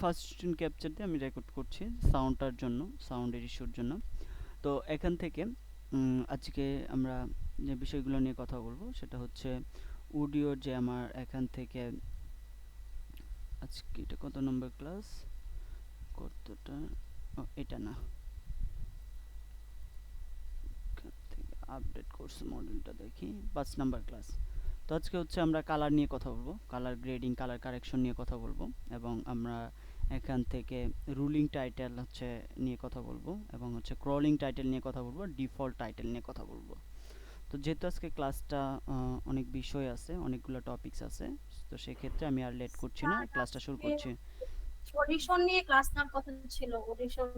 First screen capture দিয়ে আমি record করছি সাউন্ডটার জন্য, সাউন্ডের ইস্যুর জন্য। তো এখান থেকে আজকে আমরা যে বিষয়গুলো নিয়ে কথা বলবো সেটা হচ্ছে অডিওর যে আমার এখান থেকে আজকে এটা কত নম্বর ক্লাস, কতটা, এটা না, এখান থেকে আপডেট কোর্স মডেলটা দেখি, 5 নাম্বার ক্লাস। তো আজকে হচ্ছে আমরা কালার নিয়ে কথা বলবো, কালার গ্রেডিং, কালার কারেকশন নিয়ে কথা বলবো, এবং আমরা এখান থেকে রুলিং টাইটেল হচ্ছে নিয়ে কথা বলবো, এবং হচ্ছে ক্রলিং টাইটেল নিয়ে কথা বলবো, ডিফল্ট টাইটেল নিয়ে কথা বলবো। তো যেহেতু আজকে ক্লাসটা অনেক বিষয় আছে, অনেকগুলো টপিকস আছে, তো সেক্ষেত্রে আমি আর লেট করছি না, স্যার ক্লাসটা শুরু আজকে করছি। অডিশন নিয়ে ক্লাস নেওয়ার কথা ছিল। অডিশন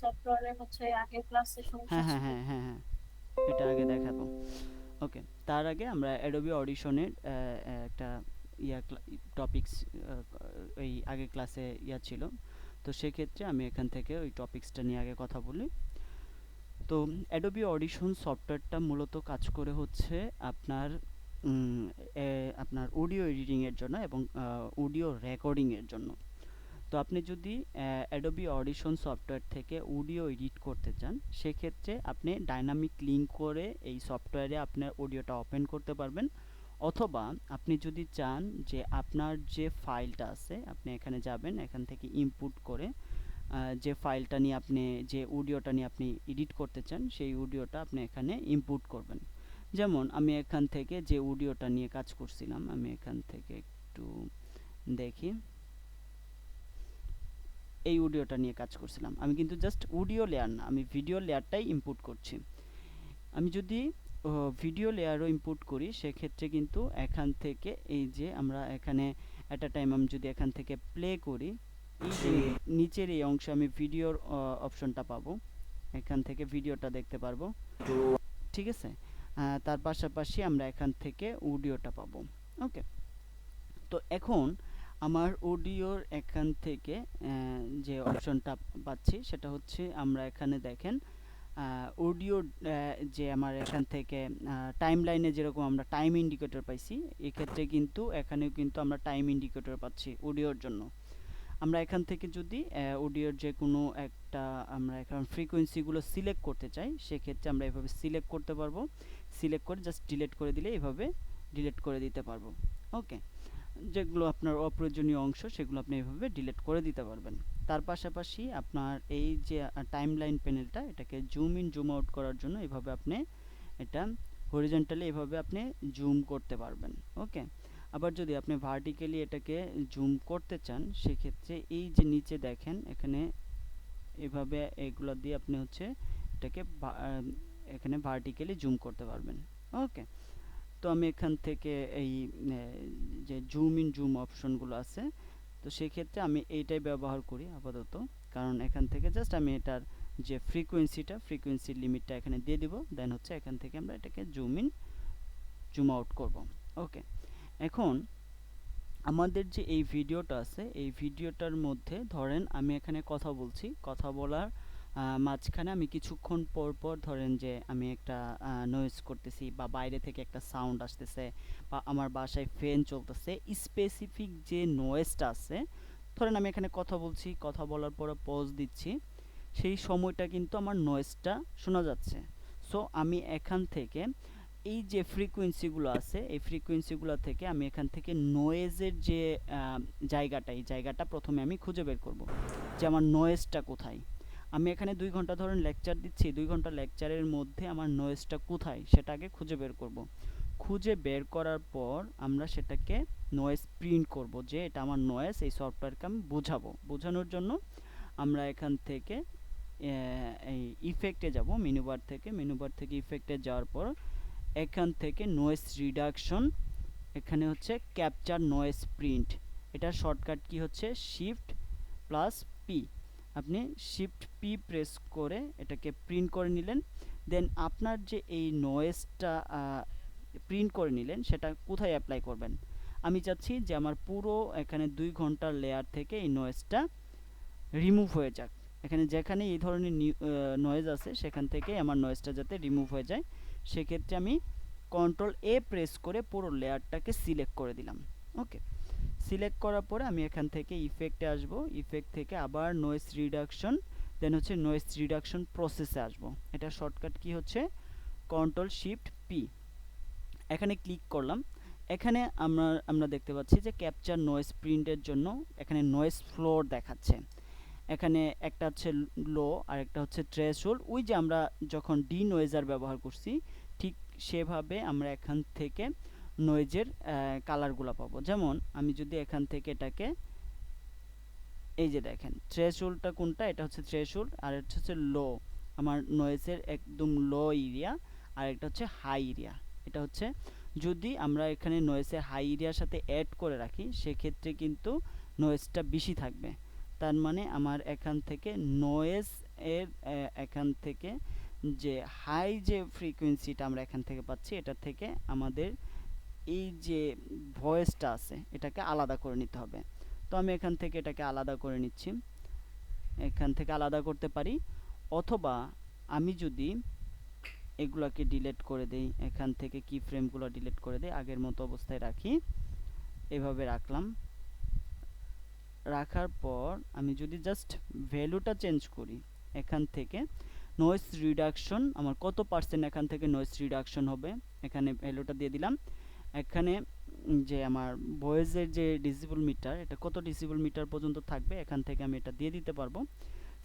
সফটওয়্যারে হচ্ছে আগের ক্লাসে সমস্যা হ্যাঁ হ্যাঁ ছিল। হ্যাঁ হ্যাঁ হ্যাঁ, এটা আগে দেখাবো। ওকে, তার আগে আমরা অ্যাডোবি অডিশনের একটা ইয়া টপিকস, ওই আগের ক্লাসে ইয়া ছিল, তো সেক্ষেত্রে আমি এখান থেকে ওই টপিক্সটা নিয়ে আগে কথা বলি। তো অ্যাডোবি অডিশন সফটওয়্যারটা মূলত কাজ করে হচ্ছে আপনার আপনার অডিও এডিটিংয়ের জন্য এবং অডিও রেকর্ডিংয়ের জন্য। তো আপনি যদি অ্যাডোবি অডিশন সফটওয়্যার থেকে অডিও এডিট করতে চান, সেক্ষেত্রে আপনি ডাইনামিক লিঙ্ক করে এই সফটওয়্যারে আপনার অডিওটা ওপেন করতে পারবেন, অথবা আপনি যদি চান যে আপনার যে ফাইলটা আছে আপনি এখানে যাবেন, এখান থেকে ইনপুট করে যে ফাইলটা নিয়ে আপনি, যে অডিওটা নিয়ে আপনি এডিট করতে চান, সেই অডিওটা আপনি এখানে ইনপুট করবেন। যেমন আমি এখান থেকে যে অডিওটা নিয়ে কাজ করছিলাম, আমি এখান থেকে একটু দেখি, এই অডিওটা নিয়ে কাজ করছিলাম। আমি কিন্তু জাস্ট অডিও লেয়ার না, আমি ভিডিও লেয়ারটাই ইনপুট করছি। আমি যদি ভিডিও লেয়ারও ইনপুট করি, সেক্ষেত্রে কিন্তু এখান থেকে এই যে আমরা এখানে অ্যাট আ টাইম আমি যদি এখান থেকে প্লে করি, এই যে নিচের এই অংশে আমি ভিডিওর অপশনটা পাবো, এখান থেকে ভিডিওটা দেখতে পারবো, ঠিক আছে। তার পাশাপাশি আমরা এখান থেকে অডিওটা পাবো। ওকে, তো এখন আমার অডিওর এখান থেকে যে অপশনটা পাচ্ছি সেটা হচ্ছে, আমরা এখানে দেখেন অডিও, যে আমার এখান থেকে টাইম লাইনে যেরকম আমরা টাইম ইন্ডিকেটর পাইছি, এক্ষেত্রে কিন্তু এখানেও কিন্তু আমরা টাইম ইন্ডিকেটর পাচ্ছি অডিওর জন্য। আমরা এখান থেকে যদি অডিওর যে কোনো একটা, আমরা এখন ফ্রিকোয়েন্সিগুলো সিলেক্ট করতে চাই, সেক্ষেত্রে আমরা এভাবে সিলেক্ট করতে পারবো, সিলেক্ট করে জাস্ট ডিলিট করে দিলে এভাবে ডিলিট করে দিতে পারবো। ওকে, যেগুলো আপনার অপ্রয়োজনীয় অংশ সেগুলো আপনি এভাবে ডিলিট করে দিতে পারবেন। তার পাশাপাশি আপনার এই যে টাইমলাইন প্যানেলটা, এটাকে জুম ইন জুম আউট করার জন্য এভাবে আপনি এটা হরিজন্টালি এভাবে আপনি জুম করতে পারবেন। ওকে, আবার যদি আপনি ভার্টিক্যালি এটাকে জুম করতে চান, সেক্ষেত্রে এই যে নিচে দেখেন এখানে এভাবে এগুলো দিয়ে আপনি হচ্ছে এটাকে এখানে ভার্টিক্যালি জুম করতে পারবেন। ওকে, তো আমি এখান থেকে এই যে জুম ইন জুম অপশনগুলো আছে, তো সেক্ষেত্রে আমি এইটাই ব্যবহার করি আপাতত, কারণ এখান থেকে জাস্ট আমি এটার যে ফ্রিকোয়েন্সির লিমিটটা এখানে দিয়ে দিব, দেন হচ্ছে এখান থেকে আমরা এটাকে জুম ইন জুম আউট করব। ওকে, এখন আমাদের যে এই ভিডিওটা আছে, এই ভিডিওটার মধ্যে ধরেন আমি এখানে কথা বলছি, কথা বলার মাঝখানে আমি কিছুক্ষণ পর পর ধরেন যে আমি একটা নয়েজ করতেছি, বা বাইরে থেকে একটা সাউন্ড আসতেছে, বা আমার বাসায় ফ্যান চলতেছে, স্পেসিফিক যে নয়েজটা আছে, ধরেন আমি এখানে কথা বলছি, কথা বলার পরে পজ দিচ্ছি, সেই সময়টা কিন্তু আমার নয়েজটা শোনা যাচ্ছে। সো আমি এখান থেকে এই যে ফ্রিকোয়েন্সিগুলো আছে, এই ফ্রিকোয়েন্সিগুলো থেকে আমি এখান থেকে নয়েজের যে জায়গাটা, এই জায়গাটা প্রথমে আমি খুঁজে বের করব, যে আমার নয়েজটা কোথায়। আমি এখানে 2 ঘন্টা ধরেন লেকচার দিচ্ছি, 2 ঘন্টা লেকচারের মধ্যে আমার নয়েজটা কোথায় সেটা আগে খুঁজে বের করব। খুঁজে বের করার পর আমরা সেটাকে নয়েজ প্রিন্ট করব, যে এটা আমার নয়েজ, এই সফটওয়্যারকে আমি বোঝাবো। বোঝানোর জন্য আমরা এখান থেকে এই ইফেক্টে যাব, মেনু বার থেকে ইফেক্টে যাওয়ার পর এখান থেকে নয়েজ রিডাকশন, এখানে হচ্ছে ক্যাপচার নয়েজ প্রিন্ট, এটার শর্টকাট কি হচ্ছে শিফট প্লাস পি। আপনি শিফট পি প্রেস করে এটাকে প্রিন্ট করে নিলেন। দেন আপনার যে এই নয়েজটা প্রিন্ট করে নিলেন, সেটা কোথায় অ্যাপ্লাই করবেন? আমি চাচ্ছি যে আমার পুরো এখানে 2 ঘন্টার লেয়ার থেকে এই নয়েজটা রিমুভ হয়ে যাক। এখানে যেখানে এই ধরনের নয়েজ আছে সেখান থেকে আমার নয়েজটা যাতে রিমুভ হয়ে যায়, সেক্ষেত্রে আমি কন্ট্রোল এ প্রেস করে পুরো লেয়ারটাকে সিলেক্ট করে দিলাম। ওকে, সিলেক্ট করার পরে আমি এখান থেকে ইফেক্টে আসব, ইফেক্ট থেকে আবার নয়েজ রিডাকশন, দেন হচ্ছে নয়েজ রিডাকশন প্রসেসে আসব। এটা শর্টকাট কি হচ্ছে কন্ট্রোল শিফট পি। এখানে ক্লিক করলাম। এখানে আমরা দেখতে পাচ্ছি যে ক্যাপচার নয়েজ প্রিন্টের জন্য এখানে নয়েজ ফ্লোর দেখাচ্ছে। এখানে একটা হচ্ছে লো আর একটা হচ্ছে থ্রেশহোল্ড। ওই যে আমরা যখন ডি নয়েজার ব্যবহার করছি ঠিক সেভাবে আমরা এখান থেকে নয়েজের কালারগুলো পাবো। যেমন আমি যদি এখান থেকে এটাকে এই যে দেখেন থ্রেশহোল্ডটা কোনটা, এটা হচ্ছে থ্রেশহোল্ড আর এটা হচ্ছে লো, আমার নয়েজের একদম লো এরিয়া, আর একটা হচ্ছে হাই এরিয়া। এটা হচ্ছে যদি আমরা এখানে নয়েজের হাই এরিয়ার সাথে অ্যাড করে রাখি সেক্ষেত্রে কিন্তু নয়েজটা বেশি থাকবে। তার মানে আমার এখান থেকে নয়েজ এর এখান থেকে যে হাই যে ফ্রিকোয়েন্সিটা আমরা এখান থেকে পাচ্ছি এটা থেকে আমাদের এই যে ভয়েসটা আছে এটাকে আলাদা করে নিতে হবে। তো আমি এখান থেকে এটাকে আলাদা করে নিচ্ছি, এখান থেকে আলাদা করতে পারি, অথবা আমি যদি এগুলাকে ডিলিট করে দেই, এখান থেকে কি ফ্রেমগুলো ডিলিট করে দেই, আগের মতো অবস্থায় রাখি, এভাবে রাখলাম। রাখার পর আমি যদি জাস্ট ভ্যালুটা চেঞ্জ করি, এখান থেকে নয়েজ রিডাকশন আমার কত পার্সেন্ট এখান থেকে নয়েজ রিডাকশন হবে এখানে ভ্যালুটা দিয়ে দিলাম। এখানে যে আমার ভয়েসের যে ডিসিবল মিটার এটা কত ডিসিবল মিটার পর্যন্ত থাকবে এখান থেকে আমি এটা দিয়ে দিতে পারবো।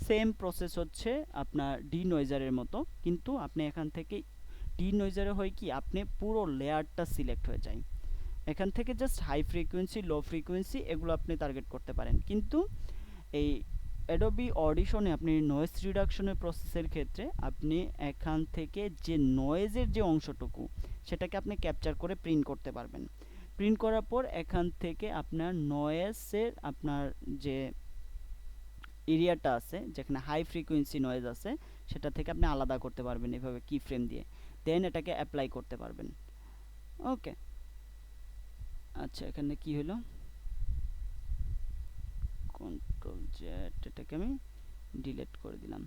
সেম প্রসেস হচ্ছে আপনার ডি নয়েজারের মতো, কিন্তু আপনি এখান থেকে ডি নয়েজারে হয় কি আপনি পুরো লেয়ারটা সিলেক্ট হয়ে যায়, এখান থেকে just high frequency low frequency এগুলো আপনি টার্গেট করতে পারেন। কিন্তু এই অ্যাডোবি অডিশনে আপনি নয়েজ রিডাকশনের প্রসেসের ক্ষেত্রে আপনি এখান থেকে যে নয়েজের যে অংশটুকু সেটাকে আপনি ক্যাপচার করে প্রিন্ট করতে পারবেন। প্রিন্ট করার পর এখান থেকে আপনার নয়েজের আপনার যে এরিয়াটা আছে যেখানে হাই ফ্রিকোয়েন্সি নয়েজ আছে সেটা থেকে আপনি আলাদা করতে পারবেন এভাবে কি ফ্রেম দিয়ে, দেন এটাকে অ্যাপ্লাই করতে পারবেন। ওকে, আচ্ছা এখানে কি হলো, কন্ট্রোল জেড, এটাকে আমি ডিলিট করে দিলাম।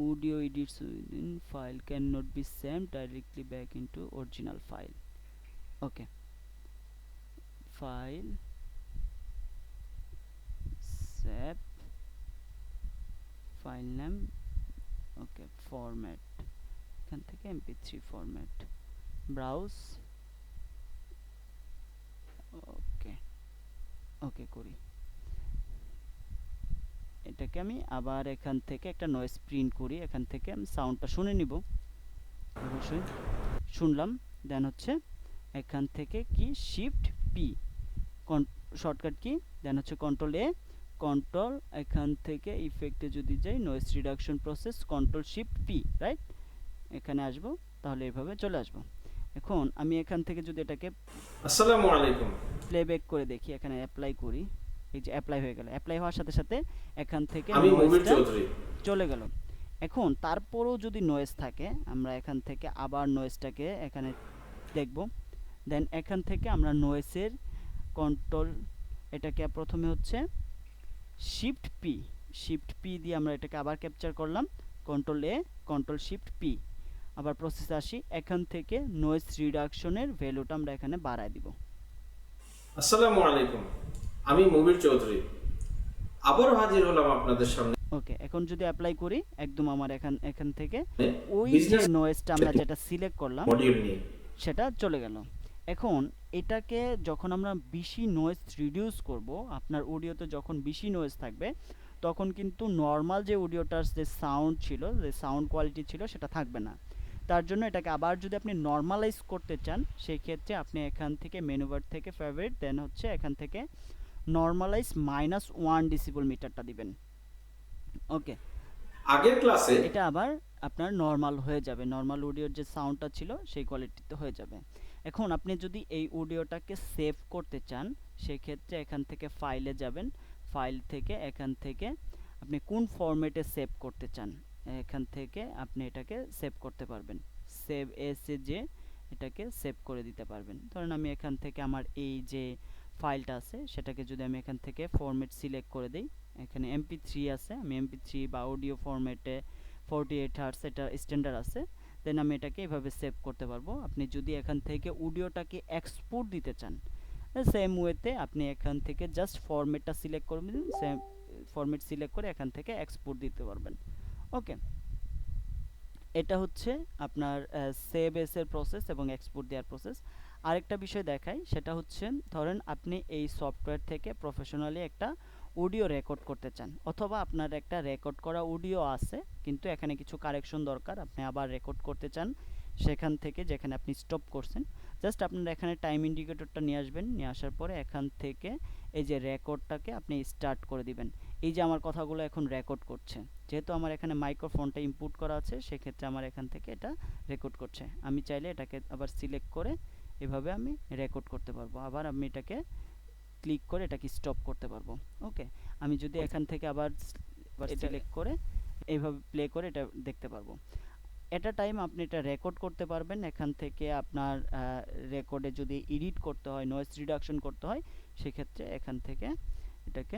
Audio edits within file can not be save directly back into original file. Okay, file save, file name, okay format, এখান থেকে mp3 ফরম্যাট, ব্রাউজ, ওকে ওকে করি। এটাকে আমি আবার এখান থেকে একটা নয়েজ প্রিন্ট করি, এখান থেকে আমি সাউন্ডটা শুনে নিব, অবশ্যই শুনলাম। দেন হচ্ছে এখান থেকে কি শিফট পি শর্টকাট কি, দেন হচ্ছে কন্ট্রোল এ, কন্ট্রোল এখান থেকে ইফেক্টে যদি যাই noise reduction process control shift P, right, এখানে আসব, তাহলে এভাবে চলে আসব। এখন আমি এখান থেকে যদি এটাকে আসসালামু আলাইকুম প্লেব্যাক করে দেখি, এখানে অ্যাপ্লাই করি, এই যে অ্যাপ্লাই হয়ে গেল। অ্যাপ্লাই হওয়ার সাথে সাথে এখান থেকে আমি মুবির নয়েজটা চৌধুরী চলে গেল। এখন তারপরেও যদি নয়েজ থাকে আমরা এখান থেকে আবার নয়েজটাকে এখানে দেখব। দেন এখান থেকে আমরা নয়েজের কন্ট্রোল, এটাকে প্রথমে হচ্ছে শিফট পি, শিফট পি দিয়ে আমরা এটাকে আবার ক্যাপচার করলাম, কন্ট্রোল এ, কন্ট্রোল শিফট পি, আবার প্রসেসে আসি, এখান থেকে নয়েজ রিডাকশনের ভ্যালুটা আমরা এখানে বাড়ায় দিব। আসসালামু আলাইকুম, আমি মুবির চৌধুরী আবারও হাজির হলাম আপনাদের সামনে। ওকে, এখন যদি অ্যাপ্লাই করি একদম আমার এখান থেকে ওই যে বিজনেস নয়েজটা আমরা যেটা সিলেক্ট করলাম মডিউল নিয়ে সেটা চলে গেল। এখন এটাকে যখন আমরা বেশি নয়েজ রিডিউস করব, আপনার অডিওতে যখন বেশি নয়েজ থাকবে তখন কিন্তু নর্মাল যে অডিওটার যে সাউন্ড ছিল, যে সাউন্ড কোয়ালিটি ছিল সেটা থাকবে না। তার জন্য এটাকে আবার যদি আপনি নর্মালাইজ করতে চান সেই ক্ষেত্রে আপনি এখান থেকে মেনু বার থেকে ফেভারিট, দেন হচ্ছে এখান থেকে নর্মালাইজ -1 ডেসিবল মিটারটা দিবেন। ওকে, আগের ক্লাসে এটা আবার আপনার নর্মাল হয়ে যাবে, নর্মাল অডিওর যে সাউন্ডটা ছিল সেই কোয়ালিটিতে হয়ে যাবে। এখন আপনি যদি এই অডিওটাকে সেভ করতে চান সেক্ষেত্রে এখান থেকে ফাইলে যাবেন, ফাইল থেকে এখান থেকে আপনি কোন ফরম্যাটে সেভ করতে চান এখান থেকে আপনি এটাকে সেভ করতে পারবেন, সেভ এসে যে এটাকে সেভ করে দিতে পারবেন। ধরেন আমি এখান থেকে আমার এই যে ফাইলটা আছে সেটাকে যদি আমি এখান থেকে ফরম্যাট সিলেক্ট করে দেই, এখানে mp3 আছে, আমি mp3 বা অডিও ফরম্যাটে 48 হার্টজ এটা স্ট্যান্ডার্ড আছে, দেন আমি এটাকে এভাবে সেভ করতে পারবো। আপনি যদি এখান থেকে অডিওটাকে এক্সপোর্ট দিতে চান সেম ওয়েতে আপনি এখান থেকে জাস্ট ফরম্যাটটা সিলেক্ট করবেন, সেম ফরম্যাট সিলেক্ট করে এখান থেকে এক্সপোর্ট দিতে পারবেন। ওকে, এটা হচ্ছে আপনার সেভ এস এর প্রসেস এবং এক্সপোর্ট দেওয়ার প্রসেস। আরেকটা বিষয় দেখাই, সেটা হচ্ছে ধরেন আপনি এই সফটওয়্যার থেকে প্রফেশনালি একটা অডিও রেকর্ড করতে চান, অথবা আপনার একটা রেকর্ড করা অডিও আছে কিন্তু এখানে কিছু কারেকশন দরকার, আপনি আবার রেকর্ড করতে চান সেখান থেকে যেখানে আপনি স্টপ করছেন। জাস্ট আপনার এখানে টাইম ইন্ডিকেটরটা নিয়ে আসবেন, নিয়ে আসার পরে এখান থেকে এই যে রেকর্ডটাকে আপনি স্টার্ট করে দিবেন। এই যে আমার কথাগুলো এখন রেকর্ড করছে, যেহেতু আমার এখানে মাইক্রোফোনটা ইনপুট করা আছে সেক্ষেত্রে আমার এখান থেকে এটা রেকর্ড করছে। আমি চাইলে এটাকে আবার সিলেক্ট করে এভাবে আমি রেকর্ড করতে পারবো, আবার আমি এটাকে ক্লিক করে এটাকে স্টপ করতে পারবো। ওকে, আমি যদি এখান থেকে আবার সিলেক্ট করে এইভাবে প্লে করে এটা দেখতে পারবো। এটা টাইম আপনি এটা রেকর্ড করতে পারবেন, এখান থেকে আপনার রেকর্ডে যদি এডিট করতে হয়, নয়েজ রিডাকশন করতে হয়, সেক্ষেত্রে এখান থেকে এটাকে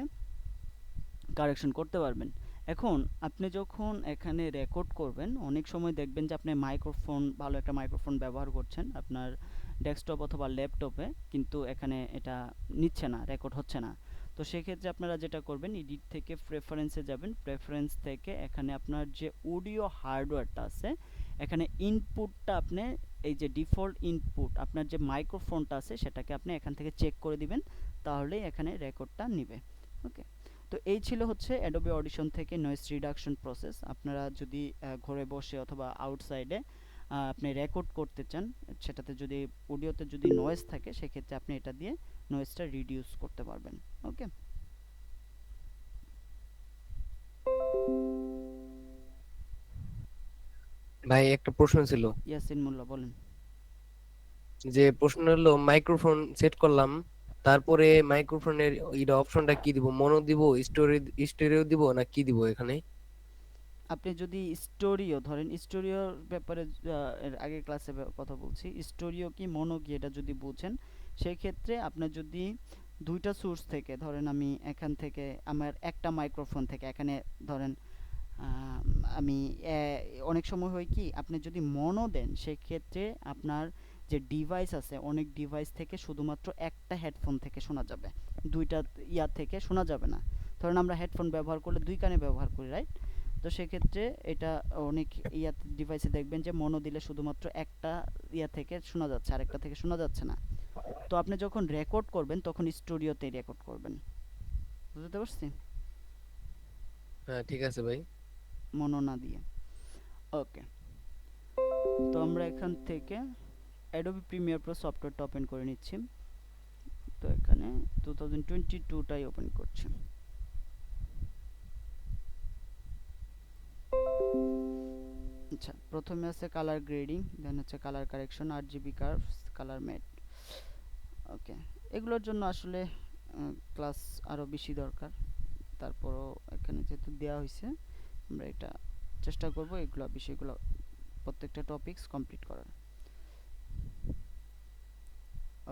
কারেকশন করতে পারবেন। এখন আপনি যখন এখানে রেকর্ড করবেন, অনেক সময় দেখবেন যে আপনি মাইক্রোফোন, ভালো একটা মাইক্রোফোন ব্যবহার করছেন আপনার ডেস্কটপ অথবা ল্যাপটপে, কিন্তু এখানে এটা নিচ্ছে না, রেকর্ড হচ্ছে না। তো সেক্ষেত্রে আপনারা যেটা করবেন, এডিট থেকে প্রেফারেন্সে যাবেন, প্রেফারেন্স থেকে এখানে আপনার যে অডিও হার্ডওয়্যারটা আছে, এখানে ইনপুটটা আপনি এই যে ডিফল্ট ইনপুট আপনার যে মাইক্রোফোনটা আছে সেটাকে আপনি এখান থেকে চেক করে দিবেন, তাহলেই এখানে রেকর্ডটা নিবে। ওকে, তো এই ছিল হচ্ছে অ্যাডোবি অডিশন থেকে নয়েজ রিডাকশন প্রসেস। আপনারা যদি ঘরে বসে অথবা আউটসাইডে আপনি রেকর্ড করতে চান, সেটাতে যদি অডিওতে যদি নয়েজ থাকে সেক্ষেত্রে আপনি এটা দিয়ে নয়েজটা রিডিউস করতে পারবেন। ওকে, ভাই একটা প্রশ্ন ছিল। ইয়াসিন মোল্লা বলেন। যে প্রশ্ন হলো, মাইক্রোফোন সেট করলাম, তারপরে মাইক্রোফোনের এটা অপশনটা কি দিব? মনো দিব, স্টেরিও দিব, না কি দিব এখানে? আপনি যদি স্টোরিও ধরেন, স্টোরিওর ব্যাপারে এর আগের ক্লাসে কথা বলছি, স্টোরিও কি মনো কি এটা যদি বুঝেন, সেক্ষেত্রে আপনার যদি দুইটা সোর্স থেকে, ধরেন আমি এখান থেকে আমার একটা মাইক্রোফোন থেকে এখানে ধরেন আম, আমি অনেক সময় হয় কি, আপনি যদি মনো দেন সেক্ষেত্রে আপনার যে ডিভাইস আছে, অনেক ডিভাইস থেকে শুধুমাত্র একটা হেডফোন থেকে শোনা যাবে, দুইটা ইয়া থেকে শোনা যাবে না। ধরেন আমরা হেডফোন ব্যবহার করলে দুই কানে ব্যবহার করি, রাইট? তো সেক্ষেত্রে এটা অনেক ইয়া ডিভাইসে দেখবেন যে মনো দিলে শুধুমাত্র একটা ইয়া থেকে শোনা যাচ্ছে, আরেকটা থেকে শোনা যাচ্ছে না। তো আপনি যখন রেকর্ড করবেন তখন স্টুডিওতেই রেকর্ড করবেন, বুঝতে পারছি? হ্যাঁ ঠিক আছে ভাই। মনো না দিয়ে। ওকে, তো আমরা এখান থেকে অ্যাডোবি প্রিমিয়ার প্রো সফটওয়্যারটা ওপেন করে নিচ্ছি। তো এখানে 2022টাই ওপেন করছি। আচ্ছা, প্রথমে আছে কালার গ্রেডিং, দেন হচ্ছে colour correction, RGB curves, colour matte. Okay, এগুলোর জন্য আসলে ক্লাস আরও বেশি দরকার, তারপরও এখানে যেহেতু দেওয়া হয়েছে আমরা এটা চেষ্টা করব এগুলো বিষয়গুলো প্রত্যেকটা টপিকস কমপ্লিট করার।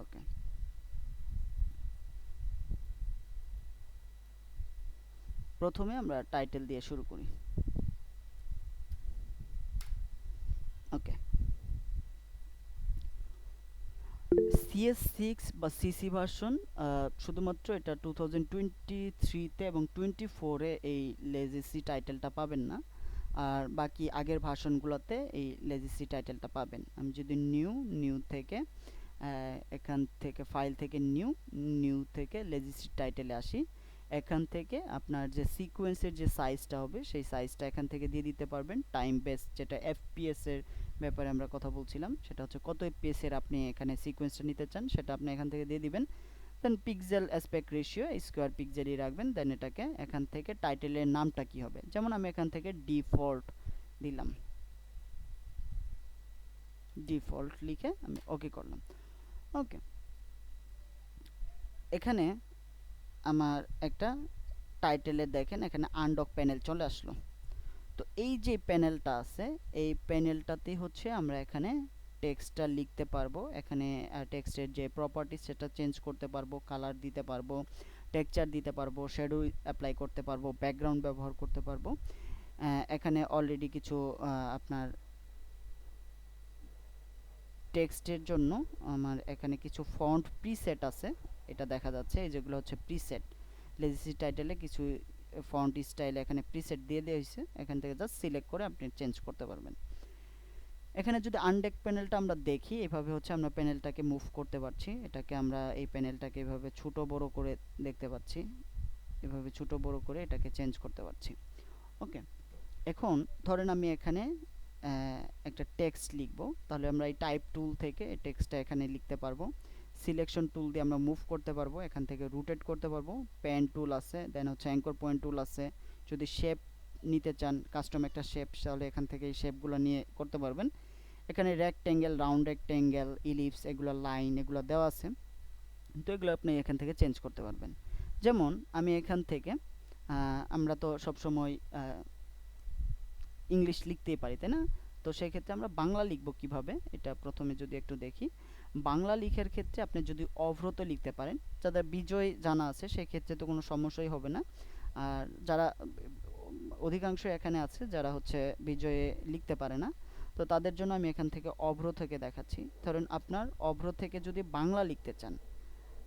ওকে, প্রথমে আমরা টাইটেল দিয়ে শুরু করি। ওকে, CS6 বা সিসি ভার্সন, শুধুমাত্র এটা 2023তে এবং 24-এ এই লেজেসি টাইটেলটা পাবেন না, আর বাকি আগের ভার্সনগুলোতে এই লেজেসি টাইটেলটা পাবেন। আমি যদি নিউ থেকে এখান থেকে ফাইল থেকে নিউ থেকে লেজেসি টাইটেলে আসি, এখান থেকে আপনার যে সিকোয়েন্সের যে সাইজটা হবে সেই সাইজটা এখান থেকে দিয়ে দিতে পারবেন। টাইম বেস, যেটা এফপিএস এর ব্যাপারে আমরা কথা বলছিলাম, সেটা হচ্ছে কত এফপিএস এর আপনি এখানে সিকোয়েন্সটা নিতে চান সেটা আপনি এখান থেকে দিয়ে দিবেন। দেন পিক্সেল অ্যাসপেক্ট রেশিও স্কোয়ার পিক্সেলই রাখবেন। দেন এটাকে এখান থেকে টাইটেলের নামটা কি হবে, যেমন আমি এখান থেকে ডিফল্ট দিলাম, ডিফল্ট লিখে আমি ওকে করলাম। ওকে, এখানে আমার একটা টাইটেলে দেখেন এখানে আনডক প্যানেল চলে আসলো। তো এই যে প্যানেলটা আছে, এই প্যানেলটাতেই হচ্ছে আমরা এখানে টেক্সটটা লিখতে পারবো। এখানে টেক্সটের যে প্রপার্টিজ সেটা চেঞ্জ করতে পারবো, কালার দিতে পারবো, টেক্সচার দিতে পারবো, শ্যাডো অ্যাপ্লাই করতে পারবো, ব্যাকগ্রাউন্ড ব্যবহার করতে পারবো। এখানে অলরেডি কিছু আপনার টেক্সটের জন্য আমার এখানে কিছু ফন্ট প্রিসেট আছে, এটা দেখা যাচ্ছে এই যেগুলো হচ্ছে প্রিসেট। লেজিসি টাইটেলে কিছু ফন্ট স্টাইল এখানে প্রিসেট দিয়ে দেওয়া হয়েছে, এখান থেকে জাস্ট সিলেক্ট করে আপনি চেঞ্জ করতে পারবেন। এখানে যদি আনডেক প্যানেলটা আমরা দেখি, এভাবে হচ্ছে আমরা প্যানেলটাকে মুভ করতে পারছি, এটাকে আমরা এই প্যানেলটাকে এভাবে ছোট বড় করে দেখতে পাচ্ছি, এভাবে ছোট বড় করে এটাকে চেঞ্জ করতে পারছি। ওকে, এখন ধরেন আমি এখানে একটা টেক্সট লিখব, তাহলে আমরা এই টাইপ টুল থেকে এই টেক্সটটা এখানে লিখতে পারবো। সিলেকশন টুল দিয়ে আমরা মুভ করতে পারবো, এখান থেকে রোটেট করতে পারবো, পেন টুল আছে, দেন হচ্ছে অ্যাঙ্কর পয়েন্ট টুল আছে। যদি শেপ নিতে চান, কাস্টম একটা শেপ, তাহলে এখান থেকে এই শেপগুলো নিয়ে করতে পারবেন। এখানে রেক্টেঙ্গেল, রাউন্ড রেক্টেঙ্গেল, ইলিপস, এগুলো লাইন, এগুলো দেওয়া আছে, তো এগুলো আপনি এখান থেকে চেঞ্জ করতে পারবেন। যেমন আমি এখান থেকে আমরা তো সবসময় ইংলিশ লিখতেই পারি, তাই না? তো সেক্ষেত্রে আমরা বাংলা লিখব কিভাবে, এটা প্রথমে যদি একটু দেখি। বাংলা লিখার ক্ষেত্রে আপনি যদি অভ্রত লিখতে পারেন, যাদের বিজয় জানা আছে সেক্ষেত্রে তো কোনো সমস্যাই হবে না। আর যারা অধিকাংশ এখানে আছে যারা হচ্ছে বিজয়ে লিখতে পারে না, তো তাদের জন্য আমি এখান থেকে অভ্র থেকে দেখাচ্ছি। ধরেন আপনার অভ্র থেকে যদি বাংলা লিখতে চান,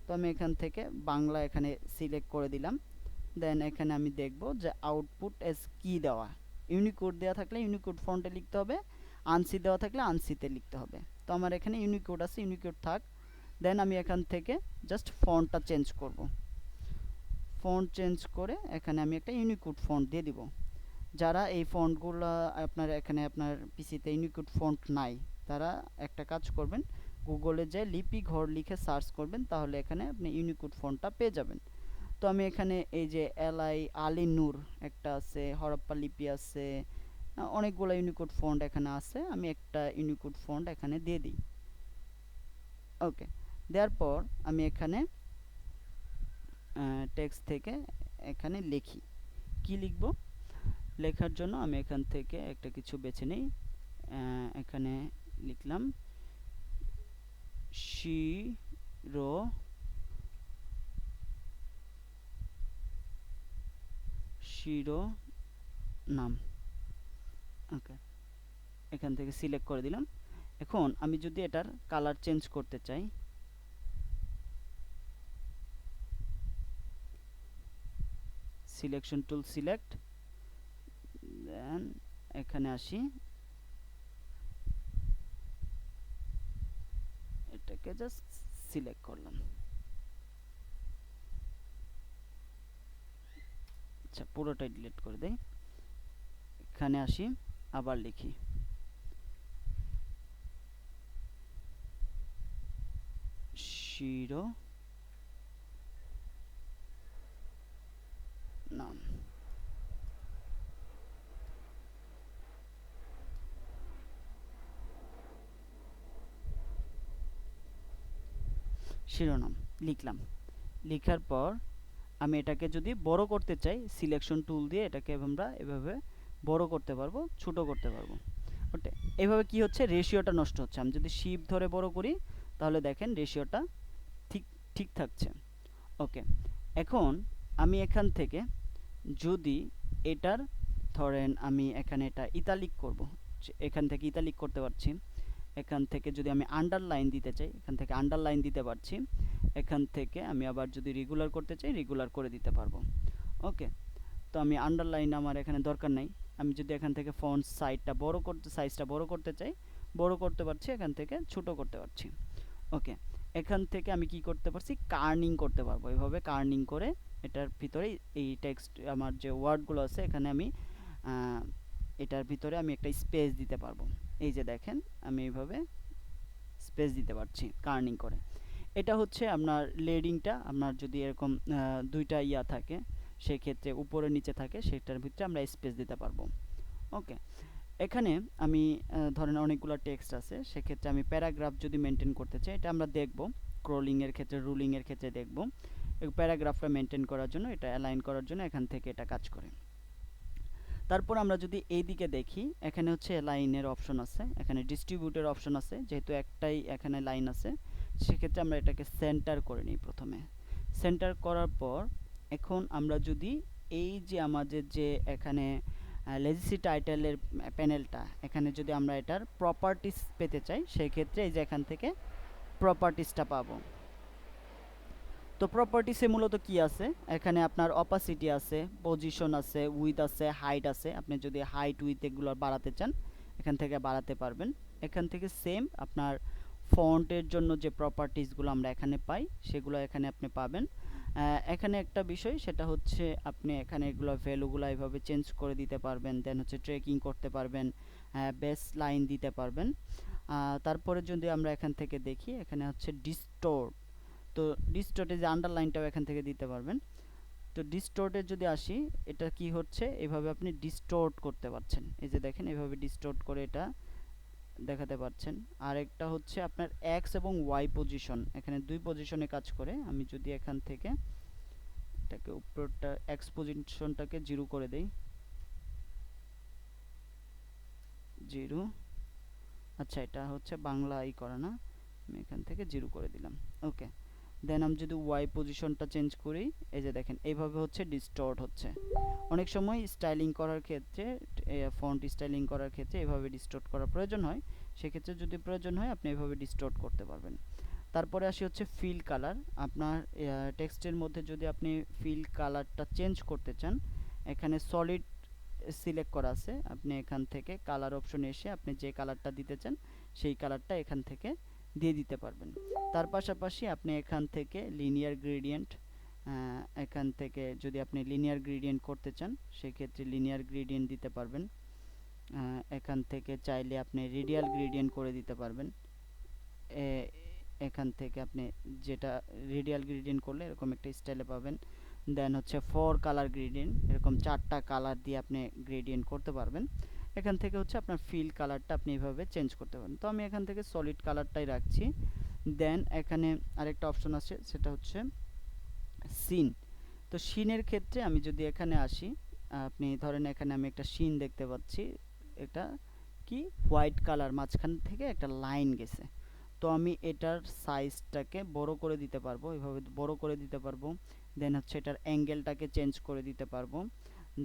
তো আমি এখান থেকে বাংলা এখানে সিলেক্ট করে দিলাম। দেন এখানে আমি দেখব যে আউটপুট এস কি দেওয়া, ইউনিকোড দেওয়া থাকলে ইউনিকোড ফন্টে লিখতে হবে, আনসি দেওয়া থাকলে আনসিতে লিখতে হবে। তো আমার এখানে ইউনিকোড আছে, ইউনিকোড থাক। দেন আমি এখান থেকে জাস্ট ফন্টটা চেঞ্জ করব, ফন্ট চেঞ্জ করে এখানে আমি একটা ইউনিকোড ফন্ট দিয়ে দিব। যারা এই ফন্টগুলো আপনার এখানে আপনার পিসিতে ইউনিকোড ফন্ট নাই, তারা একটা কাজ করবেন, গুগলে যে লিপি ঘর লিখে সার্চ করবেন, তাহলে এখানে আপনি ইউনিকোড ফন্টটা পেয়ে যাবেন। তো আমি এখানে এই যে আলী নূর একটা আছে, হরপ্পা লিপি আছে, অনেকগুলো ইউনিকোড ফন্ট এখানে আছে, আমি একটা ইউনিকোড ফন্ট এখানে দিয়ে দিই। ওকে, দেওয়ার পর আমি এখানে টেক্সট থেকে এখানে লিখি, কি লিখব? লেখার জন্য আমি এখান থেকে একটা কিছু বেছে নিই, এখানে লিখলাম শিরোনাম। ওকে, এখান থেকে সিলেক্ট করে দিলাম। এখন আমি যদি এটার কালার চেঞ্জ করতে চাই, সিলেকশন টুল সিলেক্ট, দেন এখানে আসি, এটাকে জাস্ট সিলেক্ট করলাম। আচ্ছা, পুরোটাই ডিলিট করে দেই। এখানে আসি, আবার লিখি শিরোনাম। শিরোনাম লিখলাম। লেখার পর আমি এটাকে যদি বড় করতে চাই, সিলেকশন টুল দিয়ে এটাকে আমরা এভাবে বড় করতে পারবো, ছোট করতে পারবো। ওকে, এভাবে কি হচ্ছে, রেশিওটা নষ্ট হচ্ছে। আমি যদি শিফট ধরে বড় করি, তাহলে দেখেন রেশিওটা ঠিক ঠিক থাকছে। ওকে, এখন আমি এখান থেকে যদি এটার ধরেন আমি এখানে এটা ইতালিক করব, এখান থেকে ইতালিক করতে পারছি। এখান থেকে যদি আমি আন্ডারলাইন দিতে চাই, এখান থেকে আন্ডারলাইন দিতে পারছি। এখান থেকে আমি আবার যদি রেগুলার করতে চাই, রেগুলার করে দিতে পারবো। ওকে, তো আমি আন্ডারলাইন আমার এখানে দরকার নাই। আমি যদি এখান থেকে ফন্ট সাইজটা বড় করতে চাই, বড় করতে পারছি, এখান থেকে ছোট করতে পারছি। ওকে, এখান থেকে আমি কি করতে পারছি, কার্নিং করতে পারবো। এভাবে কার্নিং করে এটার ভিতরে এই টেক্সট আমার যে ওয়ার্ডগুলো আছে এখানে আমি এটার ভিতরে আমি একটা স্পেস দিতে পারবো। এই যে দেখেন আমি এইভাবে স্পেস দিতে পারছি কার্নিং করে। এটা হচ্ছে আপনার লেডিংটা, আপনার যদি এরকম দুইটা ইয়া থাকে, সেক্ষেত্রে উপরে নিচে থাকে, সেটার ভিতরে আমরা স্পেস দিতে পারবো। ওকে, এখানে আমি ধরেন অনেকগুলো টেক্সট আছে, সেক্ষেত্রে আমি প্যারাগ্রাফ যদি মেনটেন করতে চাই, এটা আমরা দেখব স্ক্রলিংয়ের ক্ষেত্রে, রুলিংয়ের ক্ষেত্রে দেখব। প্যারাগ্রাফটা মেনটেন করার জন্য, এটা অ্যালাইন করার জন্য এখান থেকে এটা কাজ করে। তারপর আমরা যদি এই দিকে দেখি, এখানে হচ্ছে লাইনের অপশন আছে, এখানে ডিস্ট্রিবিউটের অপশন আছে, যেহেতু একটাই এখানে লাইন আছে সেক্ষেত্রে আমরা এটাকে সেন্টার করে নিই। প্রথমে সেন্টার করার পর এখন আমরা যদি এই যে আমাদের যে এখানে লেজিসি টাইটেলের প্যানেলটা, এখানে যদি আমরা এটার প্রপার্টিস পেতে চাই সেই ক্ষেত্রে এই যে এখান থেকে প্রপার্টিসটা পাবো। তো প্রপার্টিসে মূলত কি আছে, এখানে আপনার অপাসিটি আছে, পজিশন আছে, উইথ আছে, হাইট আছে। আপনি যদি হাইট উইথ এগুলো বাড়াতে চান এখান থেকে বাড়াতে পারবেন। এখান থেকে সেম আপনার ফন্টের জন্য যে প্রপার্টিসগুলো আমরা এখানে পাই সেগুলো এখানে আপনি পাবেন। এখানে একটা বিষয় সেটা হচ্ছে আপনি এখানে এগুলো ভ্যালুগুলো এভাবে চেঞ্জ করে দিতে পারবেন, দেন হচ্ছে ট্রেকিং করতে পারবেন, বেস লাইন দিতে পারবেন। তারপরে যদি আমরা এখান থেকে দেখি এখানে হচ্ছে ডিস্টোর্ট, তো ডিস্টোর্টে যে আন্ডারলাইনটাও এখান থেকে দিতে পারবেন। তো ডিস্টোর্টে যদি আসি, এটা কি হচ্ছে, এভাবে আপনি ডিস্টোর্ট করতে পারছেন, এই যে দেখেন এভাবে ডিস্টোর্ট করে এটা দেখাতে পারছেন। আর একটা হচ্ছে আপনার এক্স এবং ওয়াই পজিশন, এখানে দুই পজিশনে কাজ করে। আমি যদি এখান থেকে এটাকে উপরটা এক্স পজিশনটাকে 0 করে দেই, 0, আচ্ছা এটা হচ্ছে বাংলা করা না, আমি এখান থেকে 0 করে দিলাম। ওকে, দেন আমি যদি ওয়াই পজিশনটা চেঞ্জ করি, এই যে দেখেন এইভাবে হচ্ছে ডিস্টর্ট হচ্ছে। অনেক সময় স্টাইলিং করার ক্ষেত্রে, ফন্ট স্টাইলিং করার ক্ষেত্রে এভাবে ডিস্টর্ট করার প্রয়োজন হয়, সেক্ষেত্রে যদি প্রয়োজন হয় আপনি এভাবে ডিস্টর্ট করতে পারবেন। তারপরে আসি হচ্ছে ফিল কালার। আপনার টেক্সটের মধ্যে যদি আপনি ফিল কালারটা চেঞ্জ করতে চান, এখানে সলিড সিলেক্ট করা আছে, আপনি এখান থেকে কালার অপশনে এসে আপনি যে কালারটা দিতে চান সেই কালারটা এখান থেকে দিয়ে দিতে পারবেন। তার পাশাপাশি আপনি এখান থেকে লিনিয়ার গ্রেডিয়েন্ট, এখান থেকে যদি আপনি লিনিয়ার গ্রেডিয়েন্ট করতে চান সেক্ষেত্রে লিনিয়ার গ্রেডিয়েন্ট দিতে পারবেন। এখান থেকে চাইলে আপনি রেডিয়াল গ্রেডিয়েন্ট করে দিতে পারবেন। এখান থেকে আপনি যেটা রেডিয়াল গ্রেডিয়েন্ট করলে এরকম একটা স্টাইলে পাবেন। দেন হচ্ছে 4 কালার গ্রেডিয়েন্ট, এরকম 4টা কালার দিয়ে আপনি গ্রেডিয়েন্ট করতে পারবেন। এখান থেকে হচ্ছে আপনার ফিল কালারটা আপনি এভাবে চেঞ্জ করতে পারেন। তো আমি এখান থেকে সলিড কালারটাই রাখছি। দেন এখানে আরেকটা অপশন আছে সেটা হচ্ছে সিন। তো সিনের ক্ষেত্রে আমি যদি এখানে আসি, আপনি ধরেন এখানে আমি একটা সিন দেখতে পাচ্ছি, এটা কি হোয়াইট কালার, মাঝখান থেকে একটা লাইন গেছে। তো আমি এটার সাইজটাকে বড় করে দিতে পারবো, এভাবে বড় করে দিতে পারবো। দেন হচ্ছে এটার অ্যাঙ্গেলটাকে চেঞ্জ করে দিতে পারবো।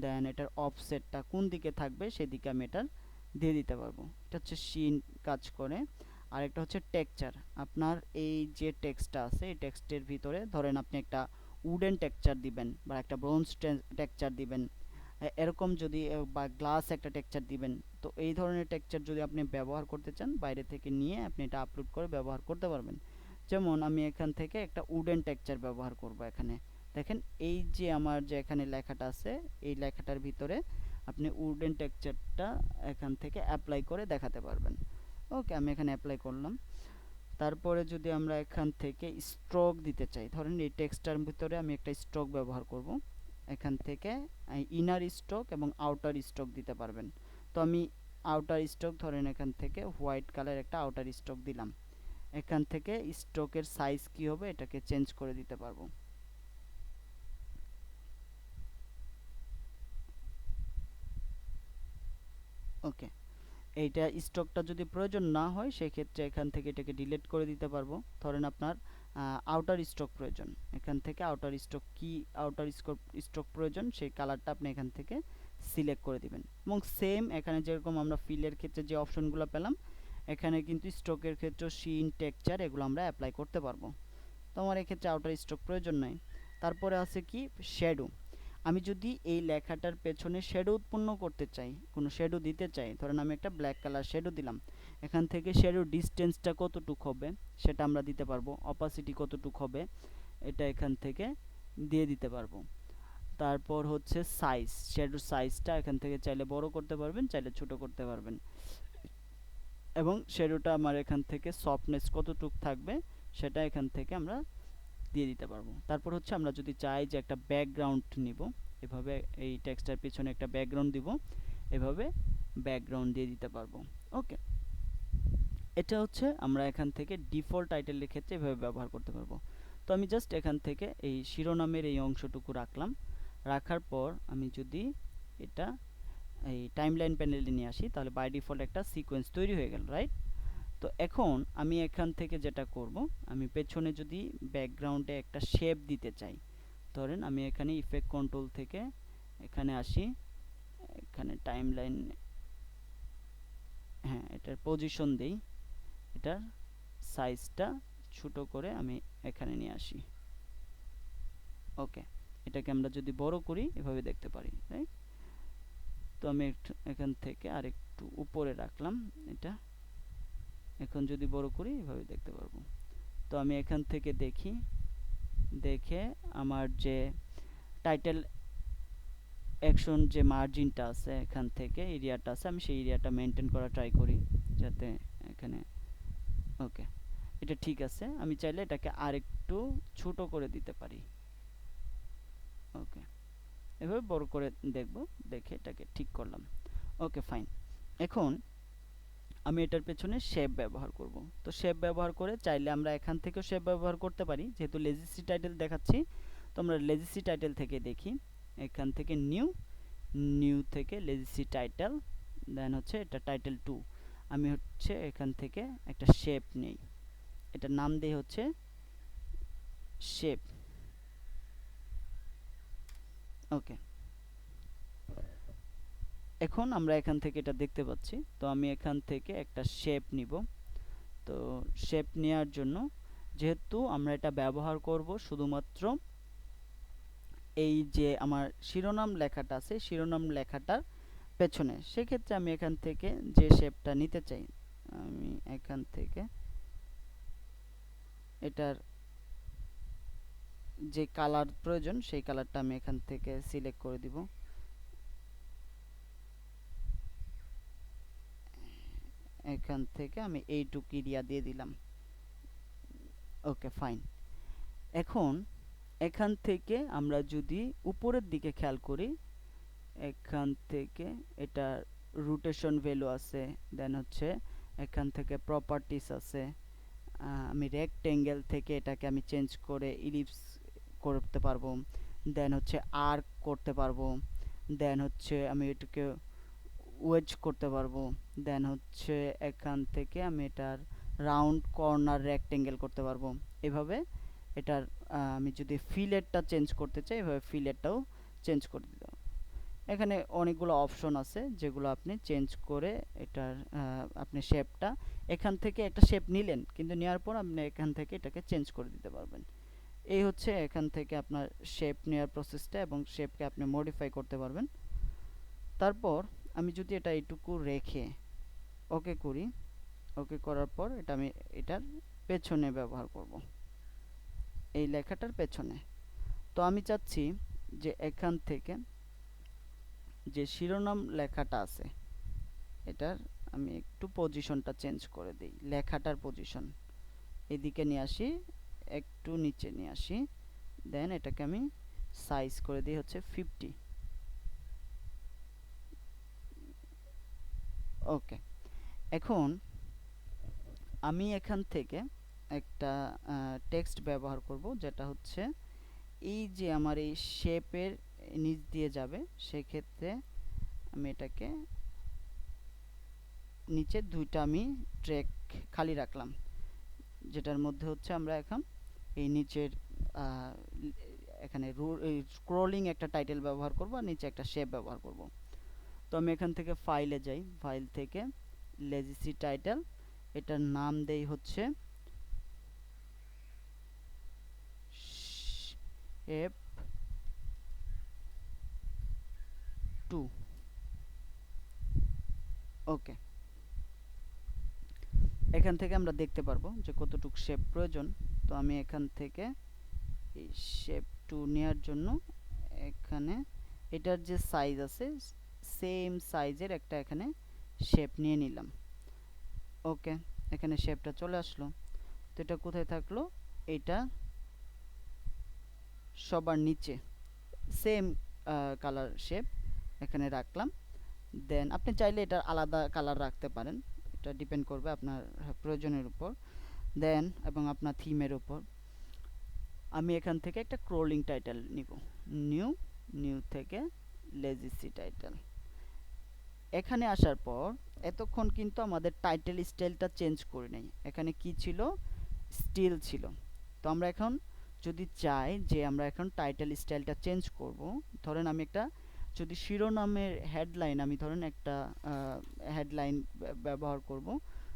দেন এটার অফসেটটা কোন দিকে থাকবে সেদিকে আমি এটার দিয়ে দিতে পারবো। এটা হচ্ছে সিন কাজ করে। আর একটা হচ্ছে টেক্সচার। আপনার এই যে টেক্সটটা আছে এই টেক্সটের ভিতরে ধরেন আপনি একটা উডেন টেক্সচার দিবেন বা একটা ব্রোঞ্জ টেক্সচার দিবেন, এরকম যদি বা গ্লাস একটা টেক্সচার দিবেন, তো এই ধরনের টেক্সচার যদি আপনি ব্যবহার করতে চান বাইরে থেকে নিয়ে আপনি এটা আপলোড করে ব্যবহার করতে পারবেন। যেমন আমি এখান থেকে একটা উডেন টেক্সচার ব্যবহার করব। এখানে দেখেন এই যে আমার যে এখানে লেখাটা আছে এই লেখাটার ভিতরে আপনি উডেন টেক্সচারটা এখান থেকে অ্যাপ্লাই করে দেখাতে পারবেন। ওকে, আমি এখানে অ্যাপ্লাই করলাম। তারপরে যদি আমরা এখান থেকে স্ট্রোক দিতে চাই, ধরেন এই টেক্সটার ভিতরে আমি একটা স্ট্রোক ব্যবহার করব, এখান থেকে ইনার স্ট্রোক এবং আউটার স্ট্রোক দিতে পারবেন। তো আমি আউটার স্ট্রোক ধরেন এখান থেকে হোয়াইট কালার একটা আউটার স্ট্রোক দিলাম। এখান থেকে স্ট্রোকের সাইজ কি হবে এটাকে চেঞ্জ করে দিতে পারবো। ওকে, এইটা স্টকটা যদি প্রয়োজন না হয় সেক্ষেত্রে এখান থেকে এটাকে ডিলিট করে দিতে পারবো। ধরেন আপনার আউটার স্টক প্রয়োজন, এখান থেকে আউটার স্টক কি আউটার স্টক প্রয়োজন সেই কালারটা আপনি এখান থেকে সিলেক্ট করে দিবেন। এবং সেম এখানে যেরকম আমরা ফিলের ক্ষেত্রে যে অপশনগুলো পেলাম এখানে কিন্তু স্টকের ক্ষেত্রে সিন টেক্সচার এগুলো আমরা অ্যাপ্লাই করতে পারবো। তো আমার এক্ষেত্রে আউটার স্টক প্রয়োজন নাই। তারপরে আছে কি শ্যাডো। আমি যদি এই লেখাটার পেছনে শ্যাডো উৎপন্ন করতে চাই, কোনো শ্যাডো দিতে চাই, ধরেন আমি একটা ব্ল্যাক কালার শ্যাডো দিলাম, এখান থেকে শ্যাডো ডিস্টেন্সটা কতটুক হবে সেটা আমরা দিতে পারবো, অপাসিটি কতটুক হবে এটা এখান থেকে দিয়ে দিতে পারবো। তারপর হচ্ছে সাইজ, শ্যাডোর সাইজটা এখান থেকে চাইলে বড় করতে পারবেন, চাইলে ছোট করতে পারবেন। এবং শ্যাডোটা আমার এখান থেকে সফটনেস কতটুক থাকবে সেটা এখান থেকে আমরা দিয়ে দিতে পারবো। তারপর হচ্ছে আমরা যদি চাই যে একটা ব্যাকগ্রাউন্ড নিব, এভাবে এই টেক্সটার পিছনে একটা ব্যাকগ্রাউন্ড দিব, এভাবে ব্যাকগ্রাউন্ড দিয়ে দিতে পারবো। ওকে, এটা হচ্ছে আমরা এখান থেকে ডিফল্ট টাইটেলের ক্ষেত্রে এভাবে ব্যবহার করতে পারবো। তো আমি জাস্ট এখান থেকে এই শিরোনামের এই অংশটুকু রাখলাম, রাখার পর আমি যদি এটা এই টাইমলাইন প্যানেলে নিয়ে আসি তাহলে বাই ডিফল্ট একটা সিকোয়েন্স তৈরি হয়ে গেল, রাইট? তো এখন আমি এখান থেকে যেটা করব, আমি পেছনে যদি ব্যাকগ্রাউন্ডে একটা শেপ দিতে চাই, ধরেন আমি এখানে ইফেক্ট কন্ট্রোল থেকে এখানে আসি, এখানে টাইমলাইন, হ্যাঁ এটার পজিশন দেই, এটার সাইজটা ছোট করে আমি এখানে নিয়ে আসি। ওকে, এটাকে আমরা যদি বড় করি এভাবে দেখতে পারি, রাইট? তো আমি এখান থেকে আরেকটু উপরে রাখলাম এটা, এখন যদি বড় করি এভাবে দেখতে পারবো। তো আমি এখান থেকে দেখি, দেখে আমার যে টাইটেল অ্যাকশন যে মার্জিনটা আছে এখান থেকে এরিয়াটা আছে, আমি সেই এরিয়াটা মেনটেন করা ট্রাই করি যাতে এখানে, ওকে এটা ঠিক আছে। আমি চাইলে এটাকে আরেকটু ছোট করে দিতে পারি। ওকে, এভাবে বড় করে দেখব, দেখে এটাকে ঠিক করলাম। Okay fine. এখন আমি এটার পেছনে শেপ ব্যবহার করব। তো শেপ ব্যবহার করে চাইলে আমরা এখান থেকেও শেপ ব্যবহার করতে পারি, যেহেতু লেজিসি টাইটেল দেখাচ্ছি। তো আমরা লেজিসি টাইটেল থেকে দেখি, এখান থেকে নিউ, নিউ থেকে লেজিসি টাইটেল, দেন হচ্ছে এটা টাইটেল 2। আমি হচ্ছে এখান থেকে একটা শেপ নেই, এটার নাম দেই হচ্ছে শেপ। ওকে, এখন আমরা এখান থেকে এটা দেখতে পাচ্ছি। তো আমি এখান থেকে একটা শেপ নিব। তো শেপ নেওয়ার জন্য, যেহেতু আমরা এটা ব্যবহার করব শুধুমাত্র এই যে আমার শিরোনাম লেখাটা আছে, শিরোনাম লেখাটার পেছনে, সেক্ষেত্রে আমি এখান থেকে যে শেপটা নিতে চাই, আমি এখান থেকে এটার যে কালার প্রয়োজন সেই কালারটা আমি এখান থেকে সিলেক্ট করে দিব। এখান থেকে আমি এইটুকু এরিয়া দিয়ে দিলাম। Okay fine. এখন এখান থেকে আমরা যদি উপরের দিকে খেয়াল করি, এখান থেকে এটা রোটেশন ভ্যালু আছে, দেন হচ্ছে এখান থেকে প্রপার্টিস আছে। আমি রেক্টেঙ্গেল থেকে এটাকে আমি চেঞ্জ করে ইলিপস করতে পারবো, দেন হচ্ছে আর্ক করতে পারবো, দেন হচ্ছে আমি এটাকে ওয়েজ করতে পারবো, দেন হচ্ছে এখান থেকে আমি এটার রাউন্ড কর্নার রেক্টেঙ্গেল করতে পারবো। এভাবে এটার আমি যদি ফিলেটটা চেঞ্জ করতে চাই, এভাবে ফিলেটটাও চেঞ্জ করে দিতে পারবো। এখানে অনেকগুলো অপশন আছে যেগুলো আপনি চেঞ্জ করে এটার আপনি শেপটা এখান থেকে একটা শেপ নিলেন, কিন্তু নেওয়ার পর আপনি এখান থেকে এটাকে চেঞ্জ করে দিতে পারবেন। এই হচ্ছে এখান থেকে আপনার শেপ নেওয়ার প্রসেসটা, এবং শেপকে আপনি মডিফাই করতে পারবেন। তারপর আমি যদি এটা এইটুকু রেখে ওকে করি, ওকে করার পর এটা আমি এটার পেছনে ব্যবহার করব, এই লেখাটার পেছনে। তো আমি চাচ্ছি যে এখান থেকে যে শিরোনাম লেখাটা আছে এটার আমি একটু পজিশনটা চেঞ্জ করে দিই, লেখাটার পজিশন এদিকে নিয়ে আসি, একটু নিচে নিয়ে আসি, দেন এটাকে আমি সাইজ করে দিই হচ্ছে 50। ওকে, এখন আমি এখান থেকে একটা টেক্সট ব্যবহার করব, যেটা হচ্ছে এই যে আমার এই শেপের নিচ দিয়ে যাবে, সেক্ষেত্রে আমি এটাকে নিচে দুইটা আমি ট্র্যাক খালি রাখলাম, যেটার মধ্যে হচ্ছে আমরা এখন এই নিচের এখানে স্ক্রলিং একটা টাইটেল ব্যবহার করব, আর নিচে একটা শেপ ব্যবহার করব। তো আমি এখান থেকে ফাইলে যাই, ফাইল থেকে লেজিসি টাইটেল, এটার নাম দেই হচ্ছে শেপ 2। ওকে, এখান থেকে আমরা দেখতে পারবো যে কতটুকু শেপ প্রয়োজন। তো আমি এখান থেকে এই শেপ 2 নেওয়ার জন্য এখানে এটার যে সাইজ আছে সেম সাইজের একটা এখানে শেপ নিয়ে নিলাম। ওকে, এখানে শেপটা চলে আসলো। তো এটা কোথায় থাকলো, এটা সবার নিচে সেম কালার শেপ এখানে রাখলাম। দেন আপনি চাইলে এটা আলাদা কালার রাখতে পারেন, এটা ডিপেন্ড করবে আপনার প্রয়োজনের উপর, দেন এবং আপনার থিমের উপর। আমি এখান থেকে একটা ক্রলিং টাইটেল নিব, নিউ, নিউ থেকে লেজিসি টাইটেল। এখানে আসার পর এতক্ষণ কিন্তু আমাদের টাইটেল স্টাইলটা চেঞ্জ করে নেই, এখানে কি ছিল, স্টিল ছিল। তো আমরা এখন যদি চাই যে আমরা এখন টাইটেল স্টাইলটা চেঞ্জ করব, ধরেন আমি একটা যদি শিরোনামের হেডলাইন, আমি ধরেন একটা হেডলাইন ব্যবহার করব,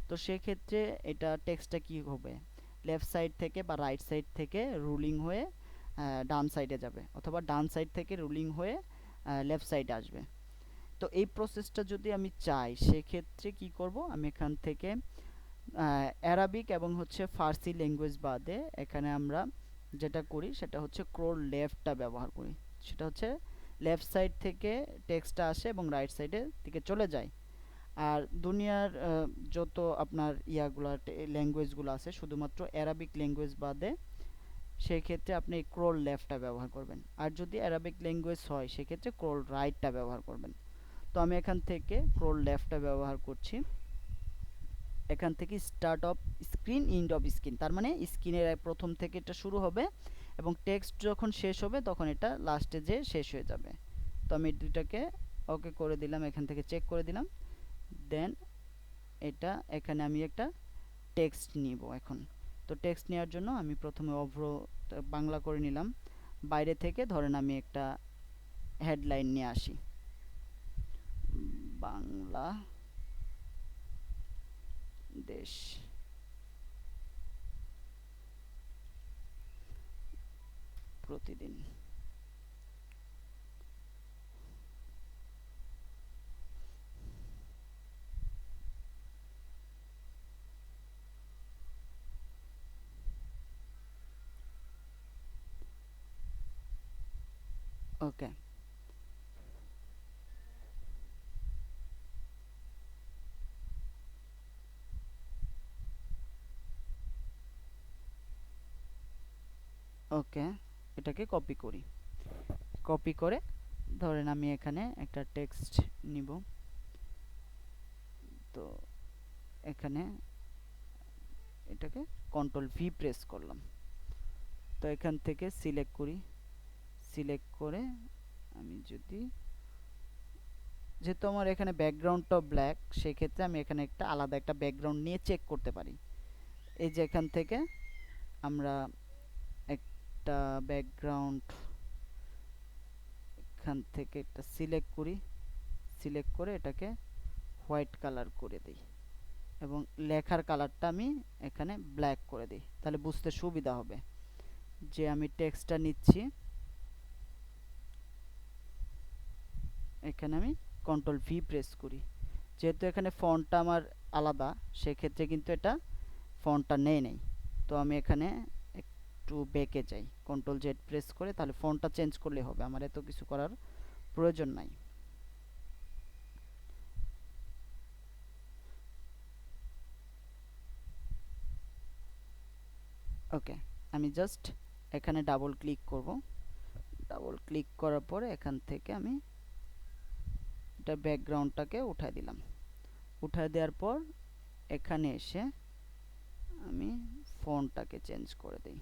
তো সেক্ষেত্রে এটা টেক্সটটা কি হবে, লেফট সাইড থেকে বা রাইট সাইড থেকে রুলিং হয়ে ডান সাইডে যাবে, অথবা ডান সাইড থেকে রুলিং হয়ে লেফট সাইডে আসবে। তো এই প্রসেসটা যদি আমি চাই, সেক্ষেত্রে কি করব, আমি এখান থেকে অ্যারাবিক এবং হচ্ছে ফার্সি ল্যাঙ্গুয়েজ বাদে এখানে আমরা যেটা করি সেটা হচ্ছে ক্রল লেফটটা ব্যবহার করি। সেটা হচ্ছে লেফট সাইড থেকে টেক্সটটা আসে এবং রাইট সাইডের দিকে চলে যায়। আর দুনিয়ার যত আপনার ইয়াগুলা ল্যাঙ্গুয়েজগুলো আছে, শুধুমাত্র অ্যারাবিক ল্যাঙ্গুয়েজ বাদে, সেই ক্ষেত্রে আপনি ক্রল লেফটটা ব্যবহার করবেন। আর যদি অ্যারাবিক ল্যাঙ্গুয়েজ হয়, সেক্ষেত্রে ক্রল রাইটটা ব্যবহার করবেন। তো আমি এখান থেকে ক্রল লেফটটা ব্যবহার করছি। এখান থেকে start of screen, end of screen, তার মানে স্ক্রিনের প্রথম থেকে এটা শুরু হবে এবং টেক্সট যখন শেষ হবে তখন এটা লাস্টে যে শেষ হয়ে যাবে। তো আমি দুইটাকে ওকে করে দিলাম, এখান থেকে চেক করে দিলাম। দেন এটা এখানে আমি একটা টেক্সট নিব এখন। তো টেক্সট নেওয়ার জন্য আমি প্রথমে অভ্র বাংলা করে নিলাম। বাইরে থেকে ধরেন আমি একটা হেডলাইন নিয়ে আসি, বাংলা দেশ প্রতিদিন। ওকে, ওকে, এটাকে কপি করি। কপি করে ধরেন আমি এখানে একটা টেক্সট নিব। তো এখানে এটাকে কন্ট্রোল ভি প্রেস করলাম। তো এখান থেকে সিলেক্ট করি, সিলেক্ট করে আমি যদি, যেহেতু আমার এখানে ব্যাকগ্রাউন্ডটা ব্ল্যাক, সেক্ষেত্রে আমি এখানে একটা আলাদা একটা ব্যাকগ্রাউন্ড নিয়ে চেক করতে পারি। এই যে এখান থেকে আমরা একটা ব্যাকগ্রাউন্ড এখান থেকে একটা সিলেক্ট করি, সিলেক্ট করে এটাকে হোয়াইট কালার করে দিই এবং লেখার কালারটা আমি এখানে ব্ল্যাক করে দিই, তাহলে বুঝতে সুবিধা হবে যে আমি টেক্সটটা নিচ্ছি। এখানে আমি কন্ট্রোল ভি প্রেস করি, যেহেতু এখানে ফন্টটা আমার আলাদা, সেক্ষেত্রে কিন্তু এটা ফন্টটা নেই। তো আমি এখানে একটু বেঁকে যাই, কন্ট্রোল জেড প্রেস করে, তাহলে ফন্টটা চেঞ্জ করলে হবে, আমার এত কিছু করার প্রয়োজন নাই। ওকে, আমি জাস্ট এখানে ডাবল ক্লিক করব। ডাবল ক্লিক করার পরে এখান থেকে আমি এটা ব্যাকগ্রাউন্ডটাকে উঠায় দিলাম। উঠায় দেওয়ার পর এখানে এসে আমি ফন্টটাকে চেঞ্জ করে দিই।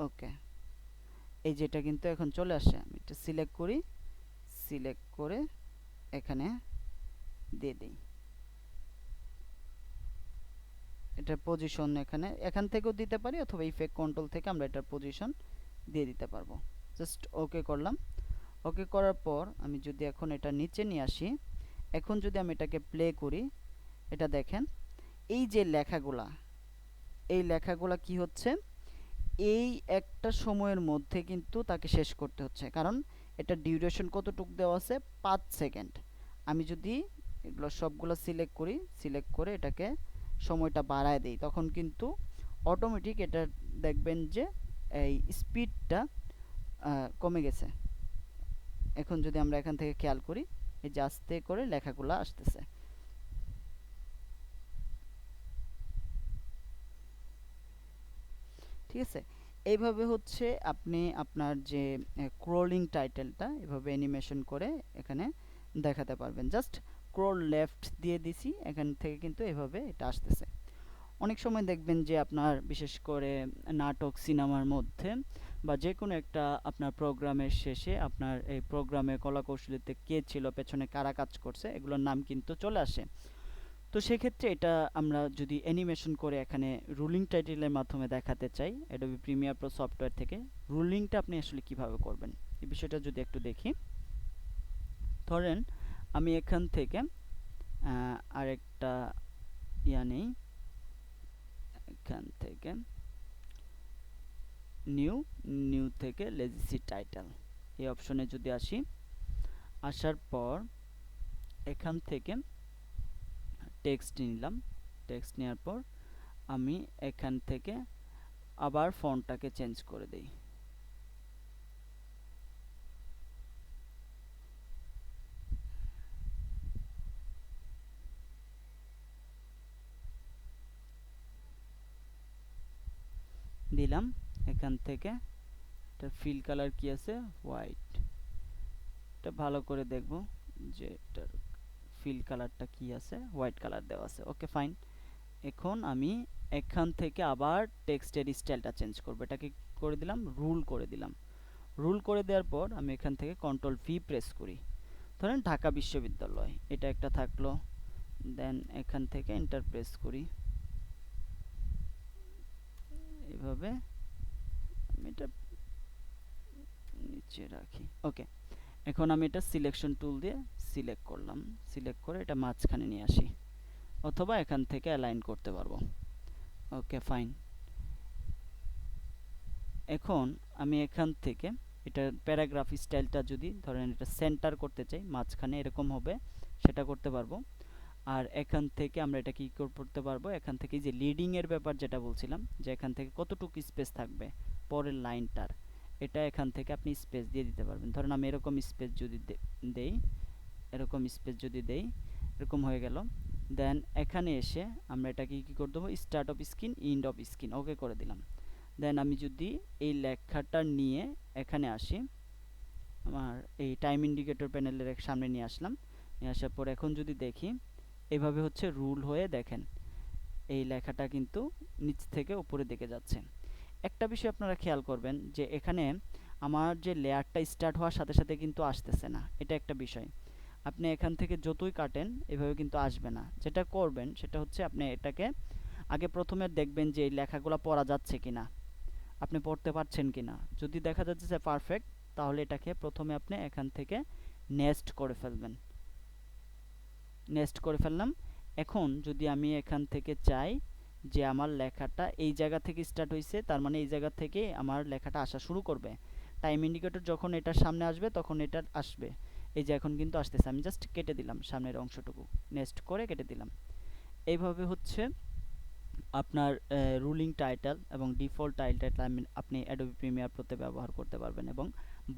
ওকে, এই যেটা কিন্তু এখন চলে আসে। আমি এটা সিলেক্ট করি, সিলেক্ট করে এখানে দিয়ে দিই। এটার পজিশন এখান থেকেও দিতে পারি, অথবা ইফেক্ট কন্ট্রোল থেকে আমরা এটার পজিশন দিয়ে দিতে পারবো। জাস্ট ওকে করলাম। ওকে করার পর আমি যদি এখন এটা নিচে নিয়ে আসি, এখন যদি আমি এটাকে প্লে করি, এটা দেখেন এই যে লেখাগুলা, এই লেখাগুলা কি হচ্ছে, এই একটা সময়ের মধ্যে কিন্তু তাকে শেষ করতে হচ্ছে, কারণ এটা ডিউরেশন কতটুক দেওয়া আছে, 5 সেকেন্ড। আমি যদি এগুলো সবগুলো সিলেক্ট করি, সিলেক্ট করে এটাকে সময়টা বাড়ায় দেই, তখন কিন্তু অটোমেটিক এটা দেখবেন যে এই স্পিডটা কমে গেছে। এখন যদি আমরা এখান থেকে খেয়াল করি, এই যে আস্তে করে লেখাগুলো আসতেছে। ঠিক আছে, এইভাবে হচ্ছে আপনি আপনার যে ক্রলিং টাইটেলটা এভাবে অ্যানিমেশন করে এখানে দেখাতে পারবেন। জাস্ট ক্রল লেফট দিয়ে দিছি, এখান থেকে কিন্তু এভাবে এটা আসতেছে। অনেক সময় দেখবেন যে আপনার বিশেষ করে নাটক সিনেমার মধ্যে বা যে কোনো একটা আপনার প্রোগ্রামের শেষে আপনার এই প্রোগ্রামে কলাকৌশলীতে কে ছিল, পেছনে কারা কাজ করছে, এগুলোর নাম কিন্তু চলে আসে। তো সেক্ষেত্রে এটা আমরা যদি অ্যানিমেশন করে এখানে রুলিং টাইটেলের মাধ্যমে দেখাতে চাই অ্যাডোবি প্রিমিয়ার প্রো সফটওয়্যার থেকে, রুলিংটা আপনি আসলে কিভাবে করবেন এই বিষয়টা যদি একটু দেখি। ধরেন আমি এখান থেকে আরেকটা নেই, এখান থেকে নিউ থেকে লেজিসি টাইটেল এই অপশনে যদি আসি, আসার পর এখান থেকে টেক্সট নিলাম, টেক্সট নেওয়ার পর আমি এখান থেকে আবার ফন্টটাকে চেঞ্জ করে দেই। দিলাম এখান থেকে এটা ফিল কালার কি আছে, হোয়াইট। এটা ভালো করে দেখব যে এটার ফিল কালারটা কি আছে, হোয়াইট কালার দেওয়া আছে। Okay fine. এখন আমি এখান থেকে আবার টেক্সটের স্টাইলটা চেঞ্জ করব, এটাকে করে দিলাম রুল করে দিলাম। রুল করে দেওয়ার পর আমি এখান থেকে কন্ট্রোল ভি প্রেস করি। ধরেন ঢাকা বিশ্ববিদ্যালয় এটা একটা থাকলো, দেন এখান থেকে এন্টার প্রেস করি, এভাবে আমি এটা নিচে রাখি। ওকে, এখন আমি এটা সিলেকশন টুল দিয়ে সিলেক্ট করলাম, সিলেক্ট করে এটা মাঝখানে নিয়ে আসি, অথবা এখান থেকে অ্যালাইন করতে পারবো। Okay fine. এখন আমি এখান থেকে এটা প্যারাগ্রাফ স্টাইলটা যদি ধরেন এটা সেন্টার করতে চাই, মাঝখানে এরকম হবে, সেটা করতে পারবো। আর এখান থেকে আমরা এটা কি করতে পারবো, এখান থেকে যে লিডিং এর ব্যাপার যেটা বলছিলাম, যে এখান থেকে কতটুকু স্পেস থাকবে পরের লাইনটার, এটা এখান থেকে আপনি স্পেস দিয়ে দিতে পারবেন। ধরেন আমি এরকম স্পেস যদি দেই, এরকম স্পেস যদি দেই, এরকম হয়ে গেল। দেন এখানে এসে আমরা এটাকে কি করে দেবো, start of screen, end of screen, okay করে দিলাম। দেন আমি যদি এই লেখাটা নিয়ে এখানে আসি, আমার এই টাইম ইন্ডিকেটর প্যানেলের সামনে নিয়ে আসলাম, নিয়ে আসার পর এখন যদি দেখি এভাবে হচ্ছে রুল হয়ে, দেখেন এই লেখাটা কিন্তু নিচ থেকে উপরের দিকে যাচ্ছে। একটা বিষয় আপনারা খেয়াল করবেন যে এখানে আমার যে লেয়ারটা স্টার্ট হওয়ার সাথে সাথে কিন্তু আসতেছে না, এটা একটা বিষয়। আপনি এখান থেকে যতই কাটেন এভাবে কিন্তু আসবে না। যেটা করবেন সেটা হচ্ছে আপনি এটাকে আগে প্রথমে দেখবেন যে এই লেখাগুলো পড়া যাচ্ছে কিনা, আপনি পড়তে পারছেন কিনা। যদি দেখা যাচ্ছে যে পারফেক্ট, তাহলে এটাকে প্রথমে আপনি এখান থেকে নেক্সট করে ফেলবেন। নেক্সট করে ফেললাম। এখন যদি আমি এখান থেকে চাই যে আমার লেখাটা এই জায়গা থেকে স্টার্ট হয়েছে, তার মানে এই জায়গা থেকে আমার লেখাটা আসা শুরু করবে। টাইম ইন্ডিকেটর যখন এটার সামনে আসবে তখন এটা আসবে। এই যে এখন কিন্তু আসতেছে, আমি জাস্ট কেটে দিলাম সামনের অংশটুকু, নেক্সট করে কেটে দিলাম। এইভাবে হচ্ছে আপনার রুলিং টাইটেল এবং ডিফল্ট টাইটেল আপনি অ্যাডোবি প্রিমিয়ার প্রোতে ব্যবহার করতে পারবেন এবং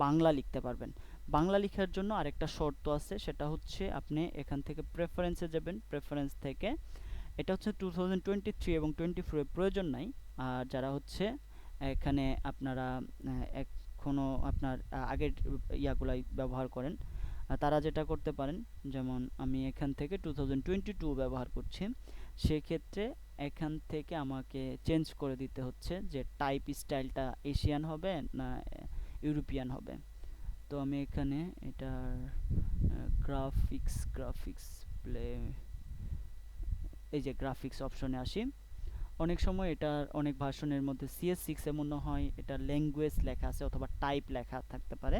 বাংলা লিখতে পারবেন। বাংলা লেখার জন্য আরেকটা শর্ত আছে, সেটা হচ্ছে আপনি এখান থেকে প্রেফারেন্সে যাবেন, প্রেফারেন্স থেকে এটা হচ্ছে 2023 এবং 24 এর প্রয়োজন নাই। আর যারা হচ্ছে এখানে আপনারা এখনো আপনার আগের ইয়াগুলাই ব্যবহার করেন, তারা যেটা করতে পারেন, যেমন আমি এখান থেকে 2022 ব্যবহার করছি, সেক্ষেত্রে এখান থেকে আমাকে চেঞ্জ করে দিতে হচ্ছে যে টাইপ স্টাইলটা এশিয়ান হবে না ইউরোপিয়ান হবে। তো আমি এখানে এটার গ্রাফিক্স প্লে, এই যে গ্রাফিক্স অপশনে আসি। অনেক সময় এটার অনেক ভার্সনের মধ্যে CS6 এ মনে হয় এটা ল্যাঙ্গুয়েজ লেখা আছে অথবা টাইপ লেখা থাকতে পারে।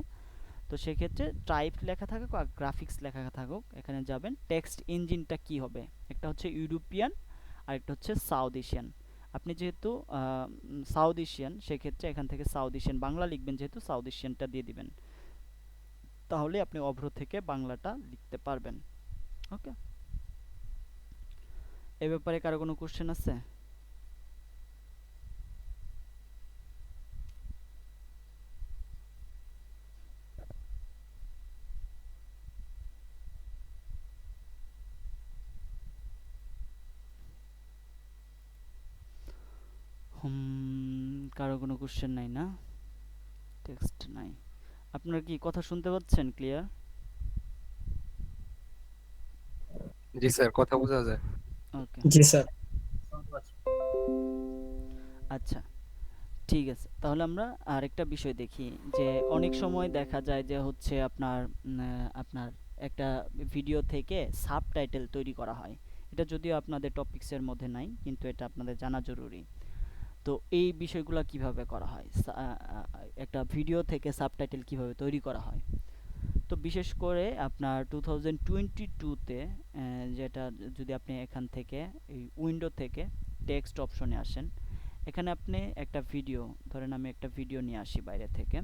তো সেক্ষেত্রে টাইপ লেখা থাকুক আর গ্রাফিক্স লেখা থাকুক, এখানে যাবেন। টেক্সট ইঞ্জিনটা কি হবে, একটা হচ্ছে ইউরোপিয়ান আর একটা হচ্ছে সাউথ এশিয়ান। আপনি যেহেতু সাউথ এশিয়ান, সেক্ষেত্রে এখান থেকে সাউথ এশিয়ান বাংলা লিখবেন, যেহেতু সাউথ এশিয়ানটা দিয়ে দিবেন, তাহলে আপনি অভ্র থেকে বাংলাটা লিখতে পারবেন। ওকে, এ ব্যাপারে কারো কোনো কোশ্চেন আছে? কারো কোনো কোশ্চেন নাই না? টেক্সট নাই। আপনার কি কথা শুনতে পাচ্ছেন ক্লিয়ার? জি স্যার, কথা বোঝা যায়। ওকে, জি স্যার। আচ্ছা ঠিক আছে। তাহলে আমরা আরেকটা বিষয় দেখি, যে অনেক সময় দেখা যায় যে হচ্ছে আপনার আপনার একটা ভিডিও থেকে সাবটাইটেল তৈরি করা হয়। এটা এটা যদিও আপনাদের টপিকসের মধ্যে নাই, কিন্তু এটা আপনাদের জানা জরুরি। তো এই বিষয়গুলো কিভাবে করা হয়, একটা ভিডিও থেকে সাবটাইটেল কিভাবে তৈরি করা হয়। তো বিশেষ করে আপনার 2022-তে যেটা যদি আপনি এখান থেকে এই উইন্ডো থেকে টেক্সট অপশনে আসেন, এখানে আপনি একটা ভিডিও, ধরেন আমি একটা ভিডিও নিয়ে আসি বাইরে থেকে,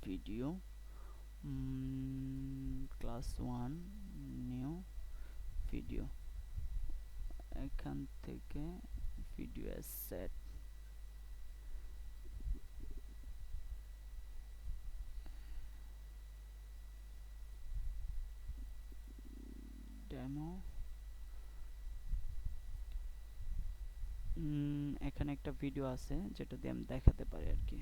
ভিডিও ক্লাস 1 নিউ ভিডিও, এখান থেকে ভিডিও অ্যাসেট, ডেমো, এখানে একটা ভিডিও আছে যেটা দিয়ে আমি দেখাতে পারি আর কি।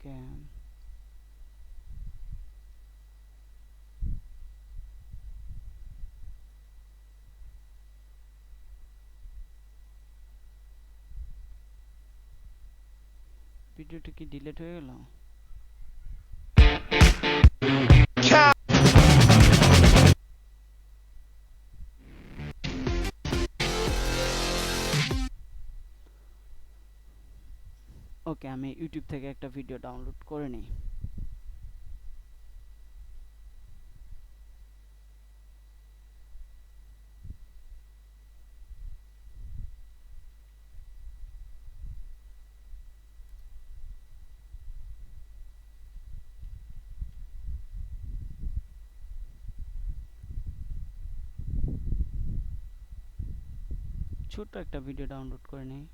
ওকে, ভিডিওটা কি ডিলিট হয়ে গেল? ওকে, আমি ইউটিউব থেকে একটা ভিডিও ডাউনলোড করে নিই। ছোট্ট একটা ভিডিও ডাউনলোড করে নিই।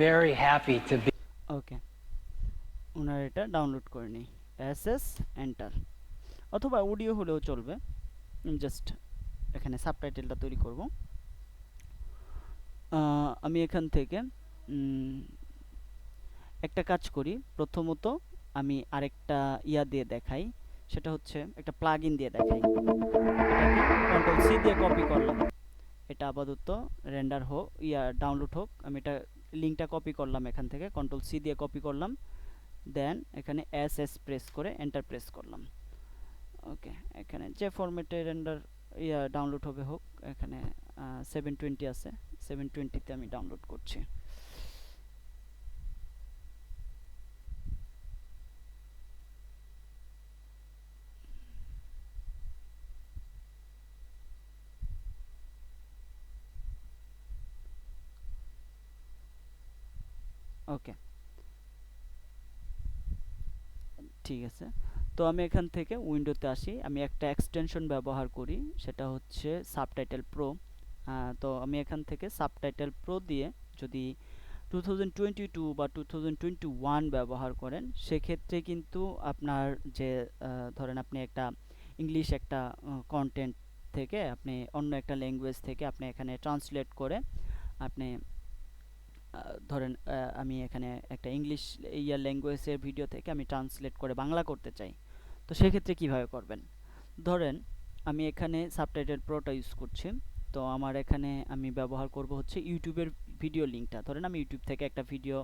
Very happy to be. ওকে, ওনার এটা ডাউনলোড করে নিই, এসএস এন্টার, অথবা অডিও হলেও চলবে। জাস্ট এখানে সাবটাইটেলটা তৈরি করব। আমি এখান থেকে একটা কাজ করি, প্রথমত আমি আরেকটা ইয়া দিয়ে দেখাই, সেটা হচ্ছে একটা প্লাগইন দিয়ে দেখাই। কন্ট্রোল সি দিয়ে কপি করলাম, এটা আপাতত রেন্ডার হোক, ডাউনলোড হোক। আমি এটা লিঙ্কটা কপি করলাম, এখান থেকে কন্ট্রোল সি দিয়ে কপি করলাম, দেন এখানে এস প্রেস করে এন্টার প্রেস করলাম। ওকে, এখানে যে ফরম্যাটে রেন্ডার ডাউনলোড হবে হোক, এখানে 720 আছে, 720-তে আমি ডাউনলোড করছি। ওকে, ঠিক আছে। তো আমি এখান থেকে উইন্ডোতে আসি, আমি একটা এক্সটেনশন ব্যবহার করি, সেটা হচ্ছে সাবটাইটেল প্রো। তো আমি এখান থেকে সাবটাইটেল প্রো দিয়ে যদি 2022 বা 2021 ব্যবহার করেন, সেক্ষেত্রে কিন্তু আপনার যে ধরেন আপনি একটা ইংলিশ একটা কন্টেন্ট থেকে আপনি অন্য একটা ল্যাঙ্গুয়েজ থেকে আপনি এখানে ট্রান্সলেট করে আপনি ধরেন আমি এখানে একটা ইংলিশ ল্যাঙ্গুয়েজের ভিডিও থেকে আমি ট্রান্সলেট করে বাংলা করতে চাই, তো সেক্ষেত্রে কিভাবে করবেন। ধরেন আমি এখানে সাবটাইটেল প্রোটা ইউজ করছি, তো আমার এখানে আমি ব্যবহার করব হচ্ছে ইউটিউবের ভিডিও লিঙ্কটা। ধরেন আমি ইউটিউব থেকে একটা ভিডিও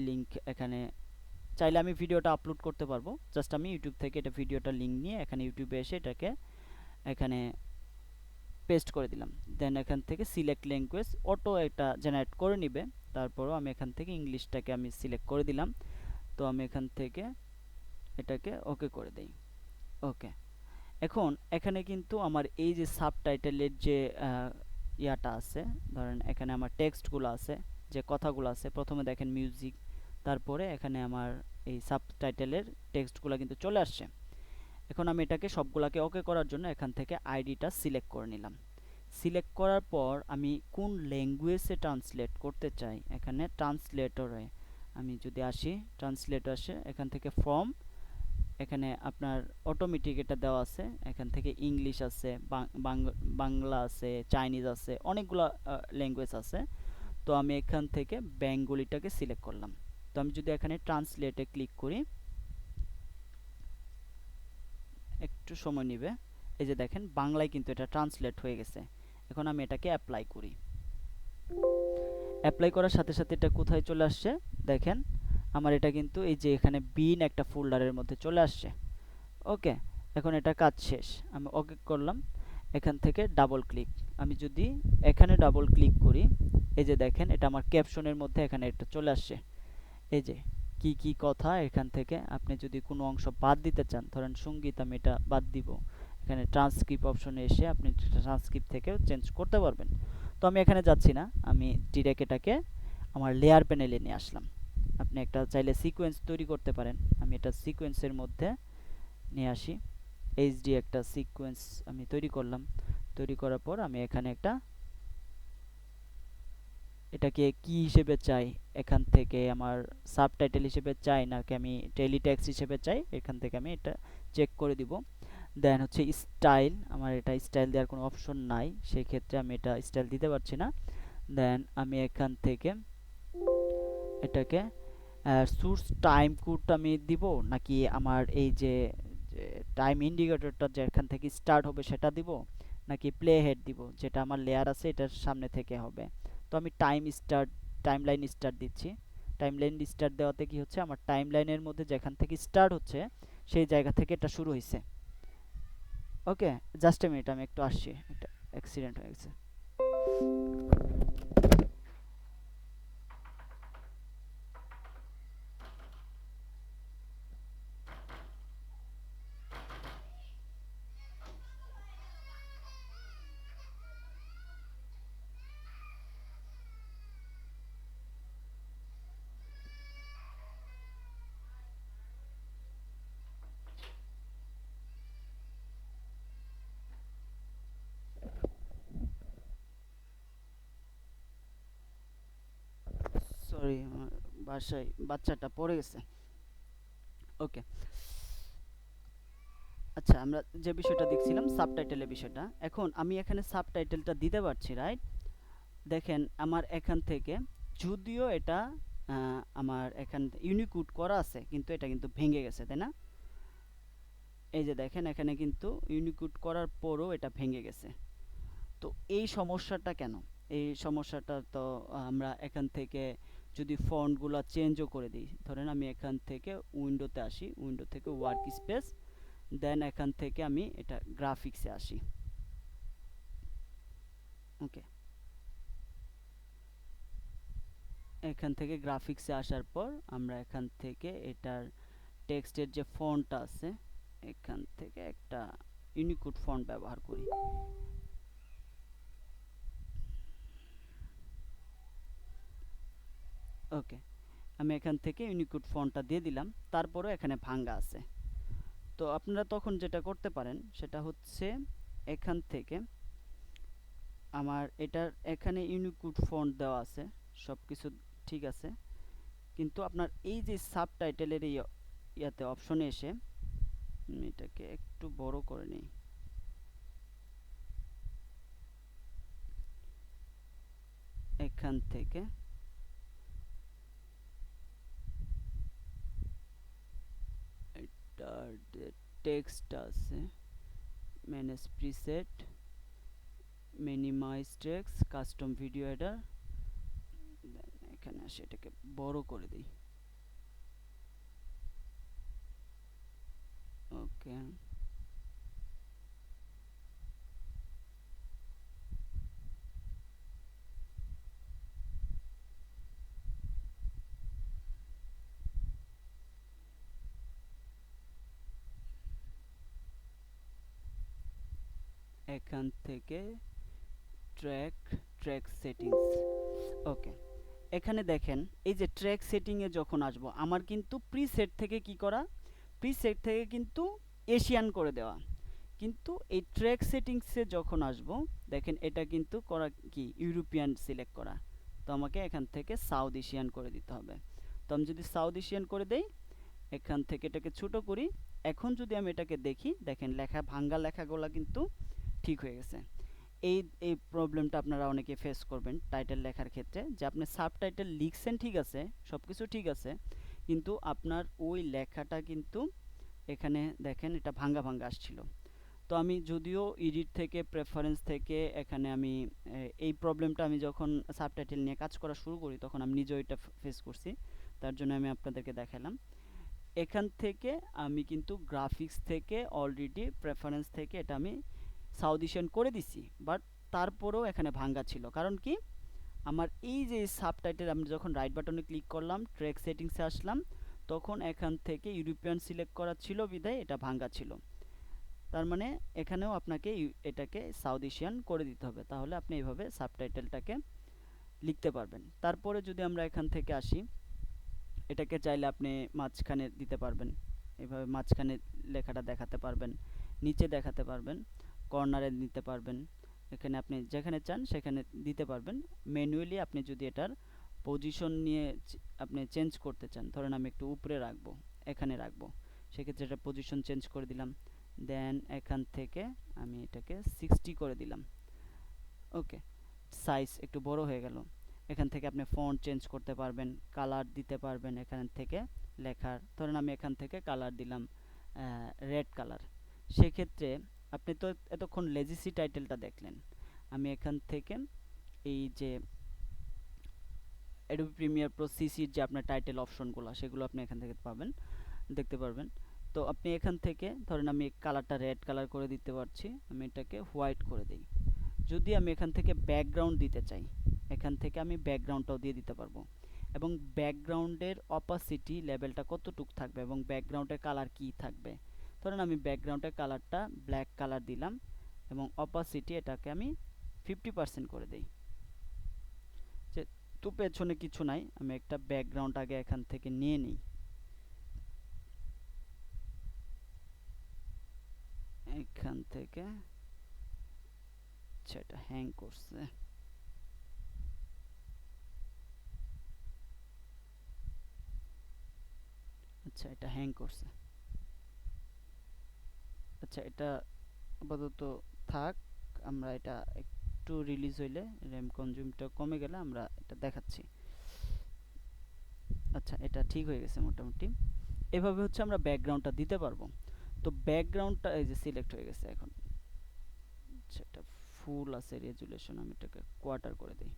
লিঙ্ক, এখানে চাইলে আমি ভিডিওটা আপলোড করতে পারবো, জাস্ট আমি ইউটিউব থেকে এটা ভিডিওটা লিঙ্ক নিয়ে এখানে ইউটিউবে এসে এটাকে এখানে পেস্ট করে দিলাম। দেন এখান থেকে সিলেক্ট ল্যাঙ্গুয়েজ অটো এটা জেনারেট করে নিবে, তারপরও আমি এখান থেকে ইংলিশটাকে আমি সিলেক্ট করে দিলাম। তো আমি এখান থেকে এটাকে ওকে করে দেই। ওকে, এখন এখানে কিন্তু আমার এই যে সাবটাইটেলের যে ইয়াটা আছে, ধরেন এখানে আমার টেক্সটগুলো আছে, যে কথাগুলো আছে, প্রথমে দেখেন মিউজিক, তারপরে এখানে আমার এই সাবটাইটেলের টেক্সটগুলো কিন্তু চলে আসছে। এখন আমি এটাকে সবগুলাকে ওকে করার জন্য এখান থেকে আইডিটা সিলেক্ট করে নিলাম। সিলেক্ট করার পর আমি কোন ল্যাঙ্গুয়েজে ট্রান্সলেট করতে চাই, এখানে ট্রান্সলেটরে আমি যদি আসি, ট্রান্সলেট আসে এখান থেকে ফ্রম, এখানে আপনার অটোমেটিক এটা দেওয়া আছে, এখান থেকে ইংলিশ আছে, বাংলা আছে, চাইনিজ আছে, অনেকগুলা ল্যাঙ্গুয়েজ আছে। তো আমি এখান থেকে বেঙ্গলিটাকে সিলেক্ট করলাম। তো আমি যদি এখানে ট্রান্সলেটে ক্লিক করি, একটু সময় নেবে। এই যে দেখেন বাংলায় কিন্তু এটা ট্রান্সলেট হয়ে গেছে। এখন আমি এটাকে অ্যাপ্লাই করি। অ্যাপ্লাই করার সাথে সাথে এটা কোথায় চলে আসছে দেখেন, আমার এটা কিন্তু এই যে এখানে বিন একটা ফোল্ডারের মধ্যে চলে আসছে। ওকে, এখন এটা কাজ শেষ, আমি ওকে করলাম। এখান থেকে ডাবল ক্লিক, আমি যদি এখানে ডাবল ক্লিক করি, এই যে দেখেন এটা আমার ক্যাপশনের মধ্যে এখানে এটা চলে আসছে। এই যে কি কি কথা, এখান থেকে আপনি যদি কোনো অংশ বাদ দিতে চান, ধরেন সঙ্গীত, আমি এটা বাদ দিব, এখানে ট্রান্সক্রিপ্ট অপশনে এসে আপনি ট্রান্সক্রিপ্ট থেকেও চেঞ্জ করতে পারবেন। তো আমি এখানে যাচ্ছি না, আমি ডিরেক্ট এটাকে আমার লেয়ার প্যানেলে নিয়ে আসলাম। আপনি একটা চাইলে সিকোয়েন্স তৈরি করতে পারেন, আমি এটা সিকোয়েন্সের মধ্যে নিয়ে আসি। এইচডি একটা সিকোয়েন্স আমি তৈরি করলাম। তৈরি করার পর আমি এখানে একটা, এটাকে কি হিসেবে চাই, এখান থেকে আমার সাবটাইটেল হিসেবে চাই নাকি আমি টেলিটেক্সট হিসেবে চাই, এখান থেকে আমি এটা চেক করে দিব। দেন হচ্ছে স্টাইল, আমার এটা স্টাইল দেওয়ার কোনো অপশন নাই, সেই ক্ষেত্রে আমি এটা স্টাইল দিতে পারছি না। দেন আমি এখান থেকে এটাকে সোর্স টাইম কোড আমি দিব নাকি আমার এই যে টাইম ইন্ডিকেটরটা যেখান থেকে স্টার্ট হবে সেটা দিব, নাকি প্লে হেড দিব, যেটা আমার লেয়ার আছে এটার সামনে থেকে হবে। তো আমি টাইমলাইন স্টার্ট দিচ্ছি। টাইমলাইন স্টার্ট দেওয়াতে কি হচ্ছে, আমার টাইমলাইনের মধ্যে যেখান থেকে স্টার্ট হচ্ছে সেই জায়গা থেকে এটা শুরু হয়েছে। ওকে, জাস্ট এ মিনিট, আমি একটু আসছি, একটা অ্যাক্সিডেন্ট হয়ে গেছে। সরি, আমার বাসায় বাচ্চাটা পড়ে গেছে। ওকে, আচ্ছা, আমরা যে বিষয়টা দেখছিলাম সাবটাইটেলের বিষয়টা, এখন আমি এখানে সাবটাইটেলটা দিতে পারছি, রাইট? দেখেন আমার এখান থেকে, যদিও এটা আমার এখান ইউনিকোড করা আছে, কিন্তু এটা কিন্তু ভেঙে গেছে, তাই না? এই যে দেখেন এখানে কিন্তু ইউনিকোড করার পরও এটা ভেঙে গেছে। তো এই সমস্যাটা কেন? এই সমস্যাটা তো আমরা এখান থেকে যদি ফন্টগুলো চেঞ্জও করে দিই, ধরেন আমি এখান থেকে উইন্ডোতে আসি, উইন্ডো থেকে ওয়ার্ক স্পেস, দেন এখান থেকে আমি এটা গ্রাফিক্সে আসি। ওকে, এখান থেকে গ্রাফিক্সে আসার পর আমরা এখান থেকে এটার টেক্সটের যে ফন্টটা আছে, এখান থেকে একটা ইউনিকোড ফন্ট ব্যবহার করি। ওকে, আমি এখান থেকে ইউনিকোড ফন্টটা দিয়ে দিলাম, তারপরেও এখানে ভাঙ্গা আছে। তো আপনারা তখন যেটা করতে পারেন সেটা হচ্ছে, এখান থেকে আমার এটার এখানে ইউনিকোড ফন্ট দেওয়া আছে, সব কিছু ঠিক আছে, কিন্তু আপনার এই যে সাবটাইটেলের এই ইয়াতে অপশনে এসে, এটাকে একটু বড় করে নিই, এখান থেকে এটার যে টেক্সট আছে, manage preset, minimize text, custom video header, এখানে আসে এটাকে বড় করে দিই। ওকে, এখান থেকে ট্র্যাক সেটিংস। ওকে, এখানে দেখেন এই যে ট্র্যাক সেটিংয়ে যখন আসবো, আমার কিন্তু প্রিসেট থেকে কি করা, প্রিসেট থেকে কিন্তু এশিয়ান করে দেওয়া। কিন্তু এই ট্র্যাক সেটিংসে যখন আসবো, দেখেন এটা কিন্তু করা কি ইউরোপিয়ান সিলেক্ট করা, তো আমাকে এখান থেকে সাউথ এশিয়ান করে দিতে হবে। তো আমি যদি সাউথ এশিয়ান করে দেই, এখান থেকে এটাকে ছোট করি, এখন যদি আমি এটাকে দেখি, দেখেন লেখা ভাঙ্গা লেখাগুলো কিন্তু ঠিক হয়ে গেছে। এই এই প্রবলেমটা আপনারা অনেকে ফেস করবেন টাইটেল লেখার ক্ষেত্রে, যে আপনি সাবটাইটেল লিখছেন ঠিক আছে, সব কিছু ঠিক আছে, কিন্তু আপনার ওই লেখাটা কিন্তু এখানে দেখেন এটা ভাঙ্গা ভাঙ্গা আসছিল। তো আমি যদিও এডিট থেকে প্রেফারেন্স থেকে এখানে আমি এই প্রবলেমটা আমি যখন সাবটাইটেল নিয়ে কাজ করা শুরু করি তখন আমি নিজেও এটা ফেস করছি, তার জন্য আমি আপনাদেরকে দেখালাম। এখান থেকে আমি কিন্তু গ্রাফিক্স থেকে অলরেডি প্রেফারেন্স থেকে এটা আমি সাউথ এশিয়ান করে দিছি, বাট তারপরেও এখানে ভাঙ্গা ছিল। কারণ কি, আমার এই যে সাবটাইটেল আমি যখন রাইট বাটনে ক্লিক করলাম, ট্র্যাক সেটিংসে আসলাম, তখন এখান থেকে ইউরোপিয়ান সিলেক্ট করা ছিল বিধায় এটা ভাঙ্গা ছিল। তার মানে এখানেও আপনাকে এটাকে সাউথ এশিয়ান করে দিতে হবে, তাহলে আপনি এইভাবে সাবটাইটেলটাকে লিখতে পারবেন। তারপরে যদি আমরা এখান থেকে আসি, এটাকে চাইলে আপনি মাঝখানে দিতে পারবেন, এভাবে মাঝখানে লেখাটা দেখাতে পারবেন, নিচে দেখাতে পারবেন, কর্নারে নিতে পারবেন, এখানে আপনি যেখানে চান সেখানে দিতে পারবেন। ম্যানুয়ালি আপনি যদি এটার পজিশন নিয়ে আপনি চেঞ্জ করতে চান, ধরেন আমি একটু উপরে রাখবো, এখানে রাখবো, সেক্ষেত্রে এটা পজিশন চেঞ্জ করে দিলাম, দেন এখান থেকে আমি এটাকে 60 করে দিলাম। ওকে, সাইজ একটু বড় হয়ে গেল। এখান থেকে আপনি ফন্ট চেঞ্জ করতে পারবেন, কালার দিতে পারবেন এখান থেকে লেখার, ধরেন আমি এখান থেকে কালার দিলাম রেড কালার। সেক্ষেত্রে আপনি তো এতক্ষণ লেজিসি টাইটেলটা দেখলেন, আমি এখান থেকে এই যে অ্যাডোবি প্রিমিয়ার প্রো সিসির যে আপনার টাইটেল অপশনগুলো সেগুলো আপনি এখান থেকে পাবেন, দেখতে পারবেন। তো আপনি এখান থেকে ধরেন আমি কালারটা রেড কালার করে দিতে পারছি, আমি এটাকে হোয়াইট করে দিই। যদি আমি এখান থেকে ব্যাকগ্রাউন্ড দিতে চাই, এখান থেকে আমি ব্যাকগ্রাউন্ডটাও দিয়ে দিতে পারবো, এবং ব্যাকগ্রাউন্ডের অপাসিটি লেভেলটা কতটুকু থাকবে এবং ব্যাকগ্রাউন্ডের কালার কি থাকবে। ধরেন আমি ব্যাকগ্রাউন্ডের কালারটা ব্ল্যাক কালার দিলাম এবং অপাসিটি এটাকে আমি 50% করে দেই। যে তো পেছনে কিছু নাই, আমি একটা ব্যাকগ্রাউন্ড আগে এখান থেকে নিয়ে নিই, এখান থেকে। আচ্ছা, এটা হ্যাং করছে, আচ্ছা এটা হ্যাং করছে। আচ্ছা এটা আপাতত থাক, আমরা এটা একটু রিলিজ হইলে র্যাম কনজিউমটা কমে গেলে আমরা এটা দেখাচ্ছি। আচ্ছা এটা ঠিক হয়ে গেছে মোটামুটি। এভাবে হচ্ছে আমরা ব্যাকগ্রাউন্ডটা দিতে পারবো। তো ব্যাকগ্রাউন্ডটা এই যে সিলেক্ট হয়ে গেছে এখন। আচ্ছা এটা ফুল আছে রেজুলেশন, আমি এটাকে কোয়ার্টার করে দিই।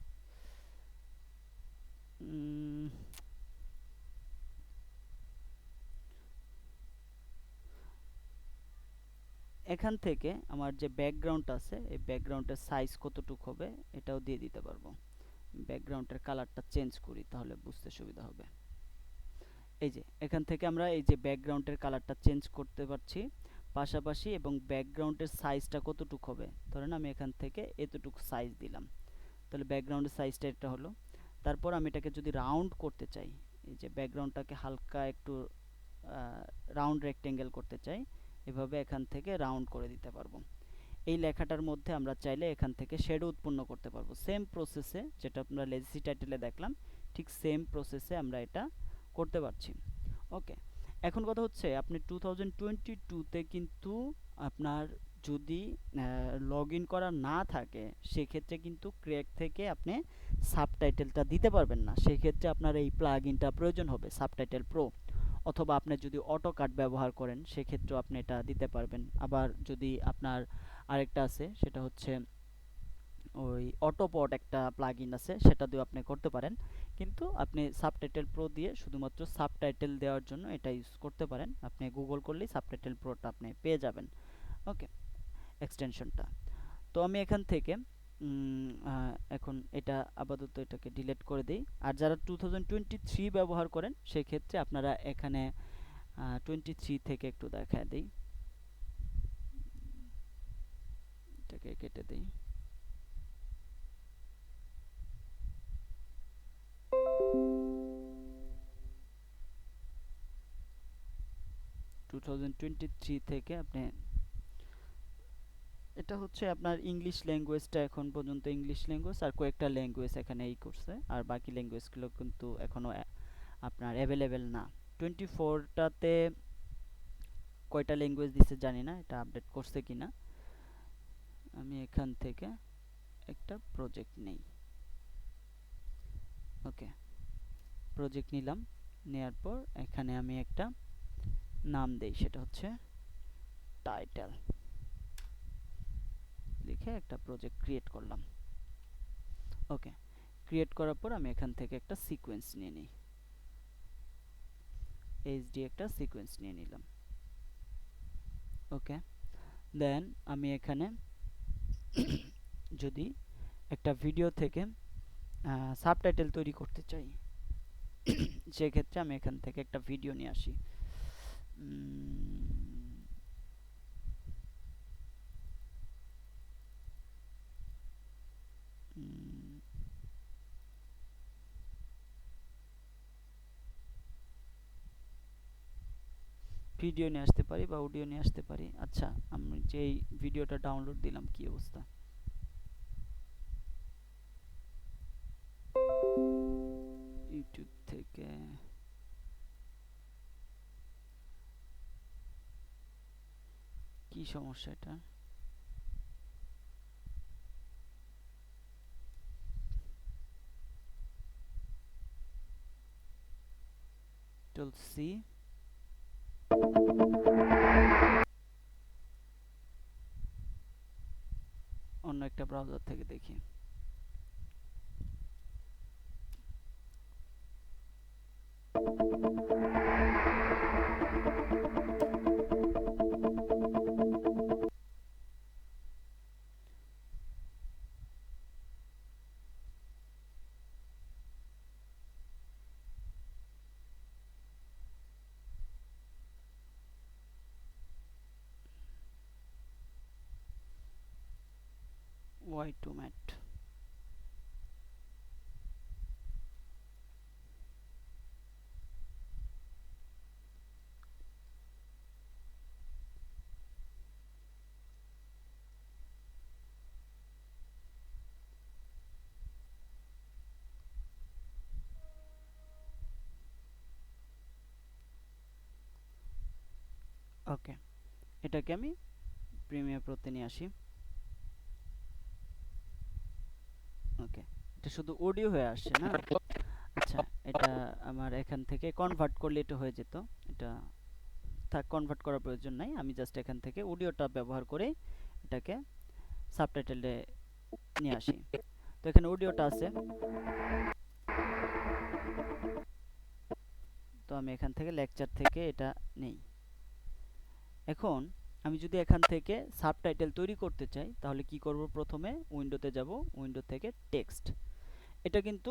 এখান থেকে আমার যে ব্যাকগ্রাউন্ড আছে এই ব্যাকগ্রাউন্ডের সাইজ কতটুকু হবে এটাও দিয়ে দিতে পারবো। ব্যাকগ্রাউন্ডের কালারটা চেঞ্জ করি তাহলে বুঝতে সুবিধা হবে। এই যে এখান থেকে আমরা এই যে ব্যাকগ্রাউন্ডের কালারটা চেঞ্জ করতে পারছি পাশাপাশি, এবং ব্যাকগ্রাউন্ডের সাইজটা কতটুকু হবে, ধরেন আমি এখান থেকে এতটুকু সাইজ দিলাম, তাহলে ব্যাকগ্রাউন্ডের সাইজটা এটা হলো। তারপর আমি এটাকে যদি রাউন্ড করতে চাই, এই যে ব্যাকগ্রাউন্ডটাকে হালকা একটু রাউন্ড রেক্টেঙ্গেল করতে চাই, এভাবে এখান থেকে রাউন্ড করে দিতে পারবো। এই লেখাটার মধ্যে আমরা চাইলে এখান থেকে শ্যাডো উৎপন্ন করতে পারবো, সেম প্রসেসে যেটা আমরা লেজিসি টাইটেলে দেখলাম, ঠিক সেম প্রসেসে আমরা এটা করতে পারছি। ওকে, এখন কথা হচ্ছে আপনি 2022-তে কিন্তু আপনার যদি লগ ইন করা না থাকে সেক্ষেত্রে কিন্তু ক্র্যাক থেকে আপনি সাবটাইটেলটা দিতে পারবেন না, সেক্ষেত্রে আপনার এই প্লাগ ইনটা প্রয়োজন হবে সাবটাইটেল প্রো। অথবা আপনি যদি অটোকাট ব্যবহার করেন সেক্ষেত্রেও আপনি এটা দিতে পারবেন। আবার যদি আপনার আরেকটা আছে সেটা হচ্ছে ওই অটোপড একটা প্লাগইন আছে, সেটা দিয়েও আপনি করতে পারেন, কিন্তু আপনি সাবটাইটেল প্রো দিয়ে শুধুমাত্র সাবটাইটেল দেওয়ার জন্য এটা ইউজ করতে পারেন। আপনি গুগল করলেই সাবটাইটেল প্রোটা আপনি পেয়ে যাবেন। ওকে, এক্সটেনশনটা। তো আমি এখান থেকে এখন এটা আপাতত এটাকে ডিলিট করে দিই। আর যারা 2023 ব্যবহার করেন সেক্ষেত্রে আপনারা এখানে 23 থেকে একটু দেখায় দিই, এটাকে কেটে দিই। 2023 থেকে আপনি এটা হচ্ছে আপনার ইংলিশ ল্যাঙ্গুয়েজটা এখন পর্যন্ত ইংলিশ ল্যাঙ্গুয়েজ আর কয়েকটা ল্যাঙ্গুয়েজ এখানে এই করছে, আর বাকি ল্যাঙ্গুয়েজগুলো কিন্তু এখনো আপনার অ্যাভেলেবেল না। 24টাতে কয়টা ল্যাঙ্গুয়েজ দিছে জানি না, এটা আপডেট করছে কিনা। আমি এখান থেকে একটা প্রজেক্ট নেই। ওকে, প্রজেক্ট নিলাম, নেয়ার পর এখানে আমি একটা নাম দেই, সেটা হচ্ছে টাইটেল লিখে একটা প্রজেক্ট ক্রিয়েট করলাম। ওকে, ক্রিয়েট করার পর আমি এখান থেকে একটা সিকোয়েন্স নিয়ে নিই, এইচডি একটা সিকোয়েন্স নিয়ে নিলাম। ওকে, দেন আমি এখানে যদি একটা ভিডিও থেকে সাবটাইটেল তৈরি করতে চাই সেক্ষেত্রে আমি এখান থেকে একটা ভিডিও নিয়ে আসি। ভিডিও নিয়ে আসতে পারি বা অডিও নিয়ে আসতে পারি। আচ্ছা, আমি যেই ভিডিওটা ডাউনলোড দিলাম কি অবস্থা, ইউটিউব থেকে কি সমস্যা এটা? সি অন্য একটা ব্রাউজার থেকে দেখি। Y2Mat, ওকে, এটাকে আমি প্রিমিয়ার প্রোতে নিয়ে আসি। ওকে, এটা শুধু অডিও হয়ে আসছে না। আচ্ছা, এটা আমার এখান থেকে কনভার্ট করলে এটা হয়ে যেত, এটা থাক, কনভার্ট করার প্রয়োজন নাই। আমি জাস্ট এখান থেকে অডিওটা ব্যবহার করে এটাকে সাবটাইটেলে নিয়ে আসি। তো এখানে অডিওটা আছে, তো আমি এখান থেকে লেকচার থেকে এটা নেই। এখন আমি যদি এখান থেকে সাবটাইটেল তৈরি করতে চাই তাহলে কি করব? প্রথমে উইন্ডোতে যাব, উইন্ডো থেকে টেক্সট। এটা কিন্তু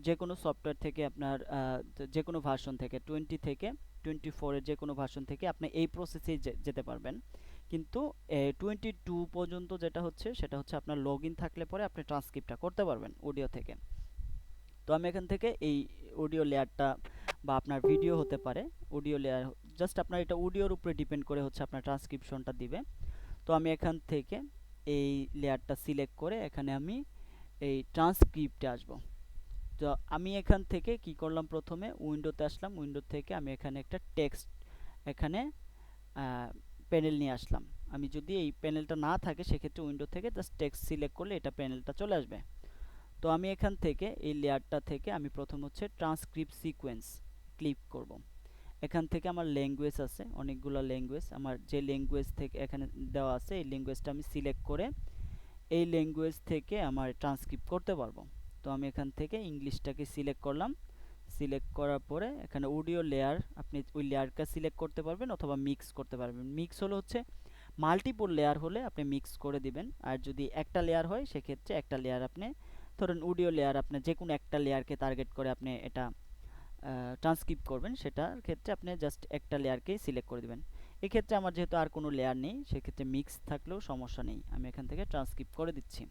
যে কোনো সফটওয়্যার থেকে আপনার যে কোনো ভার্সন থেকে 20 থেকে 24 এর যে কোনো ভার্সন থেকে আপনি এই প্রসেসে যেতে পারবেন। কিন্তু 22 পর্যন্ত যেটা হচ্ছে সেটা হচ্ছে আপনার লগইন থাকলে পরে আপনি ট্রান্সক্রিপ্টটা করতে পারবেন অডিও থেকে। তো আমি এখান থেকে এই অডিও লেয়ারটা বা আপনার ভিডিও হতে পারে, অডিও লেয়ার জাস্ট আপনার এটা অডিওর উপরে ডিপেন্ড করে হচ্ছে আপনার ট্রান্সক্রিপশনটা দিবে। তো আমি এখান থেকে এই লেয়ারটা সিলেক্ট করে এখানে আমি এই ট্রান্সক্রিপ্টে আসব। তো আমি এখান থেকে কি করলাম? প্রথমে উইন্ডোতে আসলাম, উইন্ডো থেকে আমি এখানে একটা টেক্সট এখানে প্যানেল নিয়ে আসলাম। আমি যদি এই প্যানেলটা না থাকে সেক্ষেত্রে উইন্ডো থেকে জাস্ট টেক্সট সিলেক্ট করলে এটা প্যানেলটা চলে আসবে। তো আমি এখান থেকে এই লেয়ারটা থেকে আমি প্রথম হচ্ছে ট্রান্সক্রিপ্ট সিকোয়েন্স ক্লিক করব। এখান থেকে আমার ল্যাঙ্গুয়েজ আছে অনেকগুলো ল্যাঙ্গুয়েজ, আমার যে ল্যাঙ্গুয়েজ থেকে এখানে দেওয়া আছে এই ল্যাঙ্গুয়েজটা আমি সিলেক্ট করে এই ল্যাঙ্গুয়েজ থেকে আমার ট্রান্সক্রিপ্ট করতে পারবো। তো আমি এখান থেকে ইংলিশটাকে সিলেক্ট করলাম, সিলেক্ট করার পরে এখানে অডিও লেয়ার, আপনি ওই লেয়ারটা সিলেক্ট করতে পারবেন অথবা মিক্স করতে পারবেন। মিক্স হলো হচ্ছে মাল্টিপল লেয়ার হলে আপনি মিক্স করে দিবেন, আর যদি একটা লেয়ার হয় সেক্ষেত্রে একটা লেয়ার আপনি ধরেন অডিও লেয়ার আপনি যে কোনো একটা লেয়ারকে টার্গেট করে আপনি এটা ট্রান্সক্রিপ্ট করবেন, সেটার ক্ষেত্রে আপনি জাস্ট একটা লেয়ারকেই সিলেক্ট করে দিবেন। এক্ষেত্রে আমার যেহেতু আর কোনো লেয়ার নেই সেক্ষেত্রে মিক্স থাকলেও সমস্যা নেই, আমি এখান থেকে ট্রান্সক্রিপ্ট করে দিচ্ছি।